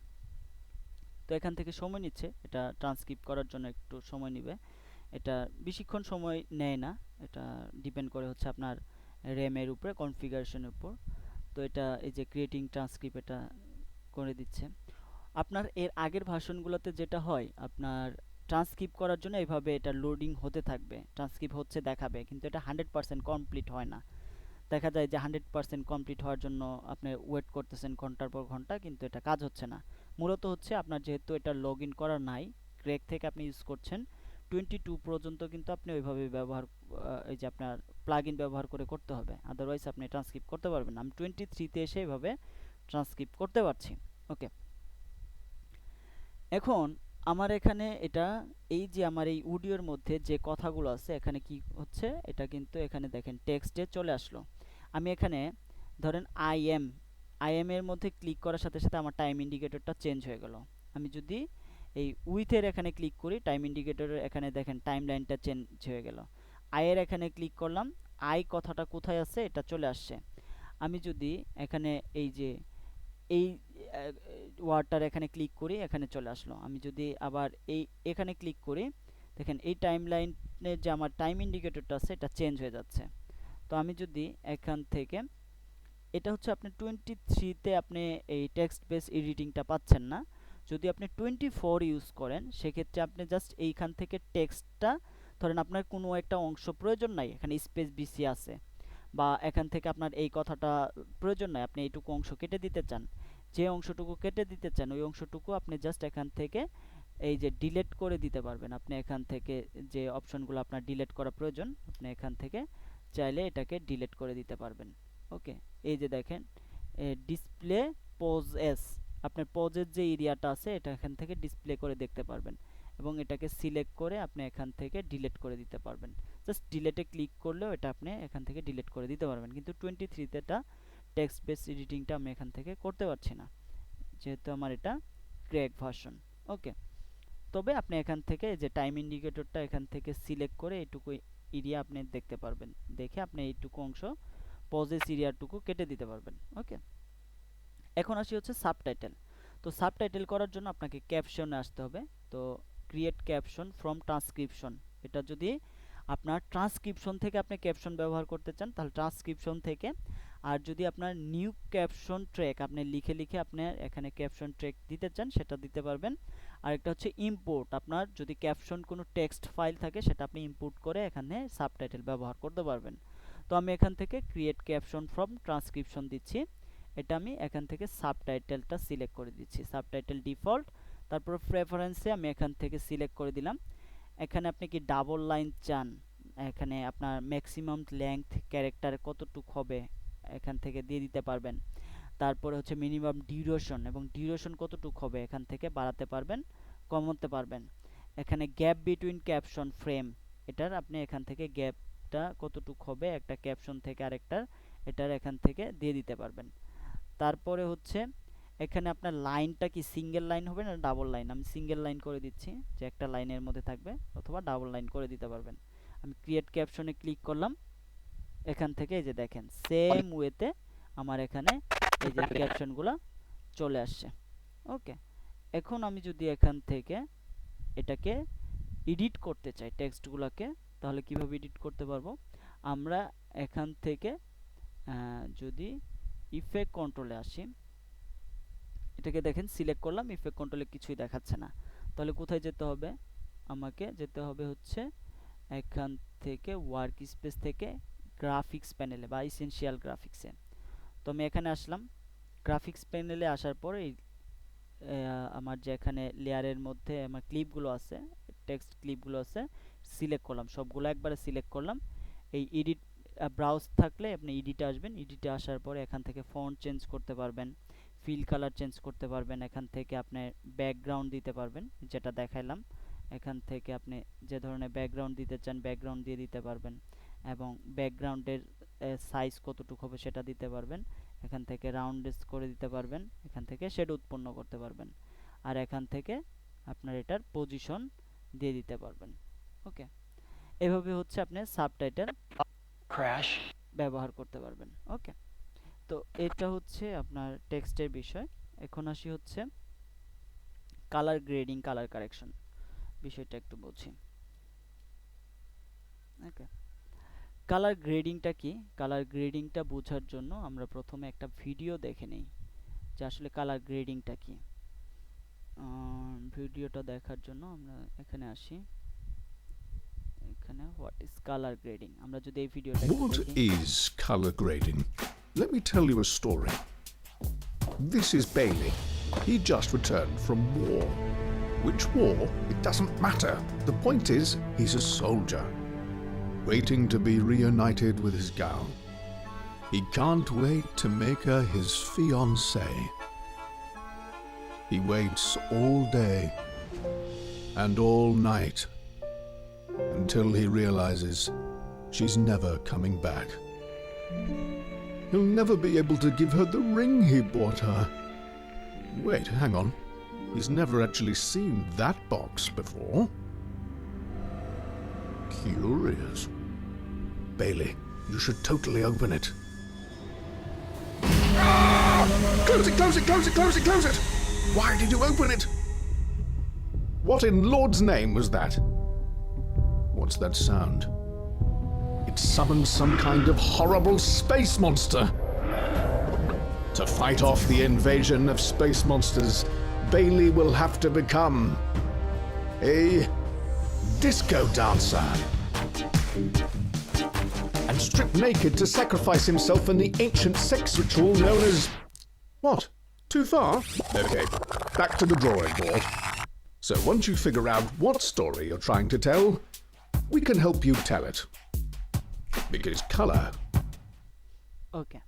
তো এখান থেকে সময় নিচ্ছে, এটা ট্রান্সক্রিপ্ট করার জন্য একটু সময় নেবে, এটা বেশিক্ষণ সময় নেয় না, এটা ডিপেন্ড করে হচ্ছে আপনার র্যামের উপরে কনফিগারেশনের উপর। তো এটা এই যে ক্রিয়েটিং ট্রান্সক্রিপ্ট এটা করে দিচ্ছে। আপনার এর আগের ভার্সনগুলোতে যেটা হয়, আপনার ট্রান্সক্রিপ্ট করার জন্য এইভাবে এটা লোডিং হতে থাকবে, ট্রান্সক্রিপ্ট হচ্ছে দেখাবে, কিন্তু এটা 100% কমপ্লিট হয় না। দেখা যায় যে 100% কমপ্লিট হওয়ার জন্য আপনি ওয়েট করতেছেন ঘন্টার পর ঘন্টা, কিন্তু এটা কাজ হচ্ছে না। মূলত হচ্ছে আপনার যেহেতু এটা লগ ইন করা নাই, ক্র্যাক থেকে আপনি ইউজ করছেন, 22 পর্যন্ত কিন্তু আপনি ওইভাবে ব্যবহার এই যে আপনার প্লাগ ইন ব্যবহার করে করতে হবে, আদারওয়াইজ আপনি ট্রান্সক্রিপ্ট করতে পারবেন না। আমি 23-তে এসে এইভাবে ট্রান্সক্রিপ্ট করতে পারছি। ওকে, এখন আমার এখানে এটা এই যে আমার এই অডিওর মধ্যে যে কথাগুলো আছে এখানে কি হচ্ছে, এটা কিন্তু এখানে দেখেন টেক্সটে চলে আসলো। আমি এখানে ধরেন আই এম এর মধ্যে ক্লিক করার সাথে সাথে আমার টাইম ইন্ডিকেটরটা চেঞ্জ হয়ে গেল। আমি যদি এই উইথের এখানে ক্লিক করি, টাইম ইন্ডিকেটরের এখানে দেখেন টাইম লাইনটা চেঞ্জ হয়ে গেল। আয়ের এখানে ক্লিক করলাম, আই কথাটা কোথায় আছে এটা চলে আসছে। আমি যদি এখানে এই যে এই ওয়ার্ডটার এখানে ক্লিক করি, এখানে চলে আসলো। আমি যদি আবার এই এখানে ক্লিক করি, দেখেন এই টাইম লাইনের যে আমার টাইম ইন্ডিকেটরটা আছে এটা চেঞ্জ হয়ে যাচ্ছে। তো আমি যদি এখান থেকে, এটা হচ্ছে আপনি 23-তে আপনি এই টেক্সট বেস এডিটিংটা পাচ্ছেন না। যদি আপনি 24 ইউজ করেন সেক্ষেত্রে আপনি জাস্ট এইখান থেকে টেক্সটটা, ধরেন আপনার কোনো একটা অংশ প্রয়োজন নাই, এখানে স্পেস বিসি আছে, বা এখান থেকে আপনার এই কথাটা প্রয়োজন নাই, আপনি এইটুকু অংশ কেটে দিতে চান, যে অংশটুকু কেটে দিতে চান ওই অংশটুকু আপনি জাস্ট এখান থেকে এই যে ডিলিট করে দিতে পারবেন। আপনি এখান থেকে যে অপশনগুলো আপনার ডিলিট করা প্রয়োজন, আপনি এখান থেকে চাইলে এটাকে ডিলিট করে দিতে পারবেন। ওকে, এই যে দেখেন ডিসপ্লে পজ এস, আপনার পজের যে এরিয়াটা আছে এটা এখান থেকে ডিসপ্লে করে দেখতে পারবেন, এবং এটাকে সিলেক্ট করে আপনি এখান থেকে ডিলিট করে দিতে পারবেন। জাস্ট ডিলেটে ক্লিক করলেও এটা আপনি এখান থেকে ডিলিট করে দিতে পারবেন। কিন্তু 23-তে এটা টেক্সট বেস এডিটিংটা আমি এখান থেকে করতে পারছি না, যেহেতু আমার এটা ক্র্যাক ভার্সন। ওকে, তবে আপনি এখান থেকে যে টাইম ইন্ডিকেটরটা এখান থেকে সিলেক্ট করে এইটুকু এরিয়া আপনি দেখতে পারবেন, দেখে আপনি এইটুকু অংশ পজেস এরিয়াটুকু কেটে দিতে পারবেন। ওকে, এখন আসি হচ্ছে সাবটাইটেল। তো সাবটাইটেল করার জন্য আপনাকে ক্যাপশনে আসতে হবে। তো ক্রিয়েট ক্যাপশন ফ্রম ট্রান্সক্রিপশন, এটা যদি আপনার ট্রান্সক্রিপশন থেকে আপনি ক্যাপশন ব্যবহার করতে চান তাহলে ট্রান্সক্রিপশন থেকে, আর যদি আপনার নিউ ক্যাপশন ট্র্যাক আপনি লিখে লিখে আপনার এখানে ক্যাপশন ট্র্যাক দিতে চান সেটা দিতে পারবেন। আর একটা হচ্ছে ইম্পোর্ট, আপনার যদি ক্যাপশন কোনো টেক্সট ফাইল থাকে সেটা আপনি ইম্পোর্ট করে এখানে সাবটাইটেল ব্যবহার করতে পারবেন। তো আমি এখান থেকে ক্রিয়েট ক্যাপশন ফ্রম ট্রান্সক্রিপশন দিচ্ছি, এটা আমি এখান থেকে সাবটাইটেলটা সিলেক্ট করে দিচ্ছি, সাবটাইটেল ডিফল্ট। তারপর প্রেফারেন্সে আমি এখান থেকে সিলেক্ট করে দিলাম। এখানে আপনি কি ডাবল লাইন চান, এখানে আপনার ম্যাক্সিমাম লেংথ ক্যারেক্টার কতটুক হবে এখান থেকে দিয়ে দিতে পারবেন। তারপরে হচ্ছে মিনিমাম ডিউরেশন, এবং ডিউরেশন কতটুক হবে এখান থেকে বাড়াতে পারবেন, কমাতে পারবেন। এখানে গ্যাপ বিটুইন ক্যাপশন ফ্রেম, এটার আপনি এখান থেকে গ্যাপটা কতটুক হবে একটা ক্যাপশন থেকে আরেকটার, এটার এখান থেকে দিয়ে দিতে পারবেন। তারপরে হচ্ছে এখানে আপনার লাইনটা কি সিঙ্গেল লাইন হবে না ডাবল লাইন, আমি সিঙ্গেল লাইন করে দিচ্ছি, যে একটা লাইনের মধ্যে থাকবে, অথবা ডাবল লাইন করে দিতে পারবেন। আমি ক্রিয়েট ক্যাপশনে ক্লিক করলাম, এখান থেকে এই যে দেখেন সেম ওয়েতে আমার এখানে এই যে ক্যাপশনগুলো চলে আসছে। ওকে, এখন আমি যদি এখান থেকে এটাকে এডিট করতে চাই টেক্সটগুলোকে, তাহলে কিভাবে এডিট করতে পারবো, আমরা এখান থেকে যদি ইফেক্ট কন্ট্রোলে আসি, এটাকে দেখেন সিলেক্ট করলাম, ইফেক্ট কন্ট্রোলে কিছুই দেখাচ্ছে না, তাহলে কোথায় যেতে হবে, আমাকে যেতে হবে হচ্ছে এখান থেকে ওয়ার্ক স্পেস থেকে গ্রাফিক্স প্যানেলে বা এসেনশিয়াল গ্রাফিক্সে। তো আমি এখানে আসলাম, গ্রাফিক্স প্যানেলে আসার পরে আমার যে এখানে লেয়ারের মধ্যে আমার ক্লিপগুলো আছে, টেক্সট ক্লিপগুলো আছে, সিলেক্ট করলাম, সবগুলো একবারে সিলেক্ট করলাম। এই এডিট ব্রাউজ থাকলে আপনি এডিটে আসবেন, এডিটে আসার পরে এখান থেকে ফন্ট চেঞ্জ করতে পারবেন, ফিল কালার চেঞ্জ করতে পারবেন, এখান থেকে আপনি ব্যাকগ্রাউন্ড দিতে পারবেন, যেটা দেখাইলাম এখান থেকে আপনি যে ধরনের ব্যাকগ্রাউন্ড দিতে চান ব্যাকগ্রাউন্ড দিয়ে দিতে পারবেন, এবং ব্যাকগ্রাউন্ডের সাইজ কতটুকু হবে সেটা দিতে পারবেন। এখান থেকে রাউন্ডেস করে দিতে পারবেন, এখান থেকে শেড উৎপন্ন করতে পারবেন, আর এখান থেকে আপনার এটার পজিশন দিয়ে দিতে পারবেন। ওকে, এভাবে হচ্ছে আপনি সাবটাইটেল Crash. ব্যবহার করতে পারবেন। ওকে, তো এটা হচ্ছে আপনার টেক্সটের বিষয়। এখন আসি হচ্ছে কালার গ্রেডিং, কালার কারেকশন বিষয়টা একটু বুঝি। ওকে, কালার গ্রেডিংটা কি? কালার গ্রেডিংটা বোঝার জন্য আমরা প্রথমে একটা ভিডিও দেখে নেই যে আসলে কালার গ্রেডিংটা কি। ভিডিওটা দেখার জন্য আমরা এখানে আসি, এখানে হোয়াট ইজ কালার গ্রেডিং, আমরা যদি এই ভিডিওটা একটু What দেখি। is colour grading? Let me tell you a story. This is Bailey. He just returned from war. Which war? It doesn't matter. The point is, he's a soldier, waiting to be reunited with his gal. He can't wait to make her his fiancée. He waits all day and all night until he realizes she's never coming back. He'll never be able to give her the ring he bought her. Wait, hang on. He's never actually seen that box before. Curious. Bailey, you should totally open it. Ah! Close it, close it, close it, close it, close it! Why did you open it? What in Lord's name was that? What's that sound? It summons some kind of horrible space monster. To fight off the invasion of space monsters, Bailey will have to become a disco dancer and strip naked to sacrifice himself in the ancient sex ritual known as... What? Too far? Okay, back to the drawing board. So once you figure out what story you're trying to tell, we can help you tell it. Because colour... ওকে,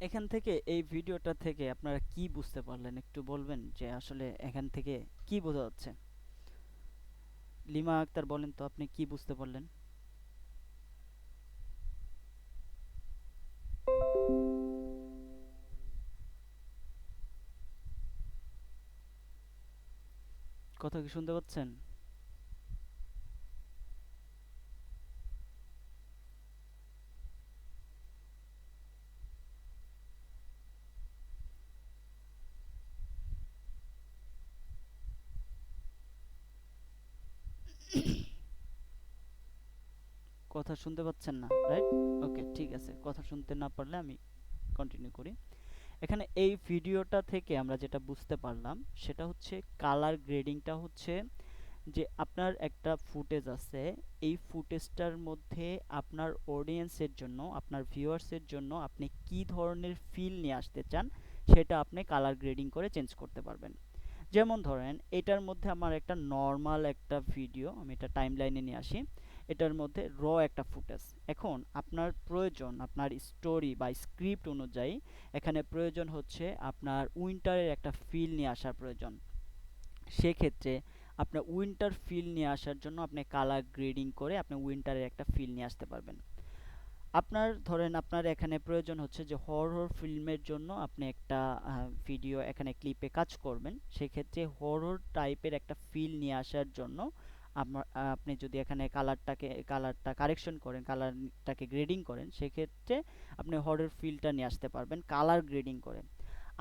এখান থেকে এই ভিডিওটা থেকে আপনারা কি বুঝতে পারলেন একটু বলবেন যে আসলে এখান থেকে কি বোঝা যাচ্ছে? লিমা আক্তার বলেন তো আপনি কি বুঝতে পারলেন? কথা কি শুনতে পাচ্ছেন? কথা শুনতে পাচ্ছেন না, রাইট? ওকে, ঠিক আছে, কথা শুনতে না পারলে আমি কন্টিনিউ করি। এখানে এই ভিডিওটা থেকে আমরা যেটা বুঝতে পারলাম সেটা হচ্ছে কালার গ্রেডিংটা হচ্ছে যে আপনার একটা ফুটেজ আছে, এই ফুটেজটার মধ্যে আপনার অডিয়েন্সের জন্য, আপনার ভিউয়ার্সের জন্য আপনি কি ধরনের ফিল নিয়ে আসতে চান সেটা আপনি কালার গ্রেডিং করে চেঞ্জ করতে পারবেন। যেমন ধরেন এটার মধ্যে আমার একটা নর্মাল একটা ভিডিও, আমি এটা টাইমলাইনে নিয়ে আসি, এটার মধ্যে র একটা ফুটেজ। এখন আপনার প্রয়োজন, আপনার স্টোরি বা স্ক্রিপ্ট অনুযায়ী এখানে প্রয়োজন হচ্ছে আপনার উইন্টারের একটা ফিল নিয়ে আসার প্রয়োজন। সেক্ষেত্রে আপনার উইন্টার ফিল নিয়ে আসার জন্য আপনি কালার গ্রেডিং করে আপনি উইন্টারের একটা ফিল নিয়ে আসতে পারবেন। আপনার ধরেন আপনার এখানে প্রয়োজন হচ্ছে যে হরর ফিল্মের জন্য আপনি একটা ভিডিও এখানে ক্লিপে কাজ করবেন, সেক্ষেত্রে হরর টাইপের একটা ফিল নিয়ে আসার জন্য আপনি যদি এখানে কালারটা কারেকশন করেন, কালারটাকে গ্রেডিং করেন, সেক্ষেত্রে আপনি হরর ফিলটা নিয়ে আসতে পারবেন কালার গ্রেডিং করে।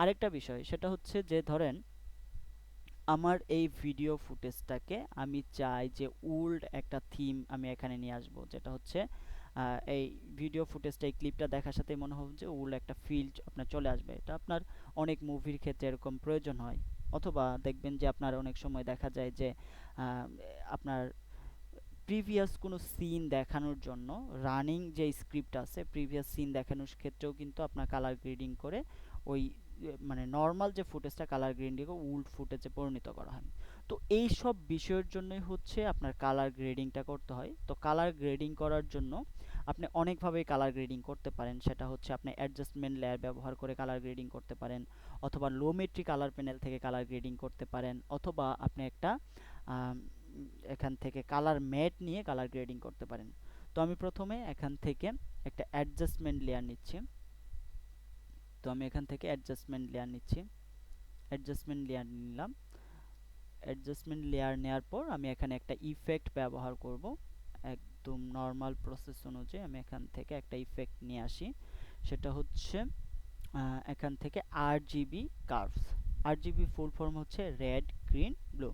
আরেকটা বিষয় সেটা হচ্ছে যে ধরেন আমার এই ভিডিও ফুটেজটাকে আমি চাই যে উল্ড একটা থিম আমি এখানে নিয়ে আসব, যেটা হচ্ছে এই ভিডিও ফুটেজটা, এই ক্লিপটা দেখার সাথে মনে হবে যে উল্ড একটা ফিল আপনার চলে আসবে। এটা আপনার অনেক মুভির ক্ষেত্রে এরকম প্রয়োজন হয়, অথবা দেখবেন যে আপনার অনেক সময় দেখা যায় যে আপনার প্রিভিয়াস কোনো সিন দেখানোর জন্য রানিং যে স্ক্রিপ্ট আছে, প্রিভিয়াস সিন দেখানোর ক্ষেত্রেও কিন্তু আপনার কালার গ্রেডিং করে ওই মানে নর্মাল যে ফুটেজটা কালার গ্রেডিং করে উল্ড ফুটেজে পরিণত করা হয়। তো এই সব বিষয়ের জন্যই হচ্ছে আপনার কালার গ্রেডিংটা করতে হয়। তো কালার গ্রেডিং করার জন্য আপনি অনেকভাবেই কালার গ্রেডিং করতে পারেন, সেটা হচ্ছে আপনি অ্যাডজাস্টমেন্ট লেয়ার ব্যবহার করে কালার গ্রেডিং করতে পারেন, অথবা লোমেট্রি কালার প্যানেল থেকে কালার গ্রেডিং করতে পারেন, অথবা আপনি একটা এখান থেকে কালার ম্যাট নিয়ে কালার গ্রেডিং করতে পারেন। তো আমি প্রথমে এখান থেকে একটা অ্যাডজাস্টমেন্ট লেয়ার নিচ্ছি। তো আমি এখান থেকে অ্যাডজাস্টমেন্ট লেয়ার নিচ্ছি, অ্যাডজাস্টমেন্ট লেয়ার নিলাম। অ্যাডজাস্টমেন্ট লেয়ার নেওয়ার পর আমি এখানে একটা ইফেক্ট ব্যবহার করব, একদম নর্মাল প্রসেস অনুযায়ী আমি এখান থেকে একটা ইফেক্ট নিয়ে আসি, সেটা হচ্ছে এখান থেকে RGB curves. RGB full form হচ্ছে রেড গ্রিন ব্লু।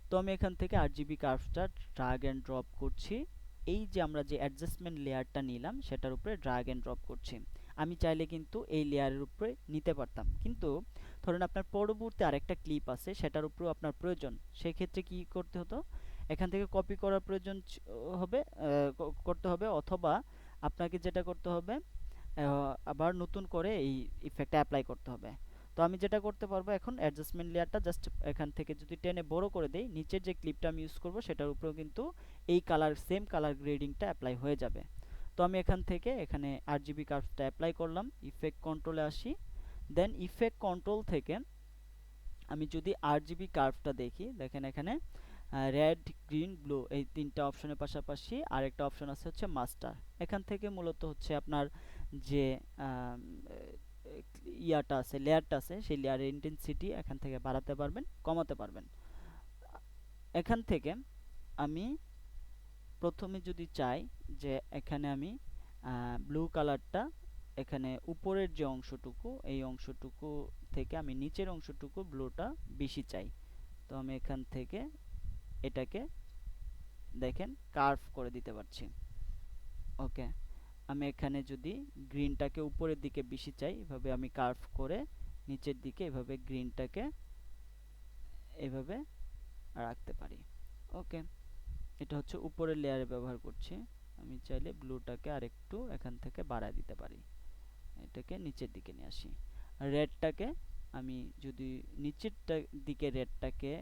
তো আমি এখান থেকে আরজিবি কার্ভসটা ড্রাগ অ্যান্ড ড্রপ করছি এই যে আমরা যে অ্যাডজাস্টমেন্ট লেয়ারটা নিলাম সেটার উপরে ড্র্যাগ এন্ড ড্রপ করছি। আমি চাইলে কিন্তু এই লেয়ারের উপরে নিতে পারতাম, কিন্তু ধরুন আপনার পরবর্তী আরেকটা ক্লিপ আছে সেটার উপরেও আপনার প্রয়োজন, সেক্ষেত্রে কি করতে হতো, এখান থেকে কপি করার প্রয়োজন হবে, করতে হবে, অথবা আপনাকে যেটা করতে হবে আবার নতুন করে এই ইফেক্টটা অ্যাপ্লাই করতে হবে। তো আমি যেটা করতে পারবো এখন অ্যাডজাস্টমেন্ট লেয়ারটা জাস্ট এখান থেকে যদি টেনে বড় করে দেই, নিচের যে ক্লিপটা আমি ইউজ করব সেটার উপরেও কিন্তু এই কালার সেম কালার গ্রেডিংটা অ্যাপ্লাই হয়ে যাবে। তো আমি এখান থেকে এখানে আরজিবি কার্ভসটা অ্যাপ্লাই করলাম, ইফেক্ট কন্ট্রোলে আসি, দেন ইফেক্ট কন্ট্রোল থেকে আমি যদি আরজিবি কার্ভটা দেখি, দেখেন এখানে রেড গ্রিন ব্লু এই তিনটা অপশনের পাশাপাশি আরেকটা অপশন আছে হচ্ছে মাস্টার। এখান থেকে মূলত হচ্ছে আপনার যে ইয়াটা আছে, লেয়ারটা আছে, সেই লেয়ারের ইন্টেন্সিটি এখান থেকে বাড়াতে পারবেন, কমাতে পারবেন। এখান থেকে আমি প্রথমে যদি চাই যে এখানে আমি ব্লু কালারটা এখানে উপরের যে অংশটুকু এই অংশটুকু থেকে আমি নিচের অংশটুকু ব্লুটা বেশি চাই, তো আমি এখান থেকে এটাকে দেখেন কার্ভ করে দিতে পারছি। ওকে, আমি এখানে যদি গ্রিনটাকে উপরের দিকে বেশি চাই, এভাবে আমি কার্ভ করে নিচের দিকে এভাবে গ্রিনটাকে এভাবে রাখতে পারি। ওকে, এটা হচ্ছে উপরের লেয়ারে ব্যবহার করছি। আমি চাইলে ব্লুটাকে আরেকটু এখান থেকে বাড়ায় দিতে পারি, এটাকে নিচের দিকে নিয়ে আসি। রেডটাকে আমি যদি নিচের দিকে রেডটাকে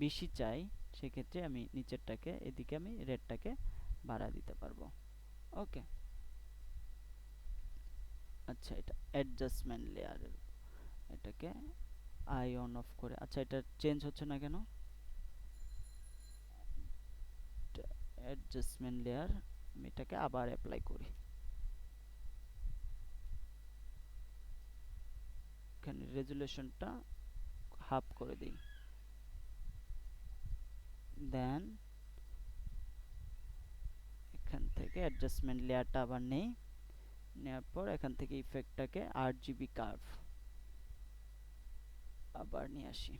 বেশি চাই, সেক্ষেত্রে আমি নিচেরটাকে এদিকে আমি রেডটাকে বাড়ায় দিতে পারবো। ওকে, আচ্ছা এটা অ্যাডজাস্টমেন্ট লেয়ারের, এটাকে আই অন অফ করে, আচ্ছা এটা চেঞ্জ হচ্ছে না কেন, অ্যাডজাস্টমেন্ট লেয়ার আমি এটাকে আবার অ্যাপ্লাই করি, এখানে রেজুলেশনটা হাফ করে দিই, দেন এখান থেকে অ্যাডজাস্টমেন্ট লেয়ারটা আবার নেই, নেওয়ার পর এখান থেকে ইফেক্টটাকে আরজিবি কার্ভ আবার নিয়ে আসি।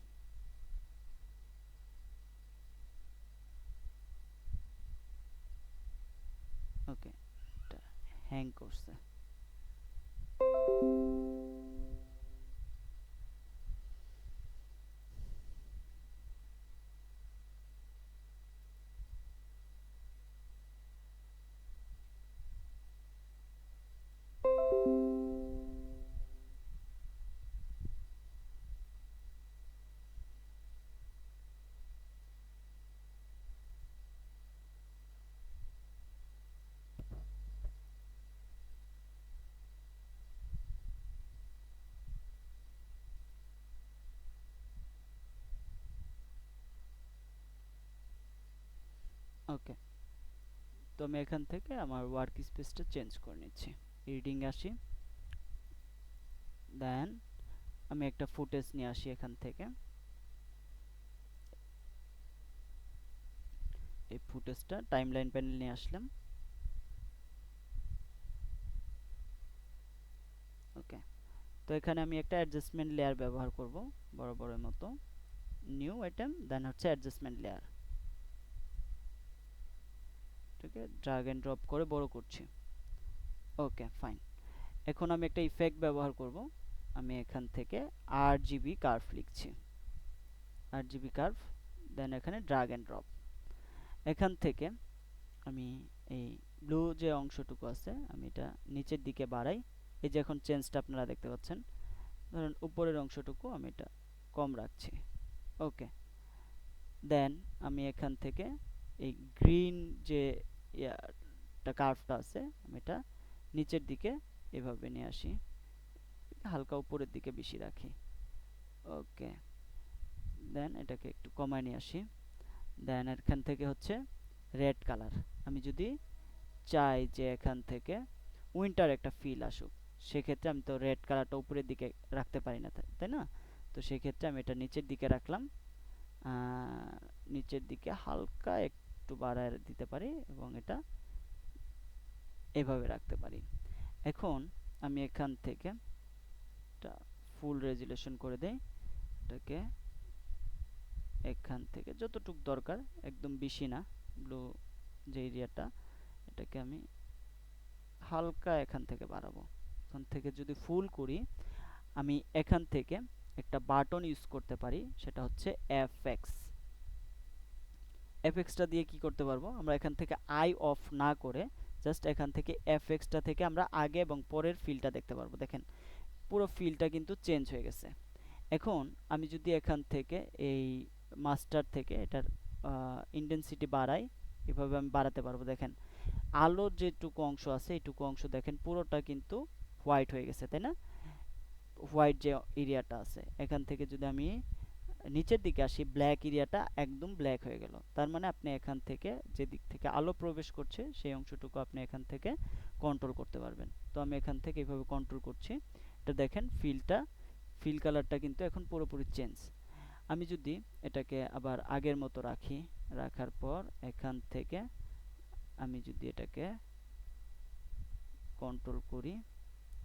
ওকে, এটা হ্যাং করছে। ওকে, তো আমি এখান থেকে আমার ওয়ার্ক স্পেসটা চেঞ্জ করে নিচ্ছি, রিডিং আসি, দেন আমি একটা ফুটেজ নিয়ে আসি এখান থেকে, এই ফুটেজটা টাইমলাইন প্যানেল নিয়ে আসলাম। ওকে, তো এখানে আমি একটা অ্যাডজাস্টমেন্ট লেয়ার ব্যবহার করব বরাবরের মতো, নিউ আইটেম, দেন হচ্ছে অ্যাডজাস্টমেন্ট লেয়ার, ঠিক আছে, ড্র্যাগ এন্ড ড্রপ করে বড় করছি। ওকে ফাইন, এখন আমি একটা ইফেক্ট ব্যবহার করব, আমি এখান থেকে আরজিবি কার্ভ লিখছি, আরজিবি কার্ভ, দেন এখানে ড্র্যাগ এন্ড ড্রপ, এখান থেকে আমি এই ব্লু যে অংশটুকু আছে আমি এটা নিচের দিকে বাড়াই, এই যে এখন চেঞ্জটা আপনারা দেখতে পাচ্ছেন, ধরুন উপরের অংশটুকু আমি এটা কম রাখছি। ওকে, দেন আমি এখান থেকে এই গ্রিন যে কার্ভটা আছে আমি এটা নিচের দিকে এভাবে নিয়ে আসি, হালকা উপরের দিকে বেশি রাখি। ওকে, দেন এটাকে একটু কমায় নিয়ে আসি, দেন এখান থেকে হচ্ছে রেড কালার, আমি যদি চাই যে এখান থেকে উইন্টার একটা ফিল আসুক, সেক্ষেত্রে আমি তো রেড কালারটা উপরের দিকে রাখতে পারি না, তাই না, তো সেক্ষেত্রে আমি এটা নিচের দিকে রাখলাম, নিচের দিকে হালকা একটু বাড়ায় দিতে পারি এবং এটা এভাবে রাখতে পারি। এখন আমি এখান থেকে এটা ফুল রেজুলেশন করে দেই, এটাকে এখান থেকে যতটুক দরকার, একদম বেশি না, ব্লু যে এরিয়াটা, এটাকে আমি হালকা এখান থেকে বাড়াবো। এখান থেকে যদি ফুল করি, আমি এখান থেকে একটা বাটন ইউজ করতে পারি, সেটা হচ্ছে এফএক্স। এফএক্সটা দিয়ে কি করতে পারবো, আমরা এখান থেকে আই অফ না করে জাস্ট এখান থেকে এফএক্সটা থেকে আমরা আগে এবং পরের ফিলটা দেখতে পারবো। দেখেন পুরো ফিলটা কিন্তু চেঞ্জ হয়ে গেছে। এখন আমি যদি এখান থেকে এই মাস্টার থেকে এটার ইন্টেন্সিটি বাড়াই, এভাবে আমি বাড়াতে পারবো। দেখেন আলোর যেটুকু অংশ আছে এইটুকু অংশ দেখেন পুরোটা কিন্তু হোয়াইট হয়ে গেছে, তাই না? হোয়াইট যে এরিয়াটা আছে, এখান থেকে যদি আমি নিচের দিকে আসি, ব্ল্যাক এরিয়াটা একদম ব্ল্যাক হয়ে গেল। তার মানে আপনি এখান থেকে যে দিক থেকে আলো প্রবেশ করছে সেই অংশটুকু আপনি এখান থেকে কন্ট্রোল করতে পারবেন। তো আমি এখান থেকে এইভাবে কন্ট্রোল করছি। এটা দেখেন ফিল কালারটা কিন্তু এখন পুরোপুরি চেঞ্জ। আমি যদি এটাকে আবার আগের মতো রাখি, রাখার পর এখান থেকে আমি যদি এটাকে কন্ট্রোল করি,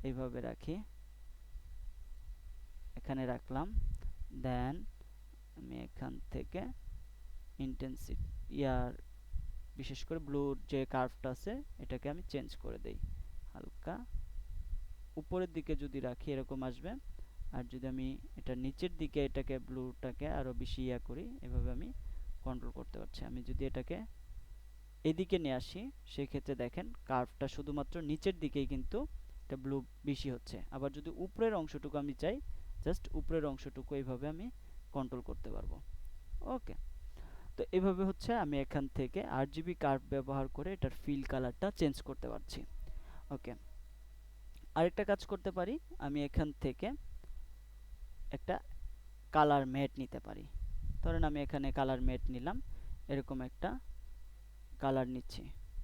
এইভাবে রাখি, এখানে রাখলাম, দেন আমি এখান থেকে ইন্টেন্সিটি ইয়ার বিশেষ করে ব্লুর যে কার্ভটা আছে এটাকে আমি চেঞ্জ করে দেই, হালকা উপরের দিকে যদি রাখি এরকম আসবে। আর যদি আমি এটা নিচের দিকে এটাকে ব্লুটাকে আরো বেশি ইয়া করি, এভাবে আমি কন্ট্রোল করতে পারছি। আমি যদি এটাকে এদিকে নিয়ে আসি, সেই ক্ষেত্রে দেখেন কার্ভটা শুধুমাত্র নিচের দিকেই কিন্তু এটা ব্লু বেশি হচ্ছে। আবার যদি উপরের অংশটুকু আমি চাই, জাস্ট উপরের অংশটুকু এইভাবে আমি কন্ট্রোল করতে পারবো। ওকে, তো এভাবে হচ্ছে আমি এখান থেকে আরজিবি কার্ভ ব্যবহার করে এটার ফিল কালারটা চেঞ্জ করতে পারছি। ওকে, আরেকটা কাজ করতে পারি, আমি এখান থেকে একটা কালার ম্যাট নিতে পারি। ধরেন আমি এখানে কালার ম্যাট নিলাম, এরকম একটা কালার নিচ্ছি।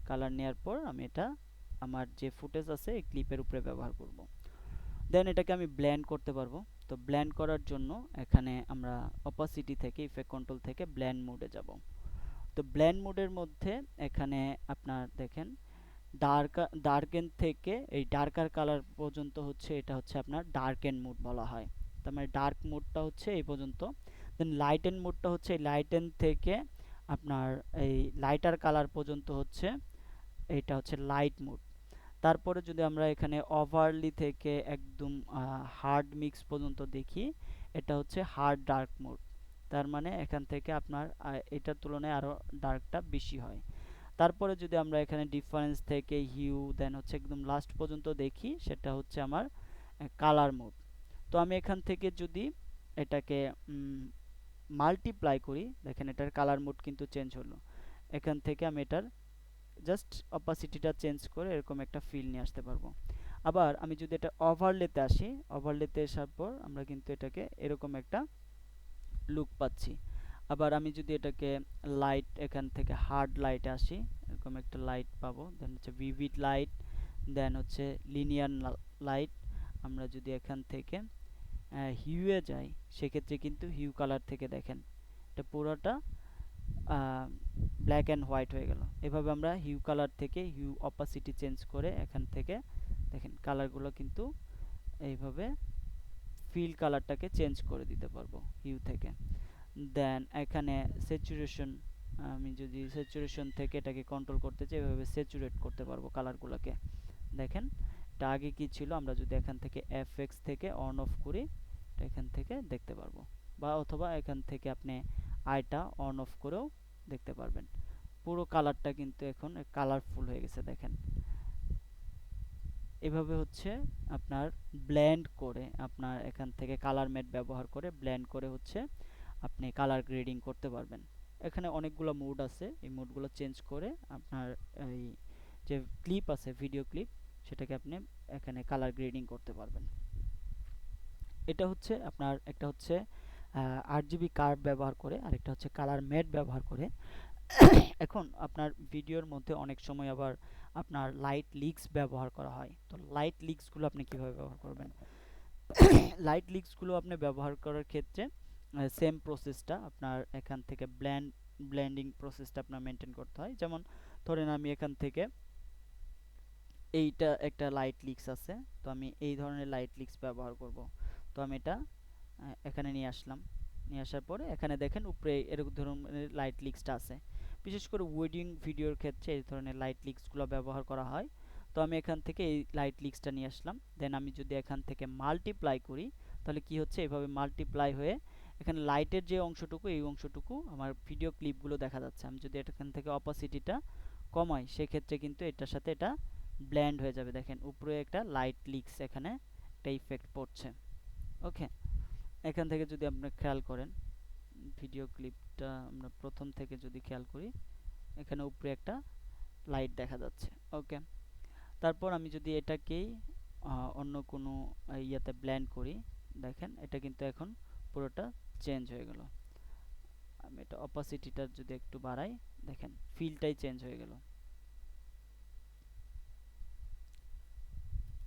কালার নেওয়ার পর আমি এটা আমার যে ফুটেজ আছে এই ক্লিপের উপরে ব্যবহার করব। দেন এটাকে আমি ব্লেন্ড করতে পারবো। তো ব্লেন্ড করার জন্য এখানে আমরা অপাসিটি থেকে ইফেক্ট কন্ট্রোল থেকে ব্লেন্ড মোডে যাব। তো ব্লেন্ড মোডের মধ্যে এখানে আপনার দেখেন ডার্কেন থেকে এই ডার্কার কালার পর্যন্ত হচ্ছে, এটা হচ্ছে আপনার ডার্কেন মোড বলা হয়। তার মানে ডার্ক মোডটা হচ্ছে এই পর্যন্ত। দেন লাইটেন মোডটা হচ্ছে লাইটেন থেকে আপনার এই লাইটার কালার পর্যন্ত হচ্ছে, এটা হচ্ছে লাইট মোড। তারপরে যদি আমরা এখানে ওভারলি থেকে একদম হার্ড মিক্স পর্যন্ত দেখি, এটা হচ্ছে হার্ড ডার্ক মোড। তার মানে এখান থেকে আপনার এটার তুলনায় আরো ডার্কটা বেশি হয়। তারপরে যদি আমরা এখানে ডিফারেন্স থেকে হিউ দেন হচ্ছে একদম লাস্ট পর্যন্ত দেখি, সেটা হচ্ছে আমার কালার মোড। তো আমি এখান থেকে যদি এটাকে মাল্টিপ্লাই করি, দেখেন এটার কালার মোড কিন্তু চেঞ্জ হলো। এখান থেকে আমি এটার জাস্ট অপাসিটিটা চেঞ্জ করে এরকম একটা ফিল নিয়ে আসতে পারবো। আবার আমি যদি এটা ওভারলেতে আসি, ওভারলেতে আসার পর আমরা কিন্তু এটাকে এরকম একটা লুক পাচ্ছি। আবার আমি যদি এটাকে লাইট এখান থেকে হার্ড লাইটে আসি, এরকম একটা লাইট পাবো। দেন হচ্ছে ভিভিড লাইট, দেন হচ্ছে লিনিয়ার লাইট। আমরা যদি এখান থেকে হিউয়ে যাই, সেক্ষেত্রে কিন্তু হিউ কালার থেকে দেখেন এটা পুরোটা ব্ল্যাক অ্যান্ড হোয়াইট হয়ে গেল। এভাবে আমরা হিউ কালার থেকে হিউ অপাসিটি চেঞ্জ করে এখান থেকে দেখেন কালারগুলো কিন্তু এইভাবে ফিল কালারটাকে চেঞ্জ করে দিতে পারবো হিউ থেকে। দেন এখানে স্যাচুরেশন, আমি যদি স্যাচুরেশন থেকে এটাকে কন্ট্রোল করতে চাই, এভাবে স্যাচুরেট করতে পারবো কালারগুলোকে। দেখেন এটা আগে কি ছিল, আমরা যদি এখান থেকে এফএক্স থেকে অন অফ করি, এটা এখান থেকে দেখতে পারবো। বা অথবা এখান থেকে আপনি আইটা অন অফ করেও দেখতে পারবেন। পুরো কালারটা কিন্তু এখন কালারফুল হয়ে গেছে দেখেন। এভাবে হচ্ছে আপনার ব্লেন্ড করে, আপনার এখান থেকে কালার ম্যাট ব্যবহার করে ব্লেন্ড করে হচ্ছে আপনি কালার গ্রেডিং করতে পারবেন। এখানে অনেকগুলো মোড আছে, এই মোডগুলো চেঞ্জ করে আপনার এই যে ক্লিপ আছে ভিডিও ক্লিপ, সেটাকে আপনি এখানে কালার গ্রেডিং করতে পারবেন। এটা হচ্ছে আপনার একটা হচ্ছে আরজিবি কার্ভ ব্যবহার করে, আরেকটা হচ্ছে কালার ম্যাট ব্যবহার করে। এখন আপনার ভিডিওর মধ্যে অনেক সময় আবার আপনার লাইট লিক্স ব্যবহার করা হয়। তো লাইট লিক্সগুলো আপনি কিভাবে ব্যবহার করবেন? লাইট লিক্সগুলো আপনি ব্যবহার করার ক্ষেত্রে সেম প্রসেসটা আপনার এখান থেকে ব্লেন্ডিং প্রসেসটা আপনার মেনটেন করতে হয়। যেমন ধরেন আমি এখান থেকে এইটা একটা লাইট লিক্স আছে, তো আমি এই ধরনের লাইট লিক্স ব্যবহার করব। তো আমি এটা এখানে নিয়ে আসলাম, নিয়ে আসার পরে এখানে দেখেন উপরে এরকম ধরনের লাইট লিক্সটা আছে। বিশেষ করে ওয়েডিং ভিডিওর ক্ষেত্রে এই ধরনের লাইট লিক্সগুলো ব্যবহার করা হয়। তো আমি এখান থেকে এই লাইট লিক্সটা নিয়ে আসলাম। দেন আমি যদি এখান থেকে মাল্টিপ্লাই করি তাহলে কি হচ্ছে, এভাবে মাল্টিপ্লাই হয়ে এখানে লাইটের যে অংশটুকু এই অংশটুকু আমার ভিডিও ক্লিপগুলো দেখা যাচ্ছে। আমি যদি এখান থেকে অপাসিটিটা কমাই সেক্ষেত্রে কিন্তু এটার সাথে এটা ব্লেন্ড হয়ে যাবে। দেখেন উপরে একটা লাইট লিক্স এখানে একটা ইফেক্ট পড়ছে। ওকে, এখান থেকে যদি আপনি খেয়াল করেন ভিডিও ক্লিপটা আমরা প্রথম থেকে যদি খেয়াল করি এখানে উপরে একটা লাইট দেখা যাচ্ছে। ওকে, তারপর আমি যদি এটাকেই অন্য কোনো ইয়াতে ব্লেন্ড করি, দেখেন এটা কিন্তু এখন পুরোটা চেঞ্জ হয়ে গেল। আমি এটা অপাসিটিটা যদি একটু বাড়াই, দেখেন ফিলটাই চেঞ্জ হয়ে গেল।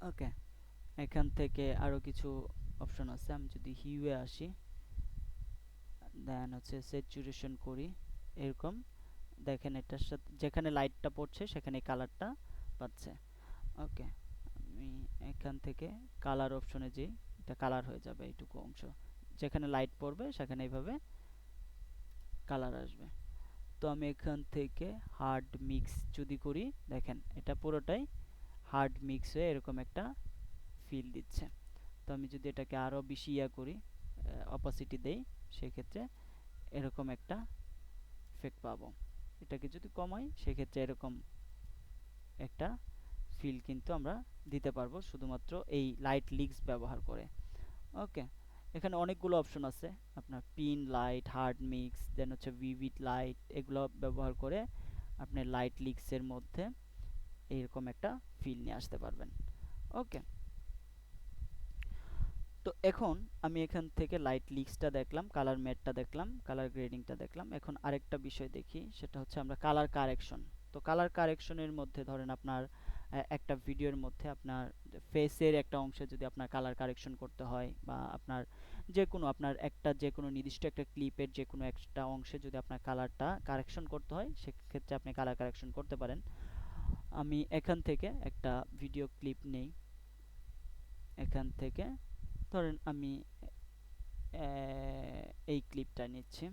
ওকে, এখান থেকে আরো কিছু অপশন আছে। আমি যদি হিউয়ে আসি, দেন হচ্ছে স্যাচুরেশন করি, এরকম দেখেন এটার সাথে যেখানে লাইটটা পড়ছে সেখানে কালারটা পাচ্ছে। ওকে, আমি এখান থেকে কালার অপশনে যাই, এটা কালার হয়ে যাবে এইটুকু অংশ, যেখানে লাইট পড়বে সেখানে এইভাবে কালার আসবে। তো আমি এখান থেকে হার্ড মিক্স যদি করি, দেখেন এটা পুরোটাই হার্ড মিক্স হয়ে এরকম একটা ফিল দিচ্ছে। তো আমি যদি এটাকে আরো বেশি করি, অপাসিটি দেই, সেক্ষেত্রে এরকম একটা ইফেক্ট পাবো। এটাকে যদি কমাই সেক্ষেত্রে এরকম একটা ফিল কিন্তু আমরা দিতে পারবো শুধুমাত্র এই লাইট লিক্স ব্যবহার করে। ওকে, এখানে অনেকগুলো অপশন আছে, আপনার পিন লাইট, হার্ড মিক্স, দেন হচ্ছে ভিভিড লাইট, এগুলো ব্যবহার করে আপনি লাইট লিক্সের মধ্যে এইরকম একটা ফিল নিয়ে আসতে পারবেন। ওকে, তো এখন আমি এখান থেকে লাইট লিক্সটা দেখলাম, কালার ম্যাটটা দেখলাম, কালার গ্রেডিংটা দেখলাম। এখন আরেকটা বিষয় দেখি, সেটা হচ্ছে আমরা কালার কারেকশন। তো কালার কারেকশনের মধ্যে ধরেন আপনার একটা ভিডিওর মধ্যে আপনার ফেসের একটা অংশে যদি আপনার কালার কারেকশন করতে হয়, বা আপনার যে কোনো আপনার একটা যে কোনো নির্দিষ্ট একটা ক্লিপের যে কোনো একটা অংশে যদি আপনার কালারটা কারেকশন করতে হয়, সেক্ষেত্রে আপনি কালার কারেকশন করতে পারেন। আমি এখান থেকে একটা ভিডিও ক্লিপ নেই, এখান থেকে ধরেন আমি এই ক্লিপটা নিচ্ছি,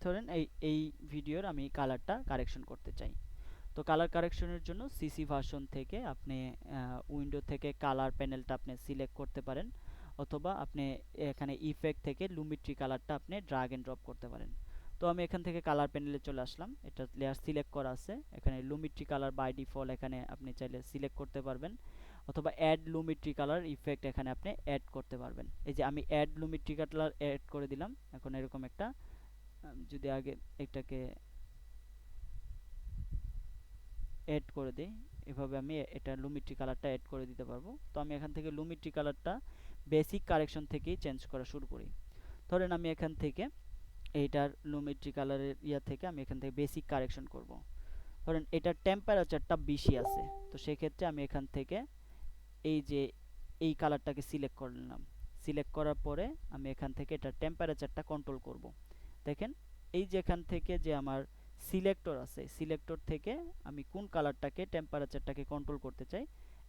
ধরেন এই ভিডিওর আমি কালারটা কারেকশন করতে চাই। তো কালার কারেকশনের জন্য সিসি ভার্সন থেকে আপনি উইন্ডো থেকে কালার প্যানেলটা আপনি সিলেক্ট করতে পারেন, অথবা আপনি এখানে ইফেক্ট থেকে লুমিট্রি কালারটা আপনি ড্রাগ এন্ড ড্রপ করতে পারেন। তো আমি এখান থেকে কালার প্যানেলে চলে আসলাম, এটা লেয়ার সিলেক্ট করা আছে, এখানে লুমিট্রি কালার বাই ডিফল্ট এখানে আপনি চাইলে সিলেক্ট করতে পারবেন, অথবা অ্যাড লুমিট্রি কালার ইফেক্ট এখানে আপনি অ্যাড করতে পারবেন। এই যে আমি অ্যাড লুমিট্রি কালার অ্যাড করে দিলাম। এখন এরকম একটা যদি আগে এটাকে অ্যাড করে দিই, এভাবে আমি এটা লুমিট্রি কালারটা অ্যাড করে দিতে পারবো। তো আমি এখান থেকে লুমিট্রি কালারটা বেসিক কারেকশন থেকেই চেঞ্জ করা শুরু করি। ধরেন আমি এখান থেকে এইটার লুমিট্রি কালারের থেকে আমি এখান থেকে বেসিক কারেকশন করব। ধরেন এটার টেম্পারেচারটা বেশি আছে, তো সেক্ষেত্রে আমি এখান থেকে এই যে এই কালারটাকে সিলেক্ট করে নিলাম। সিলেক্ট করার পরে আমি এখান থেকে এটার টেম্পারেচারটা কন্ট্রোল করব। দেখেন এই যে এখান থেকে যে আমার সিলেক্টর আছে, সিলেক্টর থেকে আমি কোন কালারটাকে টেম্পারেচারটাকে কন্ট্রোল করতে চাই,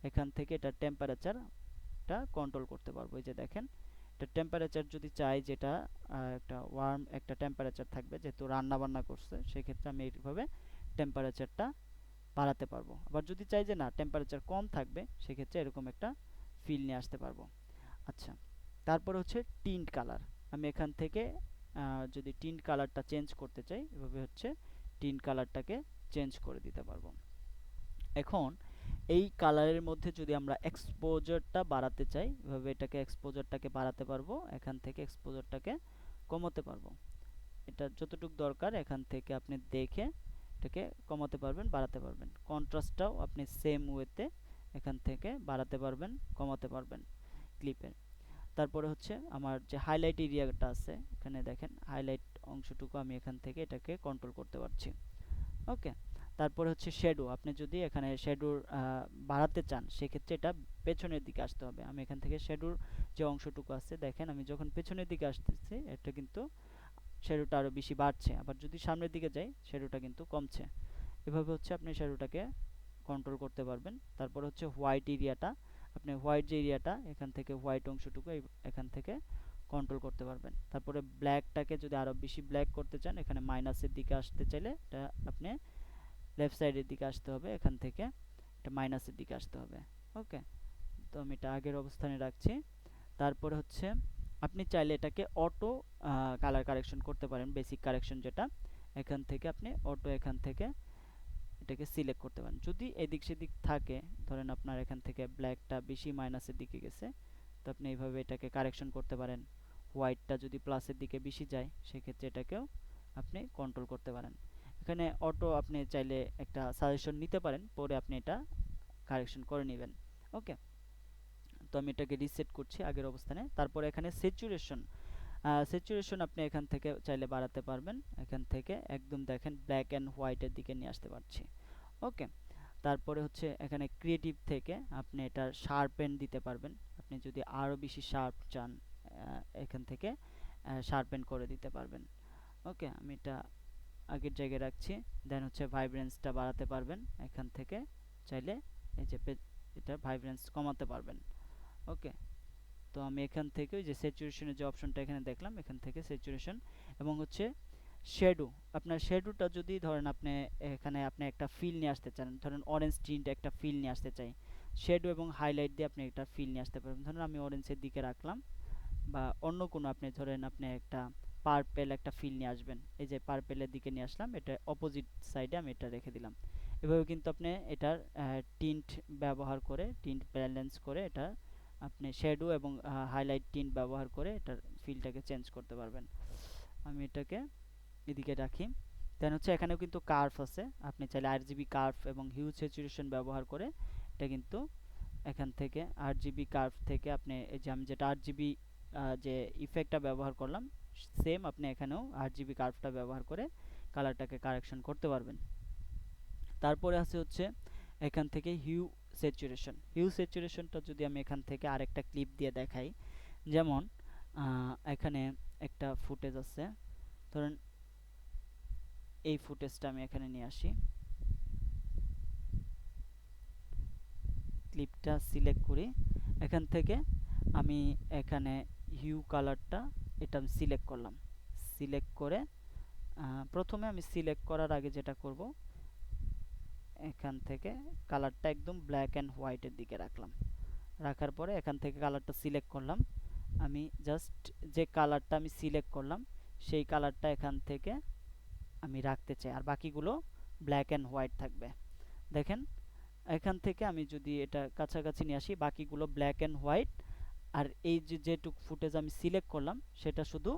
এখান থেকে এটার টেম্পারেচারটা কন্ট্রোল করতে পারবো। এই যে দেখেন এটা টেম্পারেচার যদি চাই যেটা একটা ওয়ার্ম একটা টেম্পারেচার থাকবে, যেহেতু রান্না বান্না করছে সেক্ষেত্রে আমি এইভাবে টেম্পারেচারটা বাড়াতে পারবো। আবার যদি চাই যে না টেম্পারেচার কম থাকবে, সেক্ষেত্রে এরকম একটা ফিল নিয়ে আসতে পারবো। আচ্ছা, তারপর হচ্ছে টিন্ট কালার। আমি এখান থেকে যদি টিন্ট কালারটা চেঞ্জ করতে চাই, এভাবে হচ্ছে টিন্ট কালারটাকে চেঞ্জ করে দিতে পারবো। এখন এই কালারের মধ্যে যদি আমরা এক্সপোজারটা বাড়াতে চাই, এভাবে এটাকে এক্সপোজারটাকে বাড়াতে পারবো, এখান থেকে এক্সপোজারটাকে কমাতে পারবো। এটা যতটুকু দরকার এখান থেকে আপনি দেখে এটাকে কমাতে পারবেন, বাড়াতে পারবেন। কন্ট্রাস্টটাও আপনি সেম ওয়েতে এখান থেকে বাড়াতে পারবেন, কমাতে পারবেন ক্লিপের। তারপরে হচ্ছে আমার যে হাইলাইট এরিয়াটা আছে, এখানে দেখেন হাইলাইট অংশটুকু আমি এখান থেকে এটাকে কন্ট্রোল করতে পারছি। ওকে, তারপরে হচ্ছে শ্যাডো। আপনি যদি এখানে শ্যাডোর বাড়াতে চান সেক্ষেত্রে এটা পেছনের দিকে আসতে হবে। আমি এখান থেকে শ্যাডোর যে অংশটুকু আছে, দেখেন আমি যখন পেছনের দিকে আসতেছি এটা কিন্তু শ্যাডোটা আরো বেশি বাড়ছে, আবার যদি সামনের দিকে যাই শ্যাডোটা কিন্তু কমছে। এভাবে হচ্ছে আপনি শ্যাডোটাকে কন্ট্রোল করতে পারবেন। তারপর হচ্ছে হোয়াইট এরিয়াটা, আপনি হোয়াইট যে এরিয়াটা এখান থেকে হোয়াইট অংশটুকু এখান থেকে কন্ট্রোল করতে পারবেন। তারপরে ব্ল্যাকটাকে যদি আরো বেশি ব্ল্যাক করতে চান, এখানে মাইনাসের দিকে আসতে চাইলে এটা আপনি লেফট সাইডের দিকে আসতে হবে, এখান থেকে এটা মাইনাসের দিকে আসতে হবে। ওকে, তো আমি এটা আগের অবস্থানে রাখছি। তারপরে হচ্ছে আপনি চাইলে এটাকে অটো কালার কারেকশন করতে পারেন, বেসিক কারেকশন যেটা, এখান থেকে আপনি অটো এখান থেকে এটাকে সিলেক্ট করতে পারেন। যদি এদিক সেদিক থাকে, ধরেন আপনার এখান থেকে ব্ল্যাকটা বেশি মাইনাসের দিকে গেছে, তো আপনি এইভাবে এটাকে কারেকশন করতে পারেন। হোয়াইটটা যদি প্লাসের দিকে বেশি যায়, সেক্ষেত্রে এটাকেও আপনি কন্ট্রোল করতে পারেন। এখানে অটো আপনি চাইলে একটা সাজেশন নিতে পারেন, পরে আপনি এটা কারেকশন করে নেবেন। ওকে, তো আমি এটাকে রিসেট করছি আগের অবস্থানে। তারপরে এখানে স্যাচুরেশন আপনি এখান থেকে চাইলে বাড়াতে পারবেন, এখান থেকে একদম দেখেন ব্ল্যাক অ্যান্ড হোয়াইটের দিকে নিয়ে আসতে পারছি। ওকে, তারপরে হচ্ছে এখানে ক্রিয়েটিভ থেকে আপনি এটা শার্পেন দিতে পারবেন, আপনি যদি আরও বেশি শার্প চান এখান থেকে শার্পেন করে দিতে পারবেন। ওকে, আমি এটা আগের জায়গায় রাখছি। দেন হচ্ছে ভাইব্রেন্সটা বাড়াতে পারবেন, এখান থেকে চাইলে এই যে এটা ভাইব্রেন্স কমাতে পারবেন। ওকে, তো আমি এখান থেকে ওই যে স্যাচুরেশনের যে অপশনটা এখানে দেখলাম, এখান থেকে স্যাচুরেশন এবং হচ্ছে শ্যাডো, আপনার শ্যাডোটা যদি ধরেন আপনি এখানে আপনি একটা ফিল নিয়ে আসতে চান, ধরেন অরেঞ্জ টিন্ট একটা ফিল নিয়ে আসতে চাই, শ্যাডো এবং হাইলাইট দিয়ে আপনি একটা ফিল নিয়ে আসতে পারবেন। ধরেন আমি অরেঞ্জের দিকে রাখলাম, বা অন্য কোনো আপনি ধরেন আপনি একটা পার্পেল একটা ফিল নিয়ে আসবেন, এই যে পার্পেলের দিকে নিয়ে আসলাম, এটা অপোজিট সাইডে আমি এটা রেখে দিলাম। এভাবে কিন্তু আপনি এটার টিন্ট ব্যবহার করে, টিন্ট ব্যালেন্স করে এটা আপনি শ্যাডো এবং হাইলাইট টিন্ট ব্যবহার করে এটার ফিলটাকে চেঞ্জ করতে পারবেন। আমি এটাকে এদিকে রাখি। দেন হচ্ছে এখানেও কিন্তু কার্ভ আছে, আপনি চাইলে আরজিবি কার্ভ এবং হিউ স্যাচুরেশন ব্যবহার করে এটা কিন্তু এখান থেকে আরজিবি কার্ভ থেকে আপনি এই যে আমি যেটা আরজিবি যে ইফেক্টটা ব্যবহার করলাম, সেম আপনি এখানেও আরজিবি কার্ভটা ব্যবহার করে কালারটাকে কারেকশন করতে পারবেন। তারপরে আছে হচ্ছে এখান থেকে হিউ স্যাচুরেশনটা যদি আমি এখান থেকে আরেকটা ক্লিপ দিয়ে দেখাই, যেমন এখানে একটা ফুটেজ আছে, ধরেন এই ফুটেজটা আমি এখানে নিয়ে আসি, ক্লিপটা সিলেক্ট করি, এখান থেকে আমি এখানে হিউ কালারটা এটা আমি সিলেক্ট করলাম। সিলেক্ট করে প্রথমে আমি সিলেক্ট করার আগে যেটা করব, এখান থেকে কালারটা একদম ব্ল্যাক অ্যান্ড হোয়াইটের দিকে রাখলাম। রাখার পরে এখান থেকে কালারটা সিলেক্ট করলাম, আমি জাস্ট যে কালারটা আমি সিলেক্ট করলাম সেই কালারটা এখান থেকে আমি রাখতে চাই, আর বাকিগুলো ব্ল্যাক অ্যান্ড হোয়াইট থাকবে। দেখেন এখান থেকে আমি যদি এটা কাছাকাছি নিয়ে আসি, বাকিগুলো ব্ল্যাক অ্যান্ড হোয়াইট, আর এই যে যেটুকু ফুটেজ আমি সিলেক্ট করলাম সেটা শুধু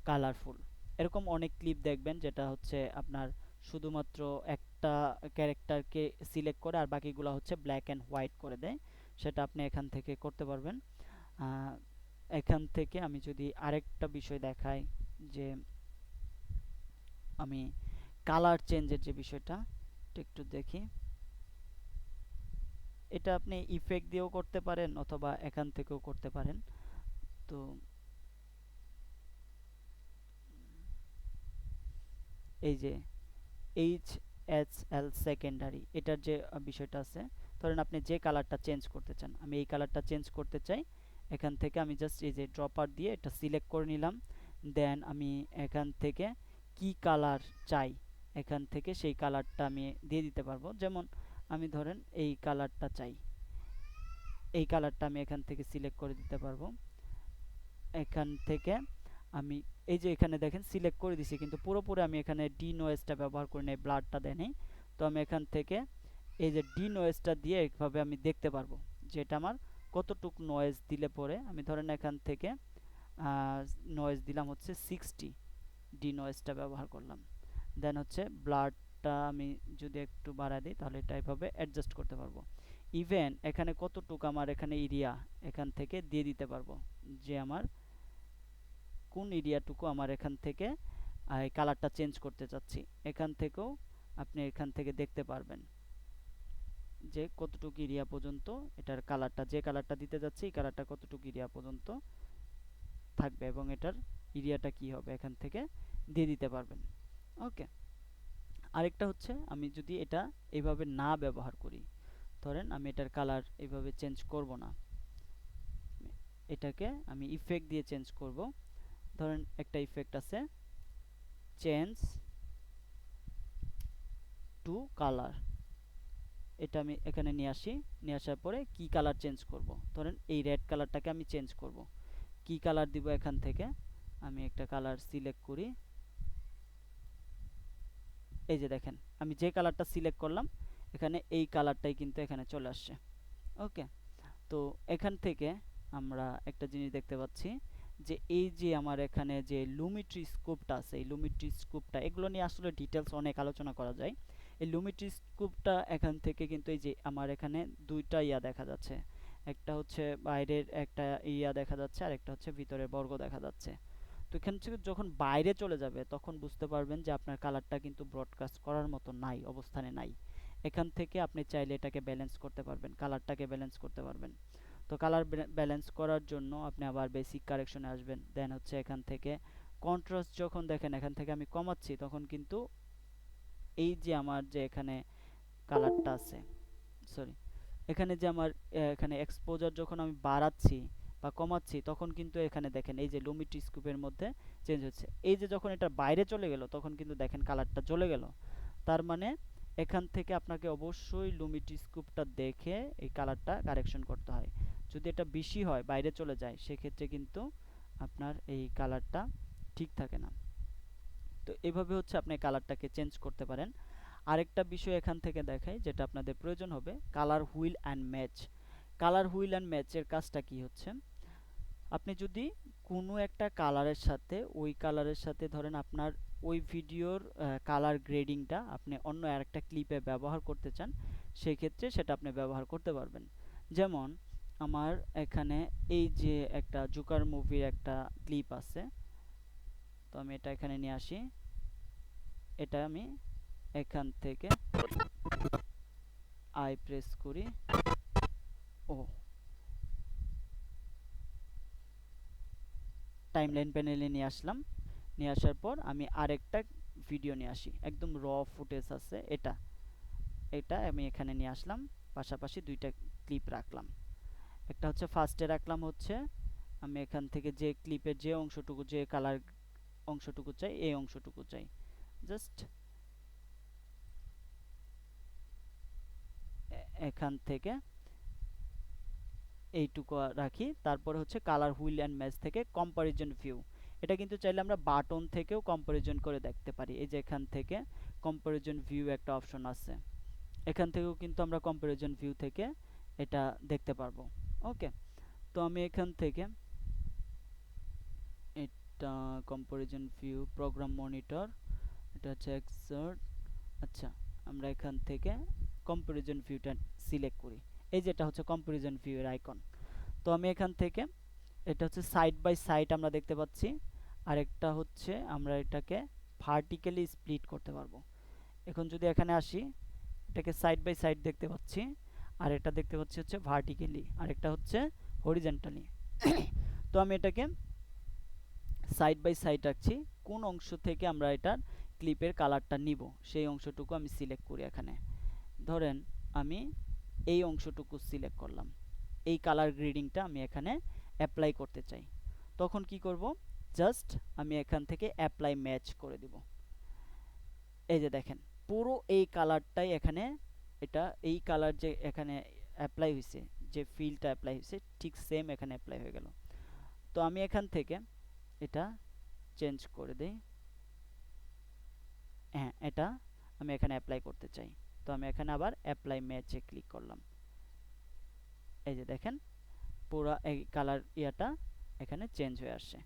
কালারফুল। এরকম অনেক ক্লিপ দেখবেন যেটা হচ্ছে আপনার শুধুমাত্র একটা ক্যারেক্টারকে সিলেক্ট করে আর বাকিগুলো হচ্ছে ব্ল্যাক অ্যান্ড হোয়াইট করে দেয়, সেটা আপনি এখান থেকে করতে পারবেন। এখান থেকে আমি যদি আরেকটা বিষয় দেখাই, যে আমি কালার চেঞ্জের যে বিষয়টা একটু দেখি, এটা আপনি ইফেক্ট দিয়েও করতে পারেন অথবা এখান থেকেও করতে পারেন। তো এই যে HSL সেকেন্ডারি এটার যে বিষয়টা আছে, ধরেন আপনি যে কালারটা চেঞ্জ করতে চান, আমি এই কালারটা চেঞ্জ করতে চাই, এখান থেকে আমি জাস্ট এই যে ড্রপার দিয়ে এটা সিলেক্ট করে নিলাম। দেন আমি এখান থেকে কি কালার চাই, এখান থেকে সেই কালারটা আমি দিয়ে দিতে পারবো। যেমন আমি ধরেন এই কালারটা চাই, এই কালারটা আমি এখান থেকে সিলেক্ট করে দিতে পারবো। এখান থেকে আমি এই যে এখানে দেখেন সিলেক্ট করে দিছি, কিন্তু পুরোপুরি আমি এখানে ডি নয়েজটা ব্যবহার করি নাই, ব্লারটা দেয় নাই। তো আমি এখান থেকে এই যে ডি নয়েজটা দিয়ে এইভাবে আমি দেখতে পারবো যে এটা আমার কতটুক নয়েজ দিলে পরে, আমি ধরেন এখান থেকে নয়েজ দিলাম হচ্ছে 60, ডি নয়েজটা ব্যবহার করলাম। দেন হচ্ছে ব্লারটা আমি যদি একটু বাড়ায় দিই তাহলে এটা এইভাবে অ্যাডজাস্ট করতে পারবো। ইভেন এখানে কতটুকু আমার এখানে এরিয়া এখান থেকে দিয়ে দিতে পারবো, যে আমার কোন এরিয়াটুকু আমার এখান থেকে কালারটা চেঞ্জ করতে চাচ্ছি, এখান থেকেও আপনি এখান থেকে দেখতে পারবেন যে কতটুকু এরিয়া পর্যন্ত এটার কালারটা, যে কালারটা দিতে যাচ্ছি এই কালারটা কতটুকু এরিয়া পর্যন্ত থাকবে এবং এটার এরিয়াটা কি হবে এখান থেকে দিয়ে দিতে পারবেন। ওকে, আরেকটা হচ্ছে আমি যদি এটা এইভাবে না ব্যবহার করি, ধরেন আমি এটার কালার এইভাবে চেঞ্জ করব না, এটাকে আমি ইফেক্ট দিয়ে চেঞ্জ করব। ধরেন একটা ইফেক্ট আছে চেঞ্জ টু কালার, এটা আমি এখানে নিয়ে আসি। নিয়ে আসার পরে কি কালার চেঞ্জ করব, ধরেন এই রেড কালারটাকে আমি চেঞ্জ করব। কি কালার দিব, এখান থেকে আমি একটা কালার সিলেক্ট করি। এই যে দেখেন আমি যে কালারটা সিলেক্ট করলাম এখানে এই কালারটাই কিন্তু এখানে চলে আসছে। ওকে, তো এখান থেকে আমরা একটা জিনিস দেখতে পাচ্ছি যে এই যে আমার এখানে যে লুমিট্রি স্কোপটা আছে, এই লুমিট্রি স্কোপটা, এগুলো নিয়ে আসলে ডিটেলস অনেক আলোচনা করা যায়। এই লুমিট্রি স্কোপটা এখান থেকে কিন্তু এই যে আমার এখানে দুইটা ইয়া দেখা যাচ্ছে, একটা হচ্ছে বাইরের একটা ইয়া দেখা যাচ্ছে আর একটা হচ্ছে ভিতরের বর্গ দেখা যাচ্ছে। তো এখান থেকে যখন বাইরে চলে যাবে তখন বুঝতে পারবেন যে আপনার কালারটা কিন্তু ব্রডকাস্ট করার মতো নাই, অবস্থানে নাই। এখান থেকে আপনি চাইলে এটাকে ব্যালেন্স করতে পারবেন, কালারটাকে ব্যালেন্স করতে পারবেন। তো কালার ব্যালেন্স করার জন্য আপনি আবার বেসিক কারেকশনে আসবেন, দেন হচ্ছে এখান থেকে কন্ট্রাস্ট, যখন দেখেন এখান থেকে আমি কমাচ্ছি তখন কিন্তু এই যে আমার যে এখানে কালারটা আছে, সরি, এখানে যে আমার এখানে এক্সপোজার যখন আমি বাড়াচ্ছি বা কমাচ্ছি তখন কিন্তু এখানে দেখেন এই যে লুমিট্রি স্কোপের মধ্যে চেঞ্জ হচ্ছে। এই যে যখন এটা বাইরে চলে গেল তখন কিন্তু দেখেন কালারটা চলে গেল। তার মানে এখান থেকে আপনাকে অবশ্যই লুমিট্রি স্কোপটা দেখে এই কালারটা কারেকশন করতে হয়। যদি এটা বেশি হয় বাইরে চলে যায় সেক্ষেত্রে কিন্তু আপনার এই কালারটা ঠিক থাকে না। তো এভাবে হচ্ছে আপনি কালারটাকে চেঞ্জ করতে পারেন। আরেকটা বিষয় এখান থেকে দেখাই যেটা আপনাদের প্রয়োজন হবে, colour wheel and match. Colour wheel and ম্যাচের কাজটা কি হচ্ছে, আপনি যদি কোনো একটা কালারের সাথে ওই কালারের সাথে ধরেন আপনার ওই ভিডিওর কালার গ্রেডিংটা আপনি অন্য আরেকটা ক্লিপে ব্যবহার করতে চান, সেই ক্ষেত্রে সেটা আপনি ব্যবহার করতে পারবেন। যেমন আমার এখানে এই যে একটা জোকার মুভির একটা ক্লিপ আছে, তো আমি এটা এখানে নিয়ে আসি। এটা আমি এখান থেকে আই প্রেস করি, ও টাইমলাইন প্যানেলে নিয়ে আসলাম। নিয়ে আসার পর আমি আরেকটা ভিডিও নিয়ে আসি, একদম র ফুটেজ আছে, এটা এটা আমি এখানে নিয়ে আসলাম, পাশাপাশি দুইটা ক্লিপ রাখলাম। একটা হচ্ছে ফার্স্টে রাখলাম হচ্ছে আমি এখান থেকে যে ক্লিপের যে অংশটুকু, যে কালার অংশটুকু চাই, এই অংশটুকু চাই, জাস্ট এখান থেকে এইটুকু রাখি। তারপরে হচ্ছে কালার হুইল অ্যান্ড ম্যাচ থেকে কম্পারিজন ভিউ, এটা কিন্তু চাইলে আমরা বাটন থেকেও কম্পারিজন করে দেখতে পারি। এই যে এখান থেকে কম্পারিজন ভিউ একটা অপশন আছে, এখান থেকেও কিন্তু আমরা কম্পারিজন ভিউ থেকে এটা দেখতে পারবো। ওকে, তো আমি এখান থেকে এটা কম্পারিজন ভিউ, প্রোগ্রাম মনিটর, এটা হচ্ছে এক্সার্ট। আচ্ছা, আমরা এখান থেকে কম্পারিজন ভিউটা সিলেক্ট করি। এই যেটা হচ্ছে কম্পারিজন ভিউ এর আইকন। তো আমি এখান থেকে এটা হচ্ছে সাইড বাই সাইড আমরা দেখতে পাচ্ছি, আরেকটা হচ্ছে আমরা এটাকে ভার্টিক্যালি স্প্লিট করতে পারবো। এখন যদি এখানে আসি, এটাকে সাইড বাই সাইড দেখতে পাচ্ছি, আর এটা দেখতে পাচ্ছি হচ্ছে ভার্টিক্যালি, আরেকটা হচ্ছে হরিজন্টালি। তো আমি এটাকে সাইড বাই সাইড রাখছি। কোন অংশ থেকে আমরা এটার ক্লিপের কালারটা নিব সেই অংশটুকু আমি সিলেক্ট করি। এখানে ধরেন আমি এই অংশটুকু সিলেক্ট করলাম, এই কালার গ্রেডিংটা আমি এখানে অ্যাপ্লাই করতে চাই। তখন কি করব, জাস্ট আমি এখান থেকে অ্যাপ্লাই ম্যাচ করে দিব। এই যে দেখেন পুরো এই কালারটাই এখানে, এটা এই কালার যে এখানে অ্যাপ্লাই হয়েছে, যে ফিলটা অ্যাপ্লাই হয়েছে ঠিক সেম এখানে অ্যাপ্লাই হয়ে গেল। তো আমি এখান থেকে এটা চেঞ্জ করে দেই, হ্যাঁ এটা আমি এখানে অ্যাপ্লাই করতে চাই। তো আমি এখানে আবার অ্যাপ্লাই ম্যাচে ক্লিক করলাম। এই যে দেখেন পুরো এই কালার ইয়াটা এখানে চেঞ্জ হয়ে আসছে।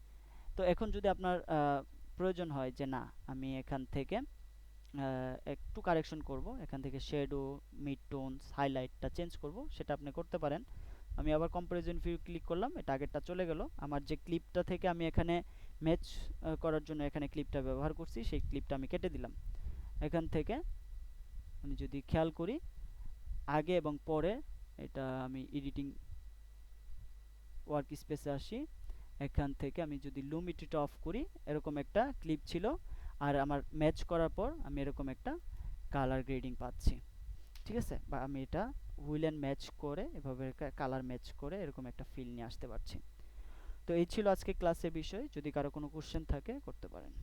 তো এখন যদি আপনার প্রয়োজন হয় যে না আমি এখান থেকে একটু কারেকশন করব, এখান থেকে শ্যাডো, মিড টোনস, হাইলাইটটা চেঞ্জ করব, সেটা আপনি করতে পারেন। আমি আবার কম্পারিজন ভিউ ক্লিক করলাম, এটা আগেরটা চলে গেল। আমার যে ক্লিপটা থেকে আমি এখানে ম্যাচ করার জন্য এখানে ক্লিপটা ব্যবহার করছি, সেই ক্লিপটা আমি কেটে দিলাম। এখান থেকে আমি যদি খেয়াল করি আগে এবং পরে, এটা আমি এডিটিং ওয়ার্ক স্পেসে আসি, এখান থেকে আমি যদি লুমিট্রিটা অফ করি, এরকম একটা ক্লিপ ছিল, আর আমার ম্যাচ করার পর আমি এরকম একটা কালার গ্রেডিং পাচ্ছি। ঠিক আছে, বা আমি এটা হুইল অ্যান্ড ম্যাচ করে এভাবে কালার ম্যাচ করে এরকম একটা ফিল নিয়ে আসতে পারছি। তো এই ছিল আজকে ক্লাসের বিষয়, যদি কারো কোনো কোশ্চেন থাকে করতে পারেন।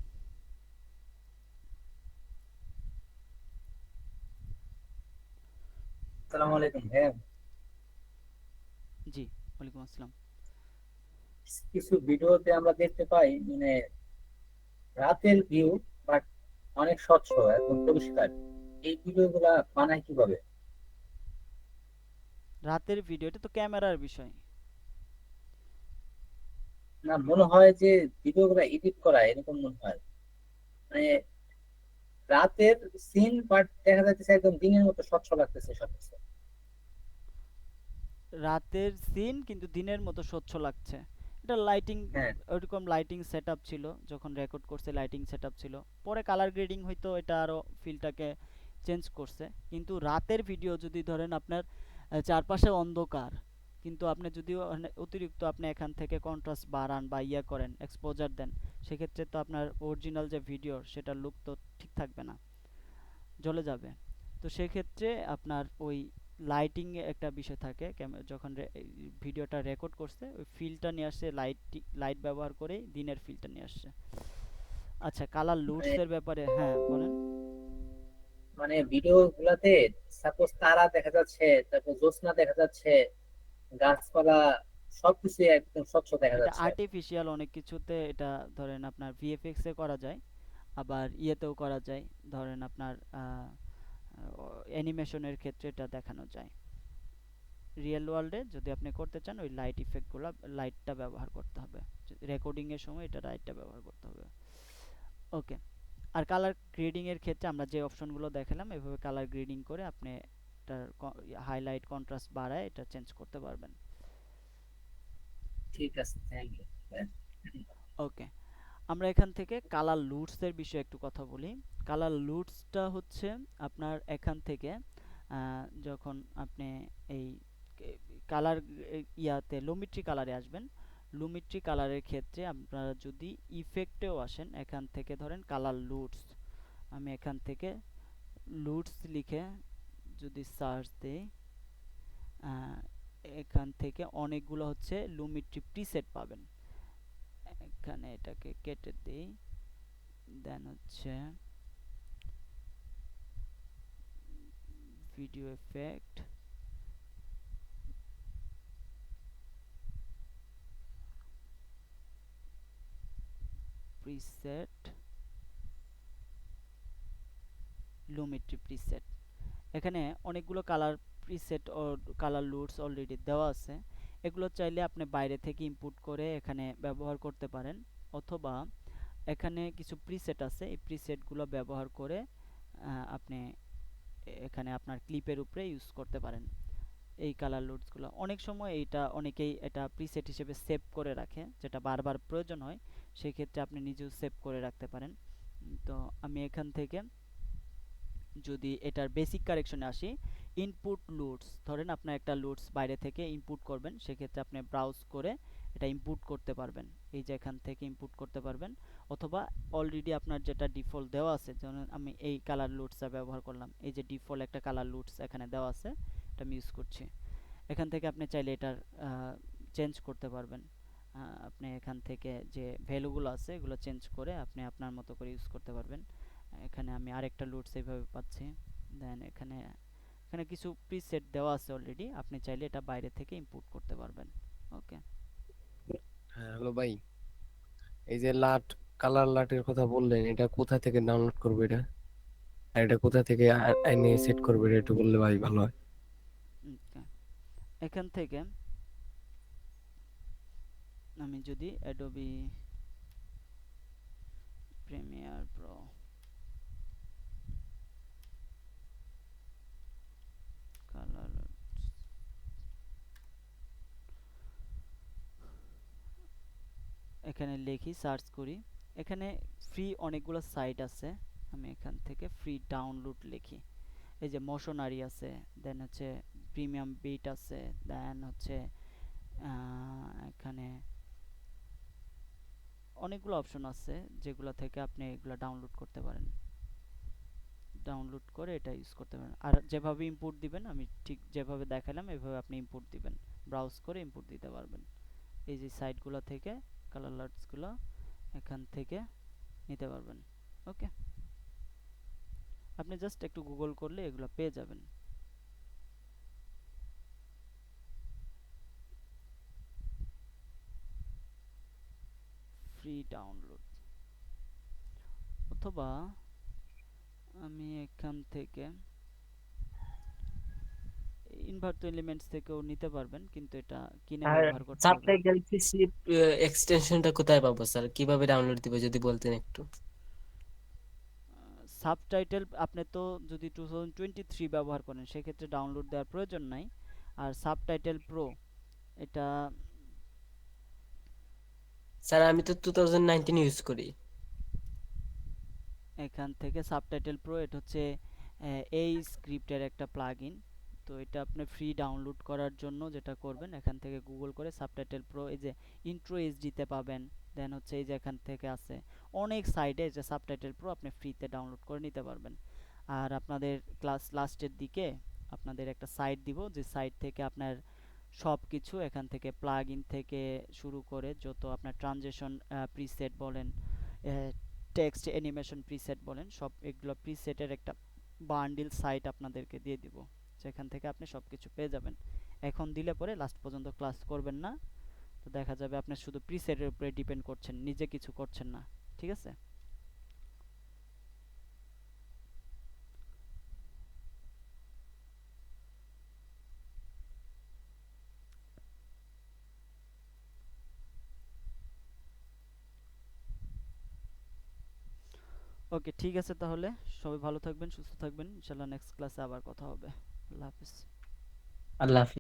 আসসালামু আলাইকুম ভাইয়া। জি, ওয়ালাইকুম আসসালাম। কিছু ভিডিওতে আমরা দেখতে পাই মানে রাতের ভিউ, বাট অনেক স্বচ্ছ, একদম পরিষ্কার। এই ভিডিওগুলা বানায় কিভাবে? রাতের ভিডিও, এটা তো ক্যামেরার বিষয়। না, মনে হয় যে ভিডিওগুলা এডিট করা এরকম মনে হয়। মানে রাতের সিন, বাট দেখা যাচ্ছে একদম দিনের মতো স্বচ্ছ লাগতেছে সবকিছু। রাতের সিন কিন্তু দিনের মতো স্বচ্ছ লাগছে, এটা লাইটিং, হ্যাঁ, ওইরকম লাইটিং সেটআপ ছিল যখন রেকর্ড করছে, লাইটিং সেটআপ ছিল, পরে কালার গ্রেডিং হয়তো এটা আরো ফিলটাকে চেঞ্জ করছে। কিন্তু রাতের ভিডিও যদি ধরেন আপনার চারপাশে অন্ধকার, কিন্তু আপনি যদি অতিরিক্ত আপনি এখান থেকে কন্ট্রাস্ট বাড়ান বা ইয়া করেন, এক্সপোজার দেন, সেক্ষেত্রে তো আপনার অরিজিনাল যে ভিডিও সেটার লুক তো ঠিক থাকবে না, জ্বলে যাবে। তো সেক্ষেত্রে আপনার ওই লাইটিং এ একটা বিষয় থাকে, যখন ভিডিওটা রেকর্ড করছে ওই ফিলটা নিয়ে আসছে, লাইট ব্যবহার করে দিনের ফিলটা নিয়ে আসছে। আচ্ছা, কালার লুটস মানে এর ব্যাপারে হ্যাঁ বলেন। মানে ভিডিও গুলাতে সাপোজ তারা দেখা যাচ্ছে, তারপর জ্যোৎস্না দেখা যাচ্ছে, গাছপালা, সবকিছু একদম স্বচ্ছ দেখা এটা যাচ্ছে। আর্টিফিশিয়াল অনেক কিছুতে, এটা ধরেন আপনার ভিএফএক্স এ করা যায়, আবার ইয়েতেও করা যায়, ধরেন আপনার অ্যানিমেশনের ক্ষেত্রে এটা দেখানো যায়। রিয়েল ওয়ার্ল্ডে যদি আপনি করতে চান ওই লাইট ইফেক্টগুলো, লাইটটা ব্যবহার করতে হবে, রেকর্ডিং এর সময় এটা লাইটটা ব্যবহার করতে হবে। ওকে। আর কালার গ্রেডিং এর ক্ষেত্রে আমরা যে অপশনগুলো দেখালাম এভাবে কালার গ্রেডিং করে আপনি এটার হাইলাইট কন্ট্রাস্ট বাড়ায় এটা চেঞ্জ করতে পারবেন। ঠিক আছে, থ্যাংক ইউ। ওকে, আমরা এখান থেকে কালার লুটস এর বিষয়ে একটু কথা বলি। কালার লুটসটা হচ্ছে আপনার এখান থেকে যখন আপনি এই কালার ইয়াতে লুমিট্রি কালারে আসবেন, লুমিট্রি কালারের ক্ষেত্রে আপনারা যদি ইফেক্টেও আসেন, এখান থেকে ধরেন কালার লুটস, আমি এখান থেকে লুটস লিখে যদি সার্চ দেই, এখান থেকে অনেকগুলো হচ্ছে লুমিট্রি প্রিসেট পাবেন। এখানে এটাকে কেটে দিই, দেন হচ্ছে ভিডিও এফেক্ট, প্রিসেট, লুমিট্রি প্রিসেট। এখানে অনেকগুলো কালার প্রিসেট ও কালার লুটস অলরেডি দেওয়া আছে, এগুলো চাইলে আপনি বাইরে থেকে ইনপুট করে এখানে ব্যবহার করতে পারেন, অথবা এখানে কিছু প্রিসেট আছে, এই প্রিসেটগুলো ব্যবহার করে আপনি এখানে আপনার ক্লিপের উপরে ইউজ করতে পারেন। এই কালার লুটসগুলো অনেক সময় এইটা অনেকেই এটা প্রিসেট হিসেবে সেভ করে রাখে, যেটা বারবার প্রয়োজন হয়, সেই ক্ষেত্রে আপনি নিজেও সেভ করে রাখতে পারেন। তো আমি এখান থেকে যদি এটার বেসিক কারেকশনে আসি, ইনপুট লুটস, ধরেন আপনার একটা লুটস বাইরে থেকে ইনপুট করবেন, সেক্ষেত্রে আপনি ব্রাউজ করে এটা ইনপুট করতে পারবেন, এই যে এখান থেকে ইনপুট করতে পারবেন, অথবা অলরেডি আপনার যেটা ডিফল্ট দেওয়া আছে, যেমন আমি এই কালার লুটসটা ব্যবহার করলাম, এই যে ডিফল্ট একটা কালার লুটস এখানে দেওয়া আছে, এটা আমি ইউজ করছি, এখান থেকে আপনি চাইলে এটার চেঞ্জ করতে পারবেন। আপনি এখান থেকে যে ভ্যালুগুলো আছে এগুলো চেঞ্জ করে আপনি আপনার মতো করে ইউজ করতে পারবেন। এখানে আমি আরেকটা লুটস এইভাবে পাচ্ছি, দেন এখানে এখানে কিছু প্রিসেট দেওয়া আছে অলরেডি, আপনি চাইলে এটা বাইরে থেকে ইনপুট করতে পারবেন। ওকে। হ্যাঁ, হ্যালো ভাই, এই যে লাট, কালার লাটের কথা বললেন, এটা কোথা থেকে ডাউনলোড করবো এটা, আর এটা কোথা থেকে আইনে সেট করবো, এটা একটু বললে ভাই ভালো হয়। ওকে, এখান থেকে আমি যদি অ্যাডোবি প্রিমিয়ার প্রো কালার এখানে লিখি, সার্চ করি, এখানে ফ্রি অনেকগুলো সাইট আছে, আমি এখান থেকে ফ্রি ডাউনলোড লিখি, এই যে মোশনারি আছে, দেন হচ্ছে প্রিমিয়াম বিট আছে, দেন হচ্ছে এখানে অনেকগুলো অপশন আছে যেগুলো থেকে আপনি এগুলো ডাউনলোড করতে পারেন, ডাউনলোড করে এটা ইউজ করতে পারেন। আর যেভাবে ইনপুট দিবেন আমি ঠিক যেভাবে দেখালাম এভাবে আপনি ইনপুট দিবেন, ব্রাউজ করে ইনপুট দিতে পারবেন। এই যে সাইটগুলো থেকে কালার লাটসগুলো এখান থেকে নিতে পারবেন। ওকে, আপনি জাস্ট একটু গুগল করলে এগুলো পেয়ে যাবেন। ফ্রি ডাউনলোড, অথবা আমি এখান থেকে ইনভার্টো এলিমেন্টস থেকেও নিতে পারবেন, কিন্তু এটা কিনে আর ব্যবহার করতে হবে। সাবটাইটেল পিসি এক্সটেনশনটা কোথায় পাবো স্যার, কিভাবে ডাউনলোড দিব যদি বলতেন একটু। সাবটাইটেল আপনি তো যদি 2023 ব্যবহার করেন সেক্ষেত্রে ডাউনলোড দেওয়ার প্রয়োজন নাই। আর সাবটাইটেল প্রো এটা স্যার আমি তো 2019 ইউজ করি। এখান থেকে সাবটাইটেল প্রো, এটা হচ্ছে এই স্ক্রিপ্টের একটা প্লাগইন। তো এটা আপনি ফ্রি ডাউনলোড করার জন্য যেটা করবেন, এখান থেকে গুগল করে সাবটাইটেল প্রো, এই যে ইন্ট্রো এইচডিতে পাবেন, দেন হচ্ছে এই যে এখান থেকে আছে অনেক সাইটে যে সাবটাইটেল প্রো আপনি ফ্রিতে ডাউনলোড করে নিতে পারবেন। আর আপনাদের ক্লাস লাস্টের দিকে আপনাদের একটা সাইট দিব, যে সাইট থেকে আপনার সব কিছু এখান থেকে প্লাগইন থেকে শুরু করে যত আপনার ট্রানজিশন প্রিসেট বলেন, টেক্সট অ্যানিমেশন প্রিসেট বলেন, সব এগুলো প্রিসেটের একটা বান্ডিল সাইট আপনাদেরকে দিয়ে দিব, যেখান থেকে আপনি সব কিছু পেয়ে যাবেন। এখন দিলে পরে লাস্ট পর্যন্ত ক্লাস করবেন না, তো দেখা যাবে আপনি শুধু প্রিসেটের উপরে ডিপেন্ড করছেন, নিজে কিছু করছেন না। ঠিক আছে? ওকে, ঠিক আছে, তাহলে সবাই ভালো থাকবেন, সুস্থ থাকবেন, ইনশাআল্লাহ নেক্সট ক্লাসে আবার কথা হবে। আল্লাহ হাফিজ। আল্লাহ হাফিজ।